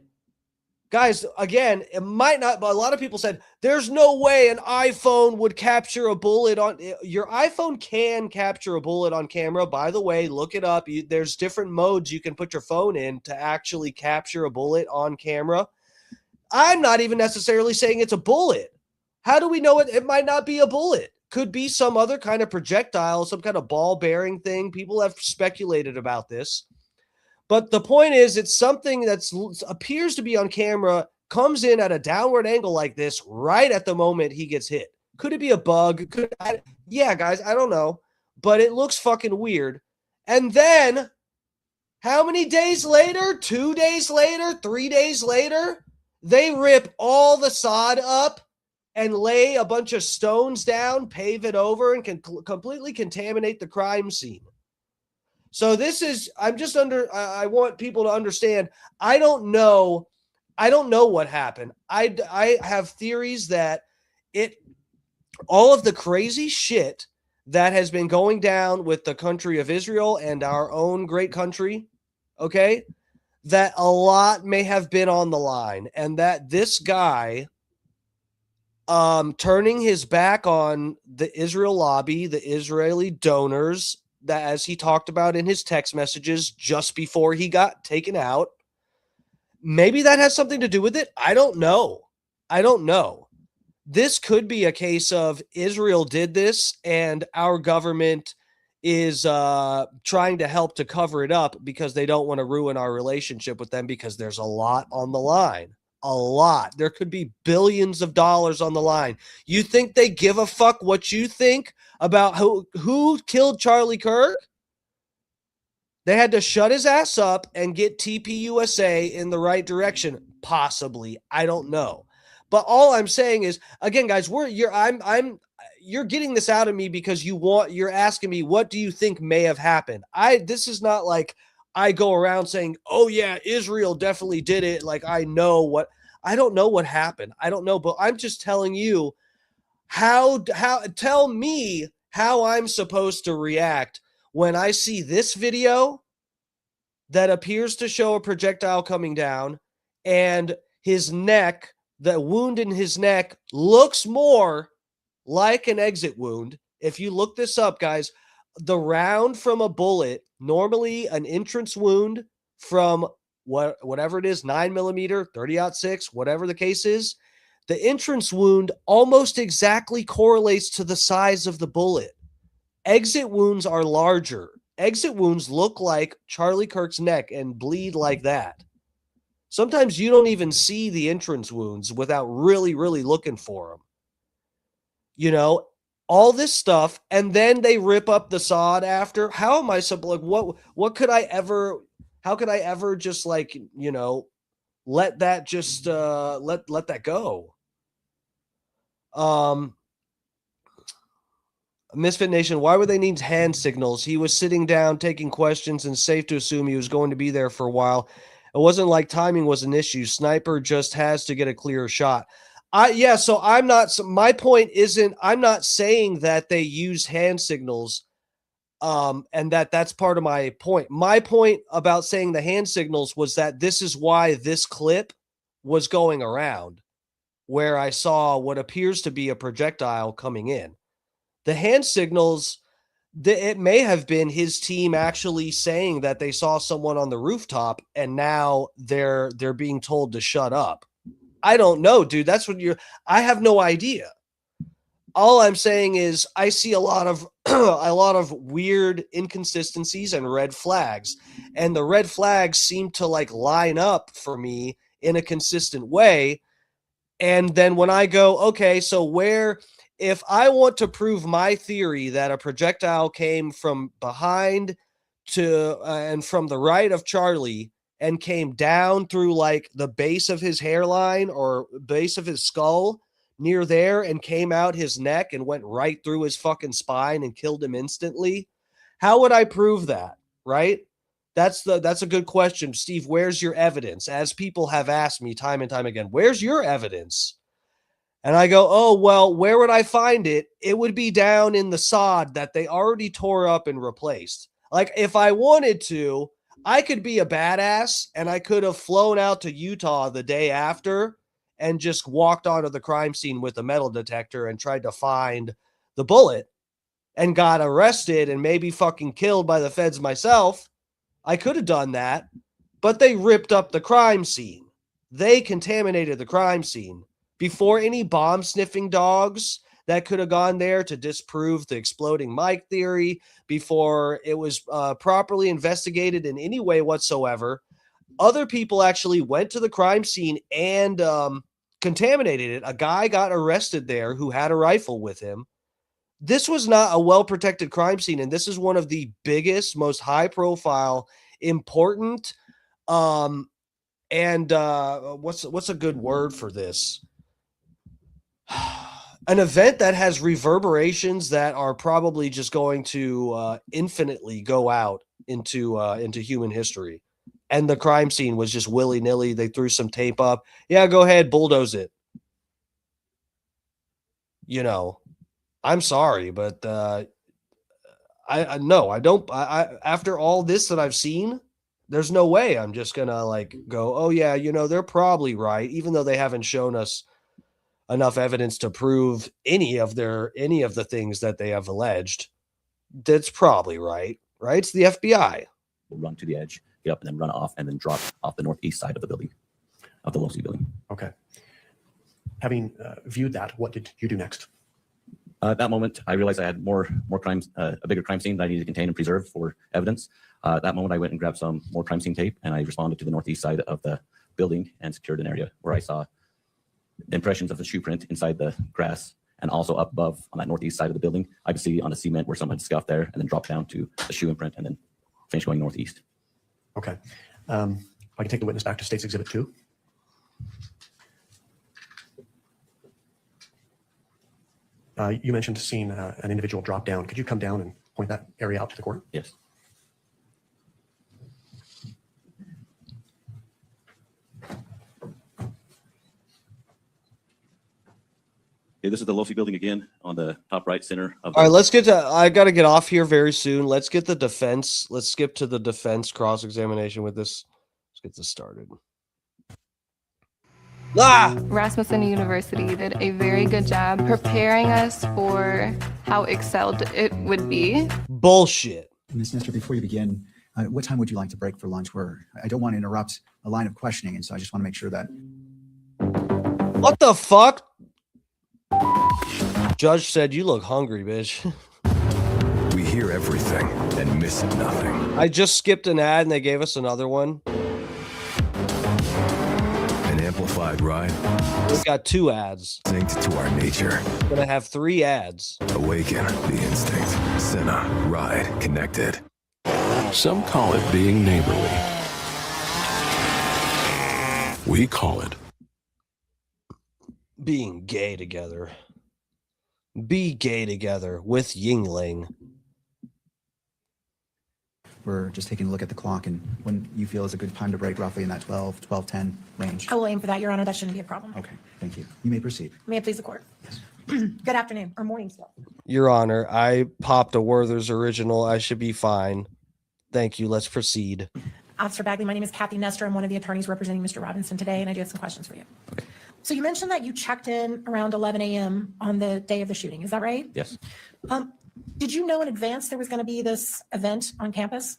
S5: Guys, again, it might not, but a lot of people said, there's no way an iPhone would capture a bullet on... Your iPhone can capture a bullet on camera. By the way, look it up. There's different modes you can put your phone in to actually capture a bullet on camera. I'm not even necessarily saying it's a bullet. How do we know it might not be a bullet? Could be some other kind of projectile, some kind of ball-bearing thing. People have speculated about this. But the point is, it's something that appears to be on camera, comes in at a downward angle like this right at the moment he gets hit. Could it be a bug? Yeah, guys, I don't know. But it looks fucking weird. And then, how many days later? 2 days later? 3 days later? They rip all the sod up and lay a bunch of stones down, pave it over, and can completely contaminate the crime scene. So I want people to understand, I don't know what happened. I have theories that all of the crazy shit that has been going down with the country of Israel and our own great country, okay, that a lot may have been on the line, and that this guy turning his back on the Israel lobby, the Israeli donors, that as he talked about in his text messages just before he got taken out, maybe that has something to do with it. I don't know. This could be a case of Israel did this and our government is trying to help to cover it up because they don't want to ruin our relationship with them, because there's a lot on the line. A lot. There could be billions of dollars on the line. You think they give a fuck what you think about who killed Charlie Kirk? They had to shut his ass up and get TPUSA in the right direction. Possibly. I don't know. But all I'm saying is, again, guys, you're getting this out of me because you're asking me, what do you think may have happened? This is not like I go around saying, oh yeah, Israel definitely did it. Like I don't know what happened. I don't know, but I'm just telling you tell me how I'm supposed to react when I see this video that appears to show a projectile coming down and his neck, the wound in his neck looks more like an exit wound. If you look this up, guys, the round from a bullet, normally an entrance wound from whatever it is, 9mm, 30-06, whatever the case is, the entrance wound almost exactly correlates to the size of the bullet. Exit wounds are larger. exit wounds look like Charlie Kirk's neck and bleed like that. Sometimes you don't even see the entrance wounds without really, really looking for them. You know, all this stuff, and then they rip up the sod after. How am I like, what could I ever, how could I ever just like, you know, let that just let that go? Misfit Nation, why would they need hand signals? He was sitting down taking questions, and safe to assume he was going to be there for a while. It wasn't like timing was an issue. Sniper just has to get a clearer shot. So I'm not, my point isn't, I'm not saying that they use hand signals and that's part of my point. My point about saying the hand signals was that this is why this clip was going around, where I saw what appears to be a projectile coming in. The hand signals, it may have been his team actually saying that they saw someone on the rooftop and now they're being told to shut up. I don't know, dude. That's what I have no idea. All I'm saying is I see a lot of weird inconsistencies and red flags, and the red flags seem to like line up for me in a consistent way. And then when I go, okay, so if I want to prove my theory that a projectile came from behind and from the right of Charlie and came down through like the base of his hairline or base of his skull near there and came out his neck and went right through his fucking spine and killed him instantly, how would I prove that? Right? That's a good question. Steve, where's your evidence? As people have asked me time and time again, where's your evidence? And I go, oh, well, where would I find it? It would be down in the sod that they already tore up and replaced. Like, if I wanted to, I could be a badass and I could have flown out to Utah the day after and just walked onto the crime scene with a metal detector and tried to find the bullet and got arrested and maybe fucking killed by the feds myself. I could have done that, but they ripped up the crime scene. They contaminated the crime scene. Before any bomb sniffing dogs that could have gone there to disprove the exploding mic theory, before it was properly investigated in any way whatsoever, other people actually went to the crime scene and contaminated it. A guy got arrested there who had a rifle with him. This was not a well-protected crime scene, and this is one of the biggest, most high-profile, important, what's a good word for this? An event that has reverberations that are probably just going to infinitely go out into human history. And the crime scene was just willy-nilly. They threw some tape up. Yeah, go ahead, bulldoze it. You know, I'm sorry, but I don't. After all this that I've seen, there's no way I'm just gonna like go, oh yeah, you know, they're probably right, even though they haven't shown us enough evidence to prove any of the things that they have alleged. That's probably right? It's the FBI.
S14: We'll run to the edge, get up, and then run off, and then drop off the northeast side of the building, of the Losi building.
S15: Okay. Having viewed that, what did you do next?
S14: At that moment, I realized I had more crimes, a bigger crime scene that I needed to contain and preserve for evidence. At that moment, I went and grabbed some more crime scene tape, and I responded to the northeast side of the building and secured an area where I saw impressions of the shoe print inside the grass, and also up above on that northeast side of the building, I could see on the cement where someone had scuffed there and then dropped down to the shoe imprint and then finish going northeast.
S15: Okay. I can take the witness back to State's Exhibit 2. You mentioned seeing an individual drop down. Could you come down and point that area out to the court?
S14: Yes. Okay, this is the Losi building again on the top right center of.
S5: All right, let's get to. I got to get off here very soon. Let's get the defense. Let's skip to the defense cross examination with this. Let's get this started.
S12: Rasmussen University did a very good job preparing us for how excelled it would be.
S5: Bullshit.
S9: Ms. Nestor, before you begin, what time would you like to break for lunch? I don't want to interrupt a line of questioning, and so I just want to make sure that.
S5: What the fuck? Judge said you look hungry, bitch.
S13: We hear hear everything and miss nothing.
S5: I just skipped an ad and they gave us another one.
S13: An amplified ride.
S5: We got 2 ads.
S13: Synced to our nature.
S5: Gonna have 3 ads.
S13: Awaken the instinct. Senna, ride, connected. Some call it being neighborly. We call it
S5: being gay together. Be gay together with Yingling.
S9: We're just taking a look at the clock and when you feel is a good time to break, roughly in that 12:10 range.
S11: I will aim for that, Your Honor. That shouldn't be a problem.
S9: Okay, thank you. You may proceed.
S11: May it please the court. Good afternoon or morning still.
S5: Your Honor, I popped a Werther's original. I should be fine. Thank you. Let's proceed.
S11: Officer Bagley, my name is Kathy Nestor. I'm one of the attorneys representing Mr. Robinson today, and I do have some questions for you. So you mentioned that you checked in around 11 a.m. on the day of the shooting. Is that right?
S14: Yes,
S11: Did you know in advance there was going to be this event on campus?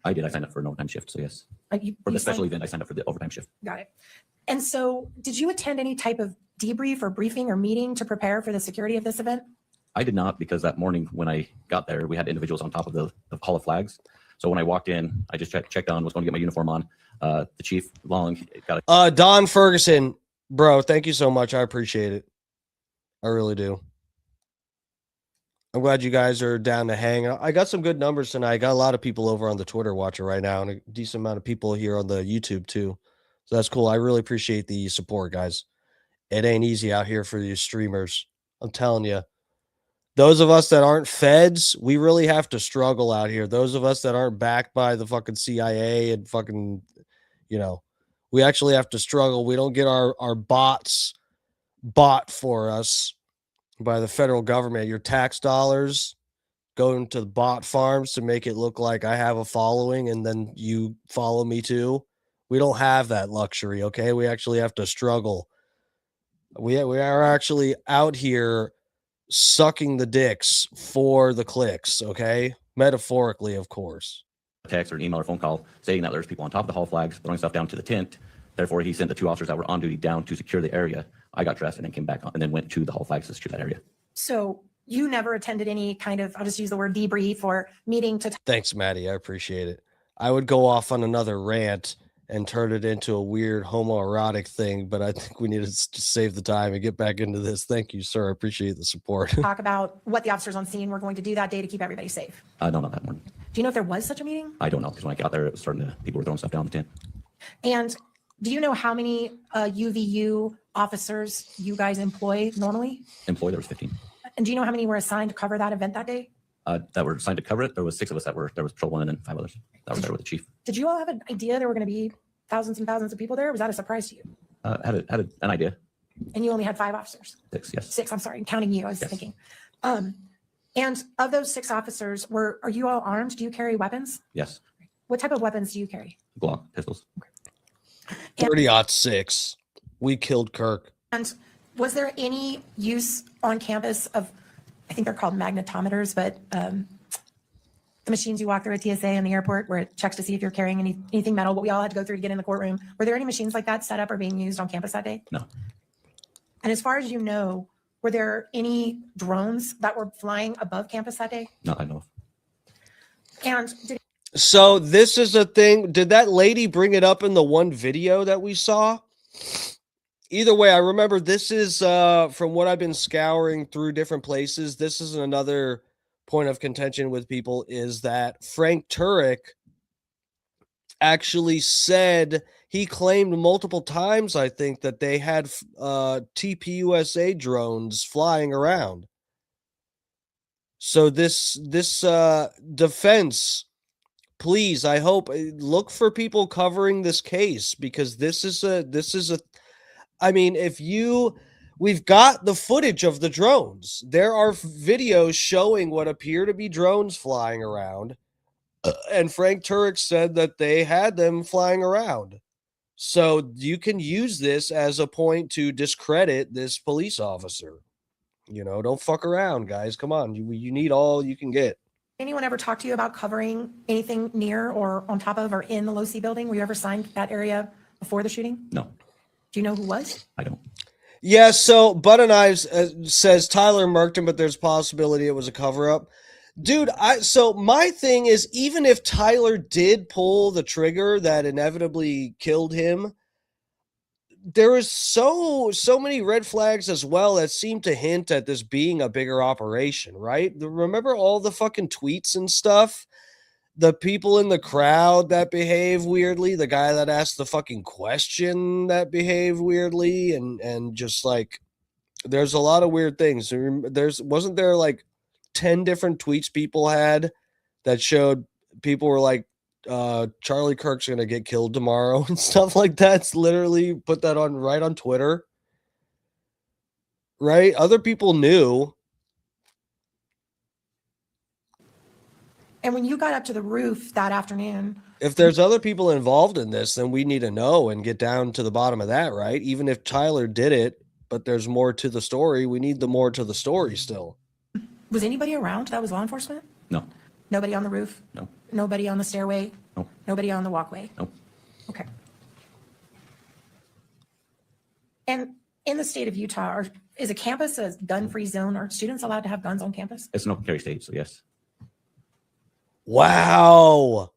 S14: I did. I signed up for an overtime shift, so yes.
S11: You
S14: For the special
S11: signed-
S14: event, I signed up for the overtime shift.
S11: Got it. And so did you attend any type of debrief or briefing or meeting to prepare for the security of this event?
S14: I did not, because that morning when I got there, we had individuals on top of the Hall of Flags. So when I walked in, I just checked on, was going to get my uniform on. The chief Long got a
S5: Don Ferguson, bro, thank you so much. I appreciate it. I really do. I'm glad you guys are down to hang. I got some good numbers tonight. I got a lot of people over on the Twitter watching right now, and a decent amount of people here on the YouTube too. So that's cool. I really appreciate the support, guys. It ain't easy out here for you streamers. I'm telling you. Those of us that aren't feds, we really have to struggle out here. Those of us that aren't backed by the fucking CIA and fucking, we actually have to struggle. We don't get our bots bought for us by the federal government. Your tax dollars go into the bot farms to make it look like I have a following and then you follow me too. We don't have that luxury, okay? We actually have to struggle. We are actually out here sucking the dicks for the clicks, okay? Metaphorically, of course.
S14: text or an email or phone call saying that there's people on top of the hall flags throwing stuff down to the tent. Therefore, he sent the 2 officers that were on duty down to secure the area. I got dressed and then came back on and then went to the hall flags to secure that area.
S11: So you never attended any kind of, I'll just use the word debrief or meeting to
S5: Thanks, Maddie. I appreciate it. I would go off on another rant and turn it into a weird homoerotic thing, but I think we need to save the time and get back into this. Thank you, sir. I appreciate the support.
S11: talk about what the officers on scene were going to do that day to keep everybody safe.
S14: No, not that morning.
S11: Do you know if there was such a meeting?
S14: I don't know, because when I got there, it was starting to, people were throwing stuff down the tent.
S11: And do you know how many UVU officers you guys employ normally?
S14: Employee, there was 15.
S11: And do you know how many were assigned to cover that event that day?
S14: That were assigned to cover it. There was 6 of us that were, there was patrol 1 and then 5 others that were there with the chief.
S11: Did you all have an idea there were going to be thousands and thousands of people there? Or was that a surprise to you?
S14: Had an idea.
S11: And you only had 5 officers?
S14: 6, yes.
S11: 6, I'm sorry, counting you, I was thinking. And of those 6 officers, are you all armed? Do you carry weapons?
S14: Yes.
S11: What type of weapons do you carry?
S14: Glock pistols.
S5: 30-06. We killed Kirk.
S11: And was there any use on campus of, I think they're called magnetometers, but the machines you walk through at TSA and the airport where it checks to see if you're carrying anything metal, what we all had to go through to get in the courtroom. Were there any machines like that set up or being used on campus that day?
S14: No.
S11: And as far as you know, were there any drones that were flying above campus that day?
S14: Not I know of.
S11: And
S5: So this is a thing. Did that lady bring it up in the one video that we saw? Either way, I remember this is from what I've been scouring through different places. This is another point of contention with people is that Frank Turek actually said he claimed multiple times, I think, that they had TPUSA drones flying around. So this defense, please, I hope, look for people covering this case, because this is a I mean, we've got the footage of the drones. There are videos showing what appear to be drones flying around. And Frank Turek said that they had them flying around. So you can use this as a point to discredit this police officer. Don't fuck around, guys. Come on. You need all you can get.
S11: anyone ever talk to you about covering anything near or on top of or in the Low-C building? Were you ever assigned that area before the shooting?
S14: No.
S11: Do you know who was?
S14: I don't.
S5: Yeah, so Butter Knives says Tyler Merkton, but there's a possibility it was a cover-up. Dude, so my thing is, even if Tyler did pull the trigger that inevitably killed him, there is so many red flags as well that seem to hint at this being a bigger operation, right? Remember all the fucking tweets and stuff? The people in the crowd that behave weirdly, the guy that asked the fucking question that behaved weirdly, and just like there's a lot of weird things. Wasn't there like 10 different tweets people had that showed people were like, Charlie Kirk's gonna get killed tomorrow and stuff like that. It's literally put that on right on Twitter. Right? Other people knew.
S11: And when you got up to the roof that afternoon,
S5: If there's other people involved in this, then we need to know and get down to the bottom of that, right? Even if Tyler did it, but there's more to the story, we need the more to the story still.
S11: was anybody around that was law enforcement?
S14: No.
S11: Nobody on the roof?
S14: No.
S11: Nobody on the stairway?
S14: No.
S11: Nobody on the walkway?
S14: No.
S11: Okay. And in the state of Utah, is a campus a gun-free zone? Are students allowed to have guns on campus?
S14: It's an open carry state, so yes.
S5: Wow.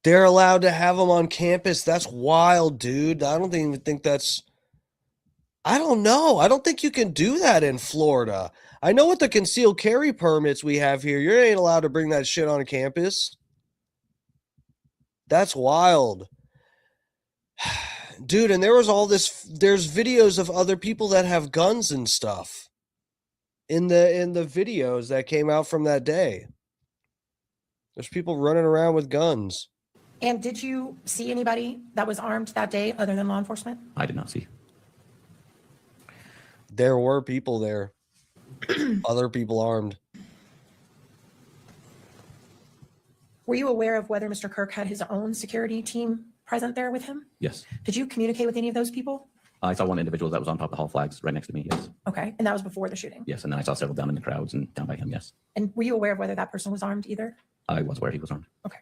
S5: They're allowed to have them on campus. That's wild, dude. I don't even think that's... I don't know. I don't think you can do that in Florida. I know with the concealed carry permits we have here, you ain't allowed to bring that shit on campus. That's wild. Dude, and there was all this, there's videos of other people that have guns and stuff in the videos that came out from that day. There's people running around with guns.
S11: And did you see anybody that was armed that day other than law enforcement?
S14: I did not see.
S5: There were people there. Other people armed.
S11: Were you aware of whether Mr. Kirk had his own security team present there with him?
S14: Yes.
S11: Did you communicate with any of those people?
S14: I saw one individual that was on top of the hall flags right next to me, yes.
S11: Okay, and that was before the shooting?
S14: Yes, and then I saw several down in the crowds and down by him, yes.
S11: And were you aware of whether that person was armed either?
S14: I was aware he was armed.
S11: Okay.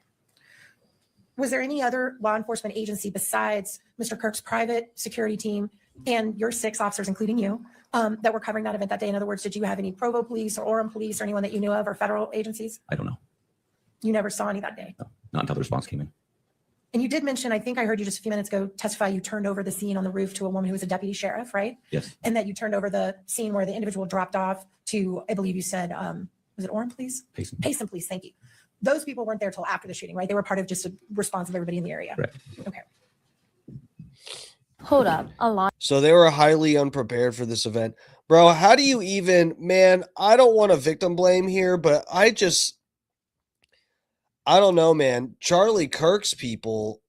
S11: Was there any other law enforcement agency besides Mr. Kirk's private security team and your 6 officers, including you, that were covering that event that day? In other words, did you have any Provo police or Orem police or anyone that you knew of or federal agencies?
S14: I don't know.
S11: You never saw any that day?
S14: No, not until the response came in.
S11: And you did mention, I think I heard you just a few minutes ago testify, you turned over the scene on the roof to a woman who was a deputy sheriff, right?
S14: Yes.
S11: And that you turned over the scene where the individual dropped off to, I believe you said, was it Orem police?
S14: Payson.
S11: Payson police, thank you. Those people weren't there till after the shooting, right? They were part of just a response of everybody in the area.
S14: Right.
S11: Okay.
S2: Hold up.
S5: So they were highly unprepared for this event. Bro, how do you even, man, I don't want to victim blame here, but I don't know, man. Charlie Kirk's people,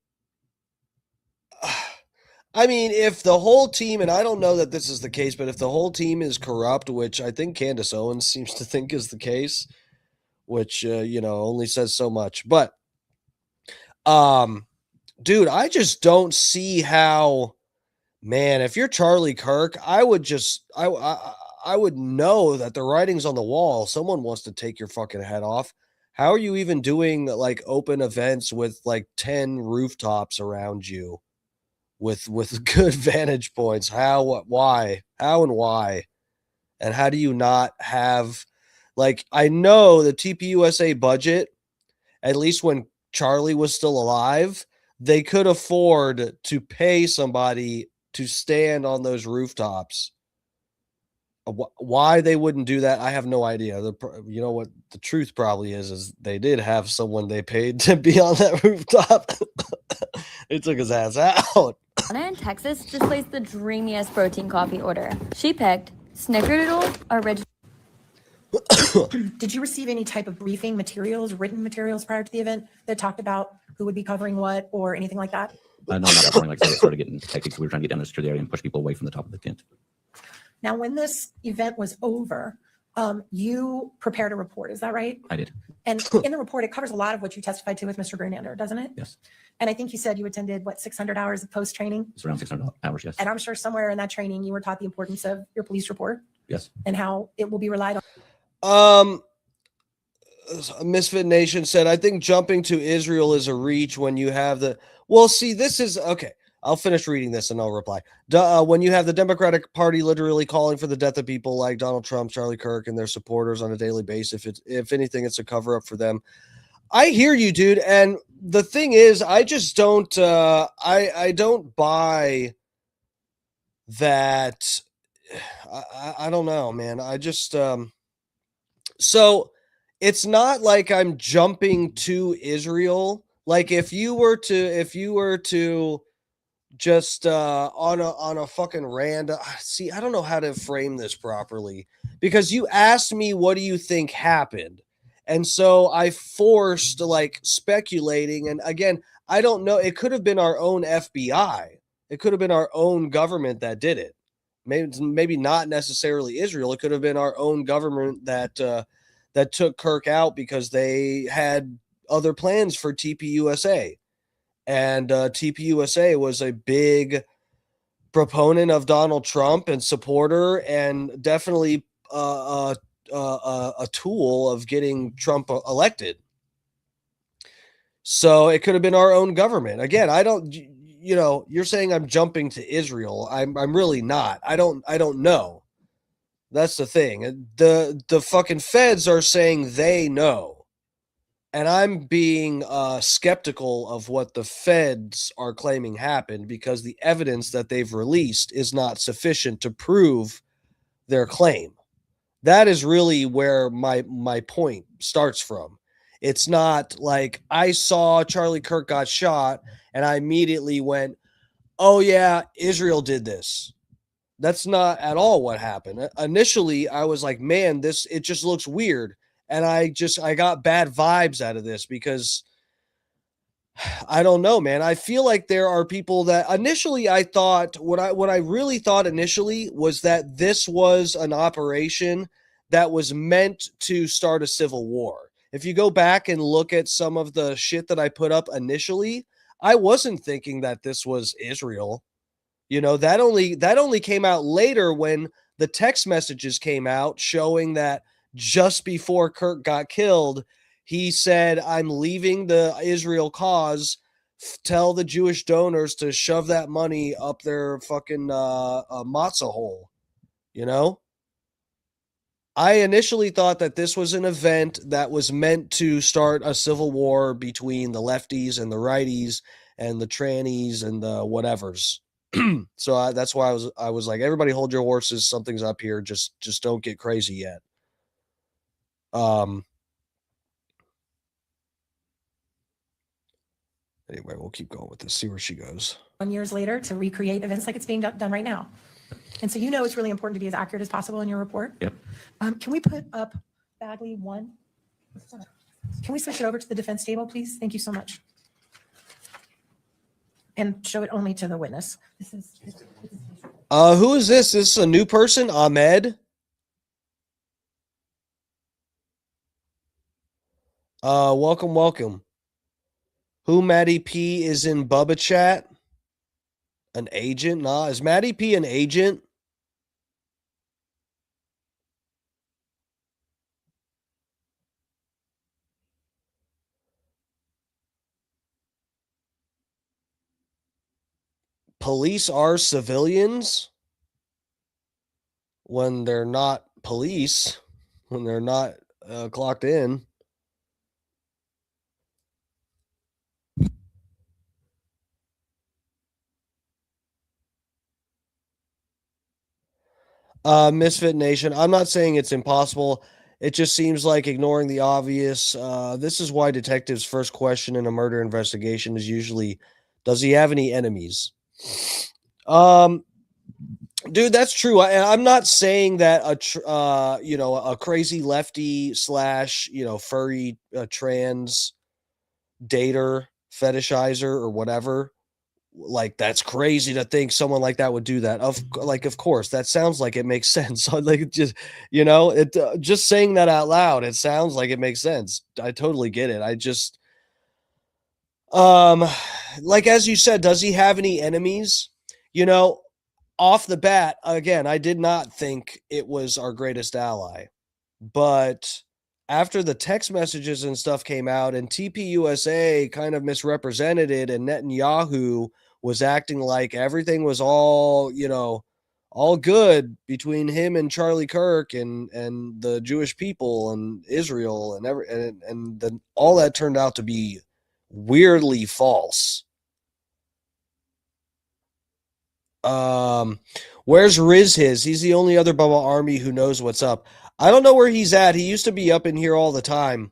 S5: I mean, if the whole team, and I don't know that this is the case, but if the whole team is corrupt, which I think Candace Owens seems to think is the case, which, only says so much. But, dude, I just don't see how, man, if you're Charlie Kirk, I would know that the writing's on the wall. Someone wants to take your fucking head off. How are you even doing like open events with like 10 rooftops around you with good vantage points? How, why? How and why? And how do you not have, like, I know the TPUSA budget, at least when Charlie was still alive, they could afford to pay somebody to stand on those rooftops. Why they wouldn't do that, I have no idea. You know what the truth probably is they did have someone they paid to be on that rooftop. They took his ass out.
S17: Anna in Texas just placed the dreamiest protein coffee order. She picked Snickerdoodle original.
S11: Did you receive any type of briefing materials, written materials prior to the event that talked about who would be covering what or anything like that?
S14: No, not that point. Like I said, it started getting hectic, so we were trying to get down the security area and push people away from the top of the tent.
S11: Now, when this event was over, you prepared a report, is that right?
S14: I did.
S11: And in the report, it covers a lot of what you testified to with Mr. Grunander, doesn't it?
S14: Yes.
S11: And I think you said you attended, 600 hours of post-training?
S14: It's around 600 hours, yes.
S11: And I'm sure somewhere in that training, you were taught the importance of your police report
S14: Yes.
S11: and how it will be relied on.
S5: Misfit Nation said, I think jumping to Israel is a reach when you have the, well, see, this is, okay. I'll finish reading this and I'll reply. When you have the Democratic Party literally calling for the death of people like Donald Trump, Charlie Kirk, and their supporters on a daily basis, if anything, it's a cover up for them. I hear you, dude. And the thing is, I just don't. I don't buy that. I don't know, man. I just. So it's not like I'm jumping to Israel. Like if you were to just on a fucking random, see, I don't know how to frame this properly, because you asked me what do you think happened, and so I forced like speculating. And again, I don't know, it could have been our own FBI, it could have been our own government that did it. Maybe not necessarily Israel. It could have been our own government that took Kirk out because they had other plans for TPUSA. And TPUSA was a big proponent of Donald Trump and supporter, and definitely a tool of getting Trump elected. So it could have been our own government. Again, I don't, you're saying I'm jumping to Israel. I'm really not. I don't know. That's the thing. The fucking feds are saying they know. And I'm being skeptical of what the feds are claiming happened, because the evidence that they've released is not sufficient to prove their claim. That is really where my point starts from. It's not like I saw Charlie Kirk got shot and I immediately went, oh yeah, Israel did this. That's not at all what happened. Initially, I was like, man, it just looks weird. And I got bad vibes out of this, because I don't know, man. I feel like there are people that initially I thought, what I really thought initially was that this was an operation that was meant to start a civil war. If you go back and look at some of the shit that I put up initially, I wasn't thinking that this was Israel. That only came out later, when the text messages came out showing that just before Kirk got killed, he said, I'm leaving the Israel cause. Tell the Jewish donors to shove that money up their fucking matzah hole. I initially thought that this was an event that was meant to start a civil war between the lefties and the righties and the trannies and the whatevers. So that's why I was like, everybody hold your horses. Something's up here. Just don't get crazy yet. Anyway, we'll keep going with this, see where she goes.
S11: Years later to recreate events like it's being done right now. And so it's really important to be as accurate as possible in your report.
S14: Yep.
S11: Can we put up Bagley 1? Can we switch it over to the defense table, please? Thank you so much. And show it only to the witness.
S5: Who is this? Is this a new person? Ahmed? Welcome. Who Maddie P is in Bubba chat? An agent? Nah, is Maddie P an agent? Police are civilians when they're not police, when they're not clocked in. Misfit Nation, I'm not saying it's impossible. It just seems like ignoring the obvious. This is why detectives' first question in a murder investigation is usually, does he have any enemies? Dude, that's true. I'm not saying that a crazy lefty / furry trans dater fetishizer or whatever, like that's crazy to think someone like that would do that. Of course, that sounds like it makes sense. Like just just saying that out loud, it sounds like it makes sense. I totally get it. I just like as you said, does he have any enemies? Off the bat, again, I did not think it was our greatest ally. But after the text messages and stuff came out and TPUSA kind of misrepresented it, and Netanyahu was acting like everything was all, all good between him and Charlie Kirk and the Jewish people and Israel and then all that turned out to be weirdly false. Where's Riz his? He's the only other Bubba Army who knows what's up. I don't know where he's at. He used to be up in here all the time.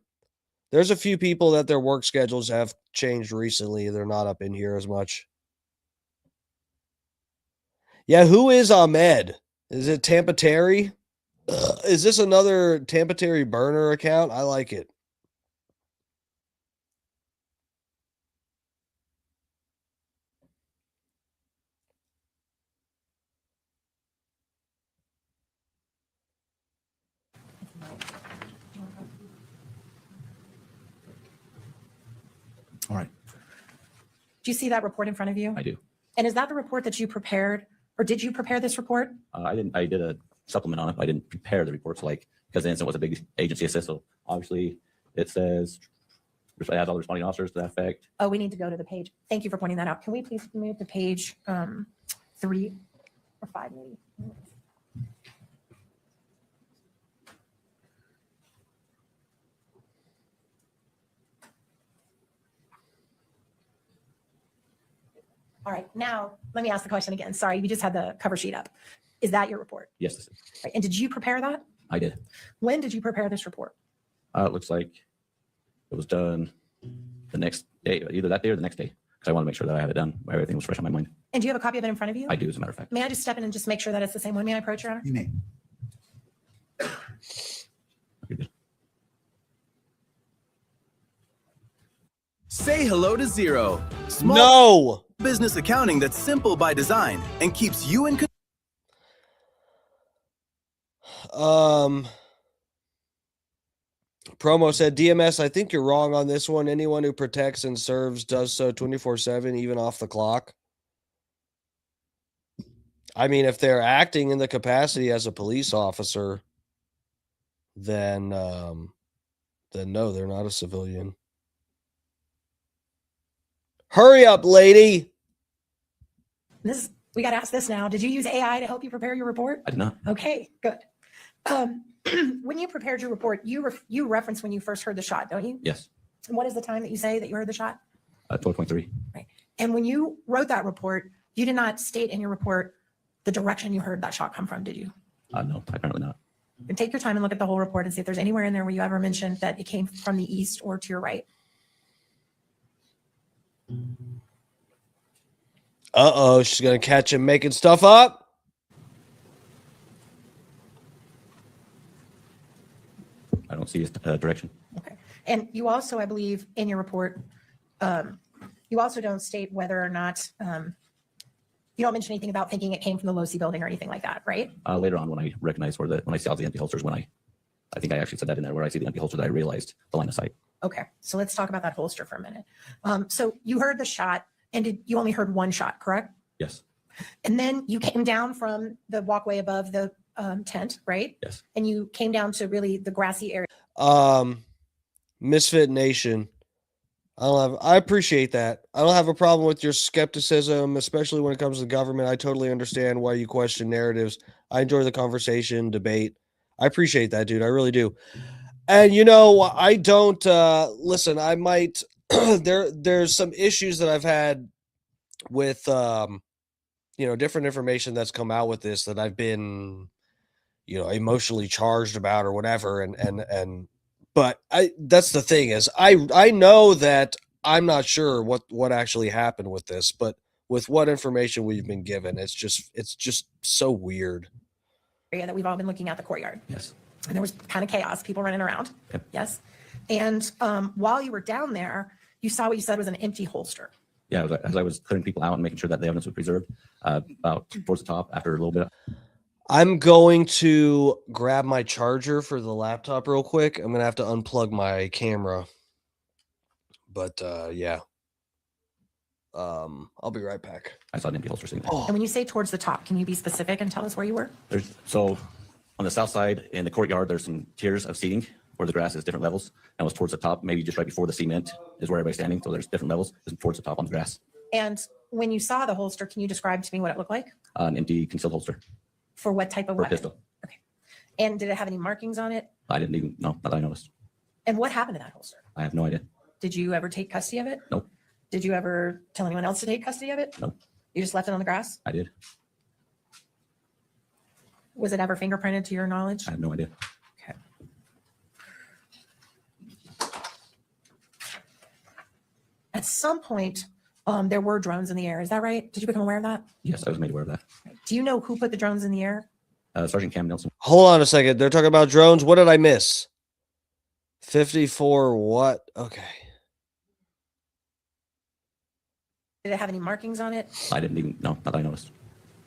S5: There's a few people that their work schedules have changed recently. They're not up in here as much. Yeah, who is Ahmed? Is it Tampa Terry? Is this another Tampa Terry burner account? I like it.
S9: All right.
S11: Do you see that report in front of you?
S14: I do.
S11: And is that the report that you prepared, or did you prepare this report?
S14: I didn't. I did a supplement on it. I didn't prepare the reports because the incident was a big agency assist. So obviously it says it has all the responding officers to that effect.
S11: Oh, we need to go to the page. Thank you for pointing that out. Can we please move to page 3 or 5 maybe? All right, now let me ask the question again. Sorry, we just had the cover sheet up. Is that your report?
S14: Yes, this is.
S11: Right. And did you prepare that?
S14: I did.
S11: When did you prepare this report?
S14: It looks like it was done the next day, either that day or the next day, because I want to make sure that I had it done. Everything was fresh on my mind.
S11: And do you have a copy of it in front of you?
S14: I do, as a matter of fact.
S11: May I just step in and just make sure that it's the same one? May I approach, Your Honor?
S9: You may.
S18: Say hello to Zero.
S5: No!
S18: Business accounting that's simple by design and keeps you in
S5: Promo said, DMS, I think you're wrong on this one. Anyone who protects and serves does so 24/7, even off the clock. I mean, if they're acting in the capacity as a police officer, then no, they're not a civilian. Hurry up, lady.
S11: We got to ask this now. Did you use AI to help you prepare your report?
S14: I did not.
S11: Okay, good. When you prepared your report, you referenced when you first heard the shot, don't you?
S14: Yes.
S11: And what is the time that you say that you heard the shot?
S14: 12.3.
S11: Right. And when you wrote that report, you did not state in your report the direction you heard that shot come from, did you?
S14: No, apparently not.
S11: And take your time and look at the whole report and see if there's anywhere in there where you ever mentioned that it came from the east or to your right.
S5: Uh-oh, she's going to catch him making stuff up.
S14: I don't see his direction.
S11: Okay. And you also, I believe, in your report, you also don't state whether or not, you don't mention anything about thinking it came from the Low-C building or anything like that, right?
S14: Later on, when I recognize when I saw the empty holsters, I think I actually said that in there, where I see the empty holster, that I realized the line of sight.
S11: Okay, so let's talk about that holster for a minute. So you heard the shot, and you only heard one shot, correct?
S14: Yes.
S11: And then you came down from the walkway above the tent, right?
S14: Yes.
S11: And you came down to really the grassy area.
S5: Misfit Nation. I appreciate that. I don't have a problem with your skepticism, especially when it comes to the government. I totally understand why you question narratives. I enjoy the conversation, debate. I appreciate that, dude. I really do. And I don't listen, I might there's some issues that I've had with different information that's come out with this that I've been emotionally charged about or whatever, but that's the thing is I know that I'm not sure what actually happened with this, but with what information we've been given, it's just so weird.
S11: Area that we've all been looking at, the courtyard.
S14: Yes.
S11: And there was kind of chaos, people running around.
S14: Yep.
S11: Yes. And while you were down there, you saw what you said was an empty holster.
S14: Yeah, as I was clearing people out and making sure that the evidence was preserved, about towards the top after a little bit.
S5: I'm going to grab my charger for the laptop real quick. I'm going to have to unplug my camera. But yeah. I'll be right back.
S14: I saw an empty holster sitting there.
S11: And when you say towards the top, can you be specific and tell us where you were?
S14: So on the south side in the courtyard, there's some tiers of seating where the grass is different levels. And was towards the top, maybe just right before the cement is where everybody's standing. So there's different levels. It's towards the top on the grass.
S11: And when you saw the holster, can you describe to me what it looked like?
S14: An empty concealed holster
S11: For what type of
S14: for a
S11: weapon?
S14: pistol.
S11: And did it have any markings on it?
S14: I didn't even know, not that I noticed.
S11: And what happened to that holster?
S14: I have no idea.
S11: Did you ever take custody of it?
S14: Nope.
S11: Did you ever tell anyone else to take custody of it?
S14: Nope.
S11: You just left it on the grass?
S14: I did.
S11: Was it ever fingerprinted to your knowledge?
S14: I have no idea.
S11: At some point, there were drones in the air. Is that right? Did you become aware of that?
S14: Yes, I was made aware of that.
S11: Do you know who put the drones in the air?
S14: Sergeant Cam Nelson.
S5: Hold on a second. They're talking about drones. What did I miss? 54 what? Okay.
S11: Did it have any markings on it?
S14: I didn't even know, not that I noticed.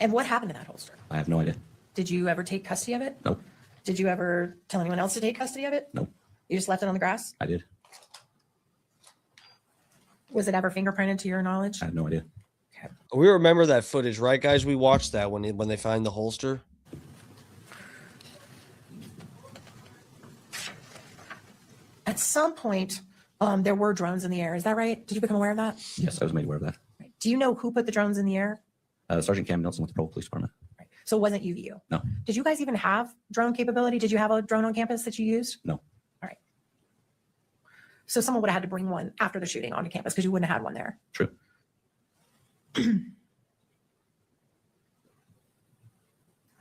S11: And what happened to that holster?
S14: I have no idea.
S11: Did you ever take custody of it?
S14: Nope.
S11: Did you ever tell anyone else to take custody of it?
S14: Nope.
S11: You just left it on the grass?
S14: I did.
S11: Was it ever fingerprinted to your knowledge?
S14: I have no idea.
S5: We remember that footage, right, guys? We watched that when they find the holster.
S11: At some point, there were drones in the air. Is that right? Did you become aware of that?
S14: Yes, I was made aware of that.
S11: Do you know who put the drones in the air?
S14: Sergeant Cam Nelson with the Provo Police Department.
S11: So it wasn't UVU?
S14: No.
S11: Did you guys even have drone capability? Did you have a drone on campus that you used?
S14: No.
S11: All right. So someone would have had to bring one after the shooting onto campus because you wouldn't have had one there.
S14: True.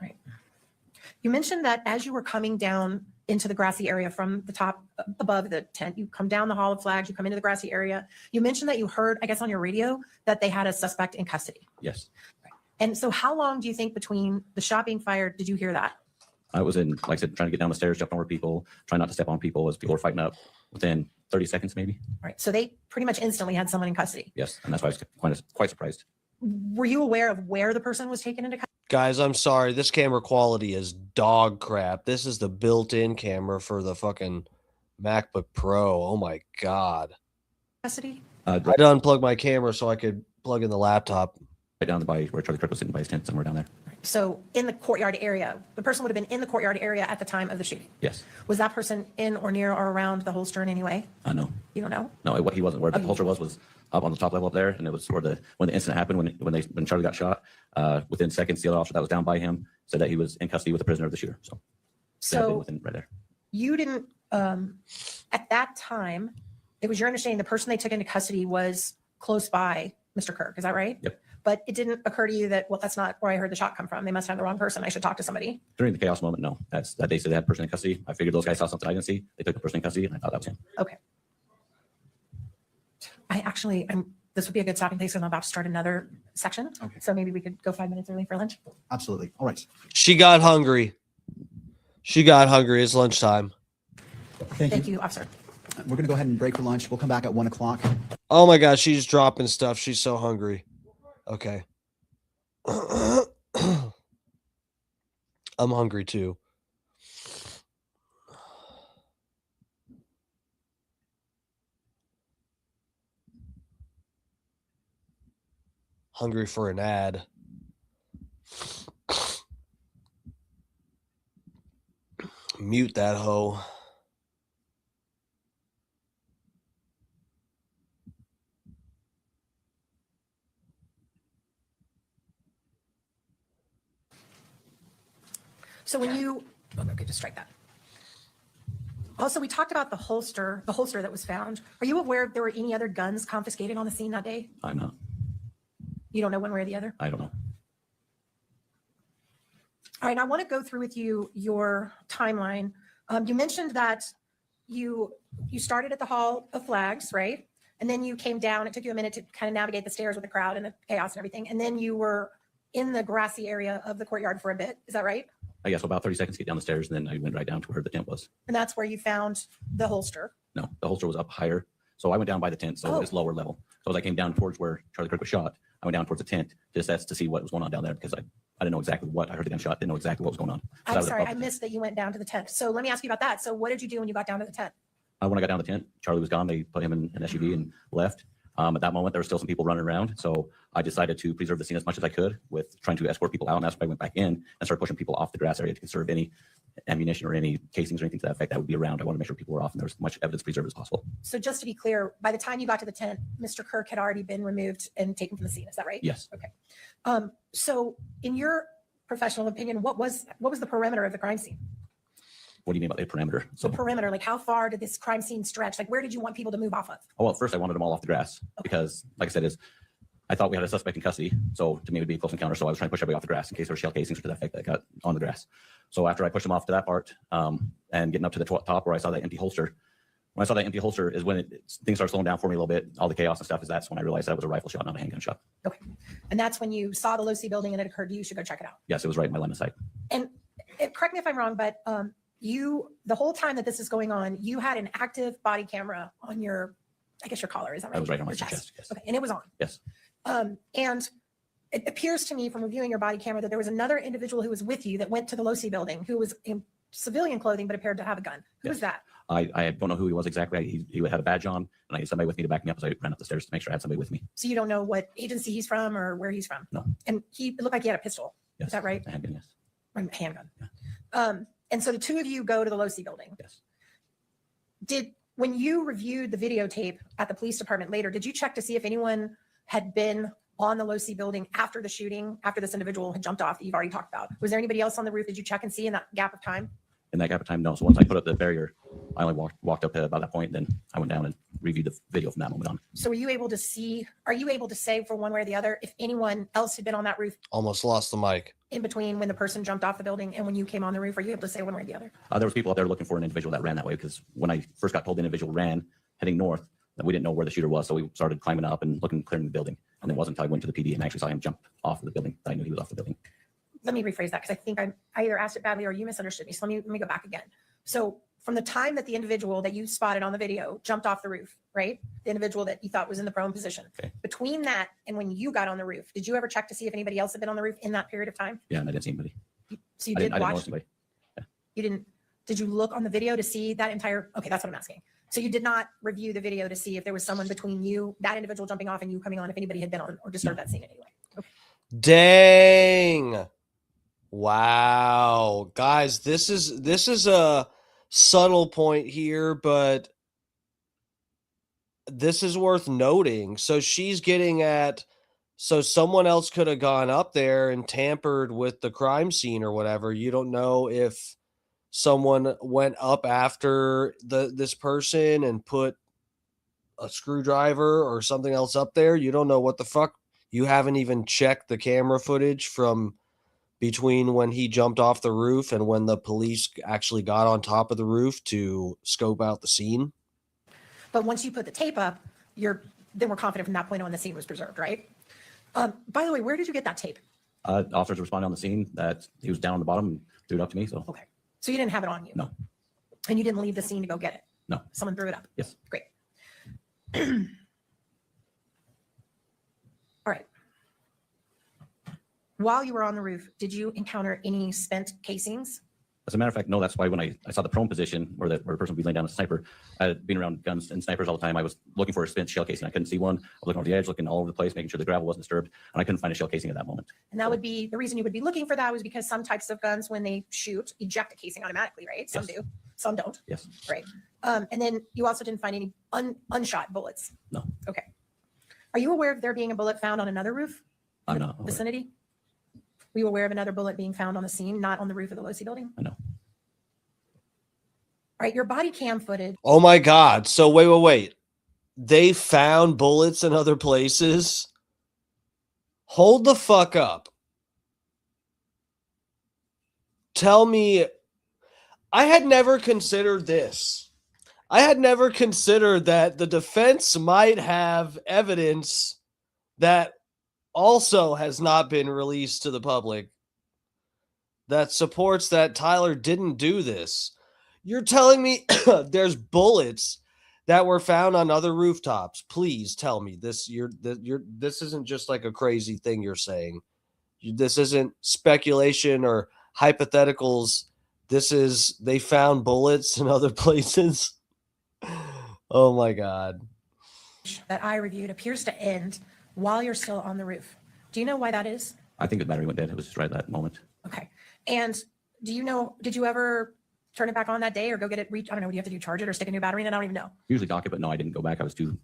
S11: Right. You mentioned that as you were coming down into the grassy area from the top above the tent, you come down the Hall of Flags, you come into the grassy area. You mentioned that you heard, I guess on your radio, that they had a suspect in custody.
S14: Yes.
S11: And so how long do you think between the shot being fired, did you hear that?
S14: I was in, like I said, trying to get down the stairs, jumping over people, trying not to step on people as people were fighting up within 30 seconds, maybe.
S11: All right. So they pretty much instantly had someone in custody.
S14: Yes. And that's why I was quite surprised.
S11: Were you aware of where the person was taken into
S5: Guys, I'm sorry. This camera quality is dog crap. This is the built-in camera for the fucking MacBook Pro. Oh my God.
S11: custody?
S5: I had to unplug my camera so I could plug in the laptop.
S14: Right down by where Charlie Kirk was sitting by his tent, somewhere down there.
S11: So in the courtyard area, the person would have been in the courtyard area at the time of the shooting.
S14: Yes.
S11: Was that person in or near or around the holster in any way?
S14: No.
S11: You don't know?
S14: No, what he wasn't. Where the
S11: Okay.
S14: holster was up on the top level up there, and it was where when the incident happened, when Charlie got shot. Within seconds, the other officer that was down by him said that he was in custody with the prisoner of the shooter. So, they had been
S11: So
S14: within right there.
S11: you didn't, at that time, it was your understanding the person they took into custody was close by Mr. Kirk. Is that right?
S14: Yep.
S11: But it didn't occur to you that, well, that's not where I heard the shot come from. They must have the wrong person. I should talk to somebody.
S14: During the chaos moment, no. That they said they had a person in custody. I figured those guys saw something I didn't see. They took the person in custody, and I thought that was him.
S11: Okay. This would be a good stopping place. I'm about to start another section.
S9: Okay.
S11: So maybe we could go 5 minutes early for lunch.
S9: Absolutely. All right.
S5: She got hungry. It's lunchtime.
S11: Thank you, officer.
S9: We're going to go ahead and break for lunch. We'll come back at 1 o'clock.
S5: Oh my God, she's dropping stuff. She's so hungry. Okay. I'm hungry too. Hungry for an ad. Mute that hoe.
S11: So when you, okay, just strike that. Also, we talked about the holster that was found. Are you aware if there were any other guns confiscated on the scene that day?
S14: I'm not.
S11: You don't know one way or the other?
S14: I don't know.
S11: All right, I want to go through with you your timeline. You mentioned that you started at the Hall of Flags, right? And then you came down. It took you a minute to kind of navigate the stairs with the crowd and the chaos and everything. And then you were in the grassy area of the courtyard for a bit. Is that right?
S14: I guess about 30 seconds to get down the stairs, and then I went right down to where the tent was.
S11: And that's where you found the holster.
S14: No, the holster was up higher. So I went down by the tent, so it's lower level. So as I came down towards where Charlie Kirk was shot, I went down towards the tent to assess to see what was going on down there because I didn't know exactly what. I heard the gunshot, didn't know exactly what was going on.
S11: I'm sorry, I missed that you went down to the tent. So let me ask you about that. So what did you do when you got down to the tent?
S14: When I got down to the tent, Charlie was gone. They put him in an SUV and left. At that moment, there were still some people running around. So I decided to preserve the scene as much as I could with trying to escort people out. And that's why I went back in and started pushing people off the grass area to conserve any ammunition or any casings or anything to that effect that would be around. I wanted to make sure people were off and there was as much evidence preserved as possible.
S11: So just to be clear, by the time you got to the tent, Mr. Kirk had already been removed and taken from the scene. Is that right?
S14: Yes.
S11: Okay. So in your professional opinion, what was the perimeter of the crime scene?
S14: What do you mean by the perimeter? So,
S11: The perimeter, like how far did this crime scene stretch? Like where did you want people to move off of?
S14: oh, well, first I wanted them all off the grass because, like I said, I thought we had a suspect in custody. So to me, it would be a close encounter. So I was trying to push everybody off the grass in case there were shell casings or to that effect that got on the grass. So after I pushed them off to that part and getting up to the top where I saw that empty holster, when I saw that empty holster is when things started slowing down for me a little bit. All the chaos and stuff that's when I realized that was a rifle shot, not a handgun shot.
S11: Okay. And that's when you saw the Low-C building and it occurred to you should go check it out.
S14: Yes, it was right in my line of sight.
S11: And correct me if I'm wrong, but the whole time that this is going on, you had an active body camera on your, I guess your collar, is that right?
S14: That was right on my
S11: Your
S14: chest. Yes.
S11: Okay. And it was on.
S14: Yes.
S11: And it appears to me from reviewing your body camera that there was another individual who was with you that went to the Low-C building who was in civilian clothing but appeared to have a gun. Who was that?
S14: I don't know who he was exactly. He had a badge on, and I had somebody with me to back me up as I ran up the stairs to make sure I had somebody with me.
S11: So you don't know what agency he's from or where he's from?
S14: No.
S11: And it looked like he had a pistol.
S14: Yes.
S11: Is that right?
S14: A handgun, yes.
S11: Or a handgun. Yeah. And so the two of you go to the Low-C building.
S14: Yes.
S11: When you reviewed the videotape at the police department later, did you check to see if anyone had been on the Low-C building after the shooting, after this individual had jumped off that you've already talked about? Was there anybody else on the roof? Did you check and see in that gap of time?
S14: In that gap of time, no. So once I put up the barrier, I only walked up to about that point. Then I went down and reviewed the video from that moment on.
S11: So are you able to say for one way or the other if anyone else had been on that roof
S5: Almost lost the mic.
S11: in between when the person jumped off the building and when you came on the roof? Are you able to say one way or the other?
S14: There was people out there looking for an individual that ran that way because when I first got told the individual ran heading north, that we didn't know where the shooter was. So we started climbing up and looking, clearing the building. And it wasn't until I went to the PD and actually saw him jump off of the building that I knew he was off the building.
S11: Let me rephrase that because I think I either asked it badly or you misunderstood me. So let me go back again. So from the time that the individual that you spotted on the video jumped off the roof, right? The individual that you thought was in the prone position.
S14: Okay.
S11: Between that and when you got on the roof, did you ever check to see if anybody else had been on the roof in that period of time?
S14: Yeah, and I didn't see anybody.
S11: So you
S14: I
S11: did
S14: didn't know
S11: watch?
S14: anybody.
S11: You didn't, did you look on the video to see that entire, okay, that's what I'm asking. So you did not review the video to see if there was someone between you, that individual jumping off and you coming on, if anybody had been on or disturbed that scene in any way? Okay.
S5: Dang. Wow. Guys, this is a subtle point here, but this is worth noting. So she's getting at, so someone else could have gone up there and tampered with the crime scene or whatever. You don't know if someone went up after this person and put a screwdriver or something else up there. You don't know what the fuck. You haven't even checked the camera footage from between when he jumped off the roof and when the police actually got on top of the roof to scope out the scene.
S11: But once you put the tape up, then we're confident from that point on the scene was preserved, right? By the way, where did you get that tape?
S14: Officers responded on the scene that he was down on the bottom and threw it up to me. So
S11: Okay. So you didn't have it on you?
S14: No.
S11: And you didn't leave the scene to go get it?
S14: No.
S11: Someone threw it up?
S14: Yes.
S11: Great. All right. While you were on the roof, did you encounter any spent casings?
S14: As a matter of fact, no, that's why when I saw the prone position where the person would be laying down a sniper, being around guns and snipers all the time, I was looking for a spent shell casing. I couldn't see one. I was looking over the edge, looking all over the place, making sure the gravel wasn't disturbed, and I couldn't find a shell casing at that moment.
S11: And that would be, the reason you would be looking for that was because some types of guns, when they shoot, eject a casing automatically, right? Some
S14: Yes.
S11: do, some don't.
S14: Yes.
S11: Right. And then you also didn't find any unshot bullets?
S14: No.
S11: Okay. Are you aware of there being a bullet found on another roof?
S14: I'm not aware.
S11: Vicinity? Were you aware of another bullet being found on the scene, not on the roof of the Low-C building?
S14: I know.
S11: All right, your body cam footage.
S5: Oh my God. So wait. They found bullets in other places? Hold the fuck up. Tell me, I had never considered this. I had never considered that the defense might have evidence that also has not been released to the public that supports that Tyler didn't do this. You're telling me there's bullets that were found on other rooftops. Please tell me this. This isn't just like a crazy thing you're saying. This isn't speculation or hypotheticals. This is, they found bullets in other places. Oh my God.
S11: that I reviewed appears to end while you're still on the roof. Do you know why that is?
S14: I think the battery went dead. It was just right at that moment.
S11: Okay. And do you know, did you ever turn it back on that day or go get it? I don't know. Do you have to do charge it or stick a new battery in? I don't even know.
S14: Usually dock it, but no, I didn't go back. It was too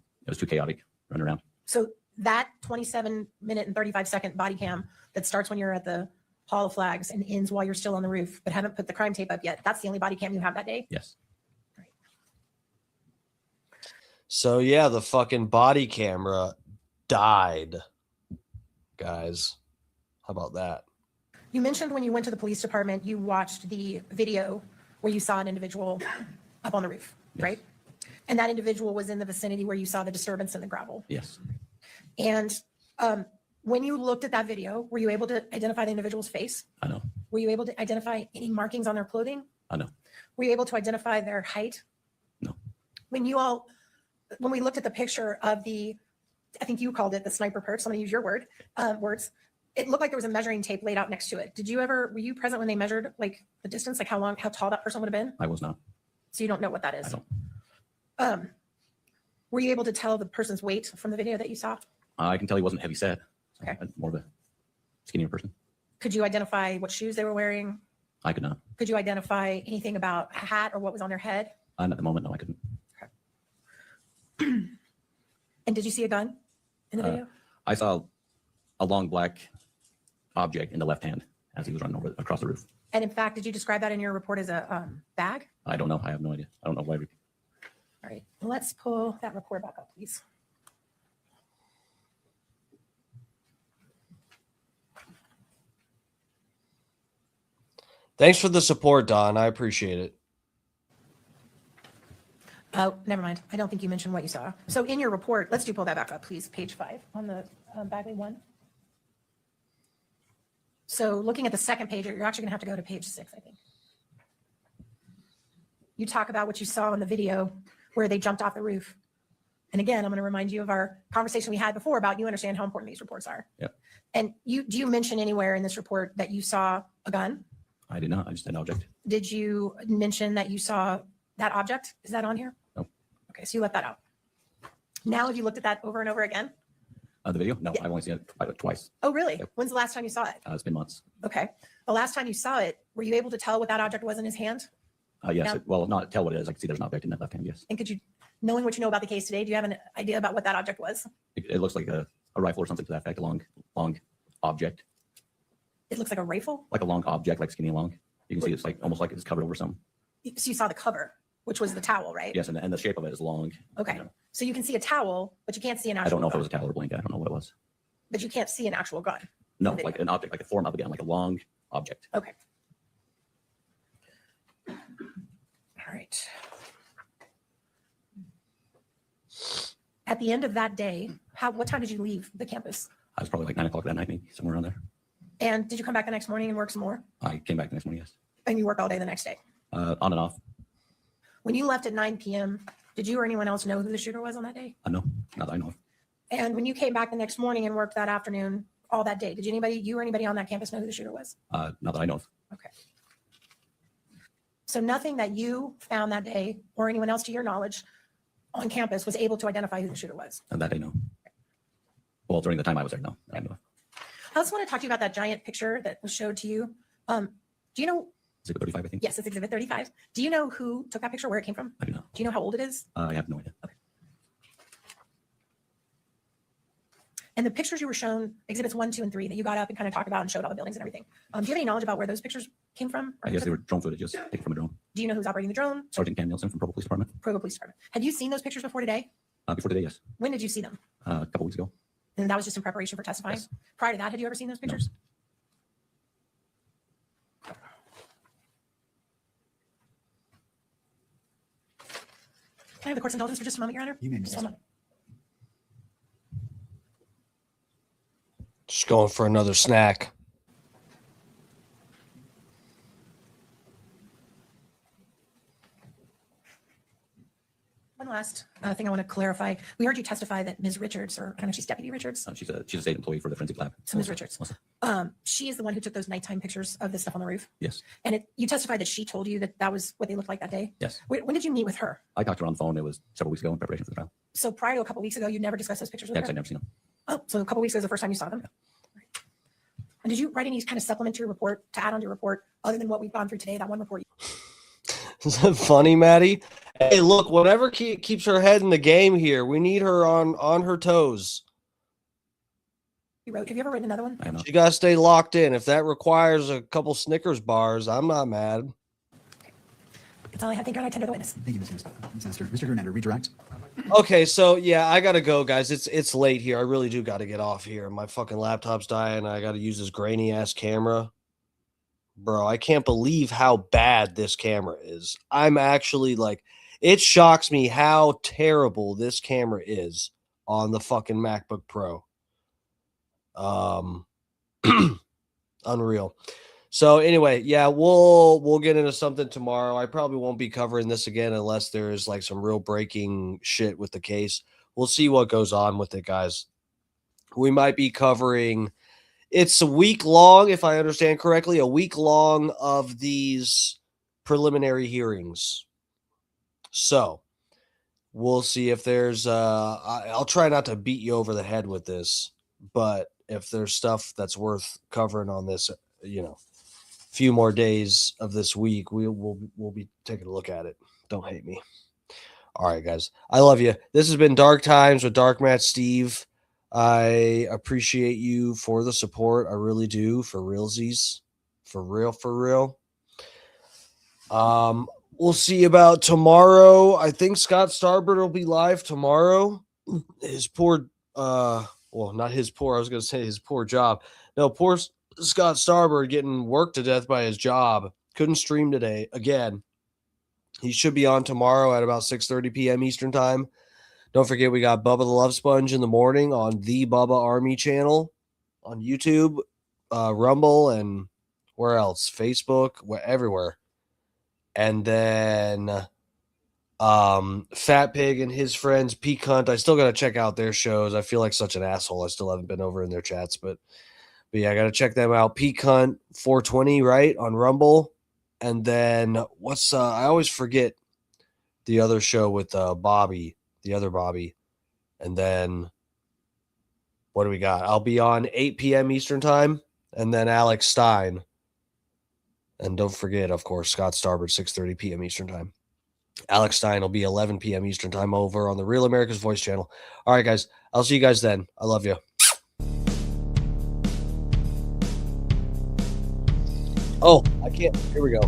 S14: chaotic running around.
S11: So that 27-minute and 35-second body cam that starts when you're at the Hall of Flags and ends while you're still on the roof, but haven't put the crime tape up yet. That's the only body cam you have that day?
S14: Yes.
S5: So yeah, the fucking body camera died, guys. How about that?
S11: You mentioned when you went to the police department, you watched the video where you saw an individual up on the roof, right? And that individual was in the vicinity where you saw the disturbance in the gravel.
S14: Yes.
S11: And when you looked at that video, were you able to identify the individual's face?
S14: I know.
S11: Were you able to identify any markings on their clothing?
S14: I know.
S11: Were you able to identify their height?
S14: No.
S11: When we looked at the picture of the, I think you called it the sniper perch, so I'm gonna use your words, it looked like there was a measuring tape laid out next to it. Were you present when they measured like the distance, like how tall that person would have been?
S14: I was not.
S11: So you don't know what that is?
S14: I don't.
S11: Were you able to tell the person's weight from the video that you saw?
S14: I can tell he wasn't heavy set. So
S11: Okay.
S14: More of a skinnier person.
S11: Could you identify what shoes they were wearing?
S14: I could not.
S11: Could you identify anything about a hat or what was on their head?
S14: At the moment, no, I couldn't.
S11: And did you see a gun in the video?
S14: I saw a long black object in the left hand as he was running across the roof.
S11: And in fact, did you describe that in your report as a bag?
S14: I don't know. I have no idea. I don't know why.
S11: All right, let's pull that report back up, please.
S5: Thanks for the support, Don. I appreciate it.
S11: Oh, never mind. I don't think you mentioned what you saw. So in your report, let's pull that back up, please. Page 5 on the Bagley one. So looking at the second page, you're actually gonna have to go to page 6, I think. You talk about what you saw in the video where they jumped off the roof. And again, I'm gonna remind you of our conversation we had before about you understand how important these reports are.
S14: Yep.
S11: And do you mention anywhere in this report that you saw a gun?
S14: I did not. I just had an object.
S11: Did you mention that you saw that object? Is that on here?
S14: No.
S11: Okay, so you left that out. Now, have you looked at that over and over again?
S14: The video? No, I've only seen it twice.
S11: Oh, really? When's the last time you saw it?
S14: It's been months.
S11: Okay. The last time you saw it, were you able to tell what that object was in his hand?
S14: Yes.
S11: Yeah.
S14: Well, not tell what it is. I can see there's an object in that left hand. Yes.
S11: And could you, knowing what you know about the case today, do you have an idea about what that object was?
S14: It looks like a rifle or something to that effect. A long object.
S11: It looks like a rifle?
S14: Like a long object, like skinny long. You can see it's like almost like it's covered over something.
S11: So you saw the cover, which was the towel, right?
S14: Yes, and the shape of it is long.
S11: Okay. So you can see a towel, but you can't see an actual
S14: I don't know if it
S11: gun.
S14: was a towel or blanket. I don't know what it was.
S11: But you can't see an actual gun.
S14: No,
S11: in the
S14: like
S11: video.
S14: an object, like the form of a gun, like a long object.
S11: Okay. All right. At the end of that day, what time did you leave the campus?
S14: I was probably like 9 o'clock that night, maybe somewhere around there.
S11: And did you come back the next morning and work some more?
S14: I came back the next morning. Yes.
S11: And you work all day the next day?
S14: On and off.
S11: When you left at 9 p.m., did you or anyone else know who the shooter was on that day?
S14: No, not that I know of.
S11: And when you came back the next morning and worked that afternoon, all that day, did you or anybody on that campus know who the shooter was?
S14: Not that I know of.
S11: Okay. So nothing that you found that day or anyone else to your knowledge on campus was able to identify who the shooter was?
S14: That I know. Well, during the time I was there, no. I know.
S11: I also want to talk to you about that giant picture that was showed to you. Do you know?
S14: Exhibit 35, I think.
S11: Yes, it's Exhibit 35. Do you know who took that picture, where it came from?
S14: I do not.
S11: Do you know how old it is?
S14: I have no idea.
S11: Okay. And the pictures you were shown, Exhibits 1, 2, and 3, that you got up and kind of talked about and showed all the buildings and everything. Do you have any knowledge about where those pictures came from?
S14: I guess they were drone footage, just taken from a drone.
S11: Do you know who's operating the drone?
S14: Sergeant Cam Nielsen from Provo Police Department.
S11: Provo Police Department. Had you seen those pictures before today?
S14: Before today, yes.
S11: When did you see them?
S14: A couple weeks ago.
S11: And that was just in preparation for testifying?
S14: Yes.
S11: Prior to that, had you ever seen those pictures? Can I have the court's indulgence for just a moment, Your Honor?
S9: You may.
S11: Just one moment.
S5: Just going for another snack.
S11: One last thing I want to clarify. We heard you testify that Ms. Richards, or I don't know if she's Deputy Richards.
S14: She's a state employee for the forensic lab.
S11: So Ms. Richards, she is the one who took those nighttime pictures of the stuff on the roof.
S14: Yes.
S11: And you testified that she told you that that was what they looked like that day.
S14: Yes.
S11: When did you meet with her?
S14: I talked to her on the phone. It was several weeks ago in preparation for the trial.
S11: So prior to a couple weeks ago, you never discussed those pictures with
S14: Yeah,
S11: her?
S14: 'cause I'd never seen them.
S11: Oh, so a couple weeks ago is the first time you saw them? Right. And did you write any kind of supplementary report to add on to your report other than what we've gone through today, that one report?
S5: Is that funny, Maddie? Hey, look, whatever keeps her head in the game here, we need her on her toes.
S11: You wrote, have you ever written another one?
S14: I know.
S5: She got to stay locked in. If that requires a couple Snickers bars, I'm not mad.
S11: That's all I had. Thank you, and I tender the witness.
S9: Thank you, Ms. Nestor. Mr. Grenadier, redirect.
S5: Okay, so yeah, I gotta go, guys. It's late here. I really do got to get off here. My fucking laptop's dying. I got to use this grainy ass camera. Bro, I can't believe how bad this camera is. I'm actually like, it shocks me how terrible this camera is on the fucking MacBook Pro. Unreal. So anyway, yeah, we'll get into something tomorrow. I probably won't be covering this again unless there's like some real breaking shit with the case. We'll see what goes on with it, guys. We might be covering, it's a week long, if I understand correctly, a week long of these preliminary hearings. So we'll see if there's I'll try not to beat you over the head with this, but if there's stuff that's worth covering on this, few more days of this week, we'll be taking a look at it. Don't hate me. All right, guys. I love you. This has been Dark Times with Dark Matt Steve. I appreciate you for the support. I really do, for realsies. For real. We'll see about tomorrow. I think Scott Starbird will be live tomorrow. His poor not his poor, I was going to say his poor job. No, poor Scott Starbird getting worked to death by his job. Couldn't stream today again. He should be on tomorrow at about 6:30 p.m. Eastern time. Don't forget, we got Bubba the Love Sponge in the morning on the Bubba Army channel on YouTube, Rumble, and where else? Facebook, everywhere. And then Fat Pig and his friends, Peak Hunt. I still got to check out their shows. I feel like such an asshole. I still haven't been over in their chats, but yeah, I got to check them out. Peak Hunt 420, right, on Rumble. And then I always forget the other show with Bobby, the other Bobby. And then what do we got? I'll be on 8 p.m. Eastern time, and then Alex Stein. And don't forget, of course, Scott Starbird, 6:30 p.m. Eastern time. Alex Stein will be 11 p.m. Eastern time over on the Real America's Voice channel. All right, guys. I'll see you guys then. I love you. Oh, I can't. Here we go.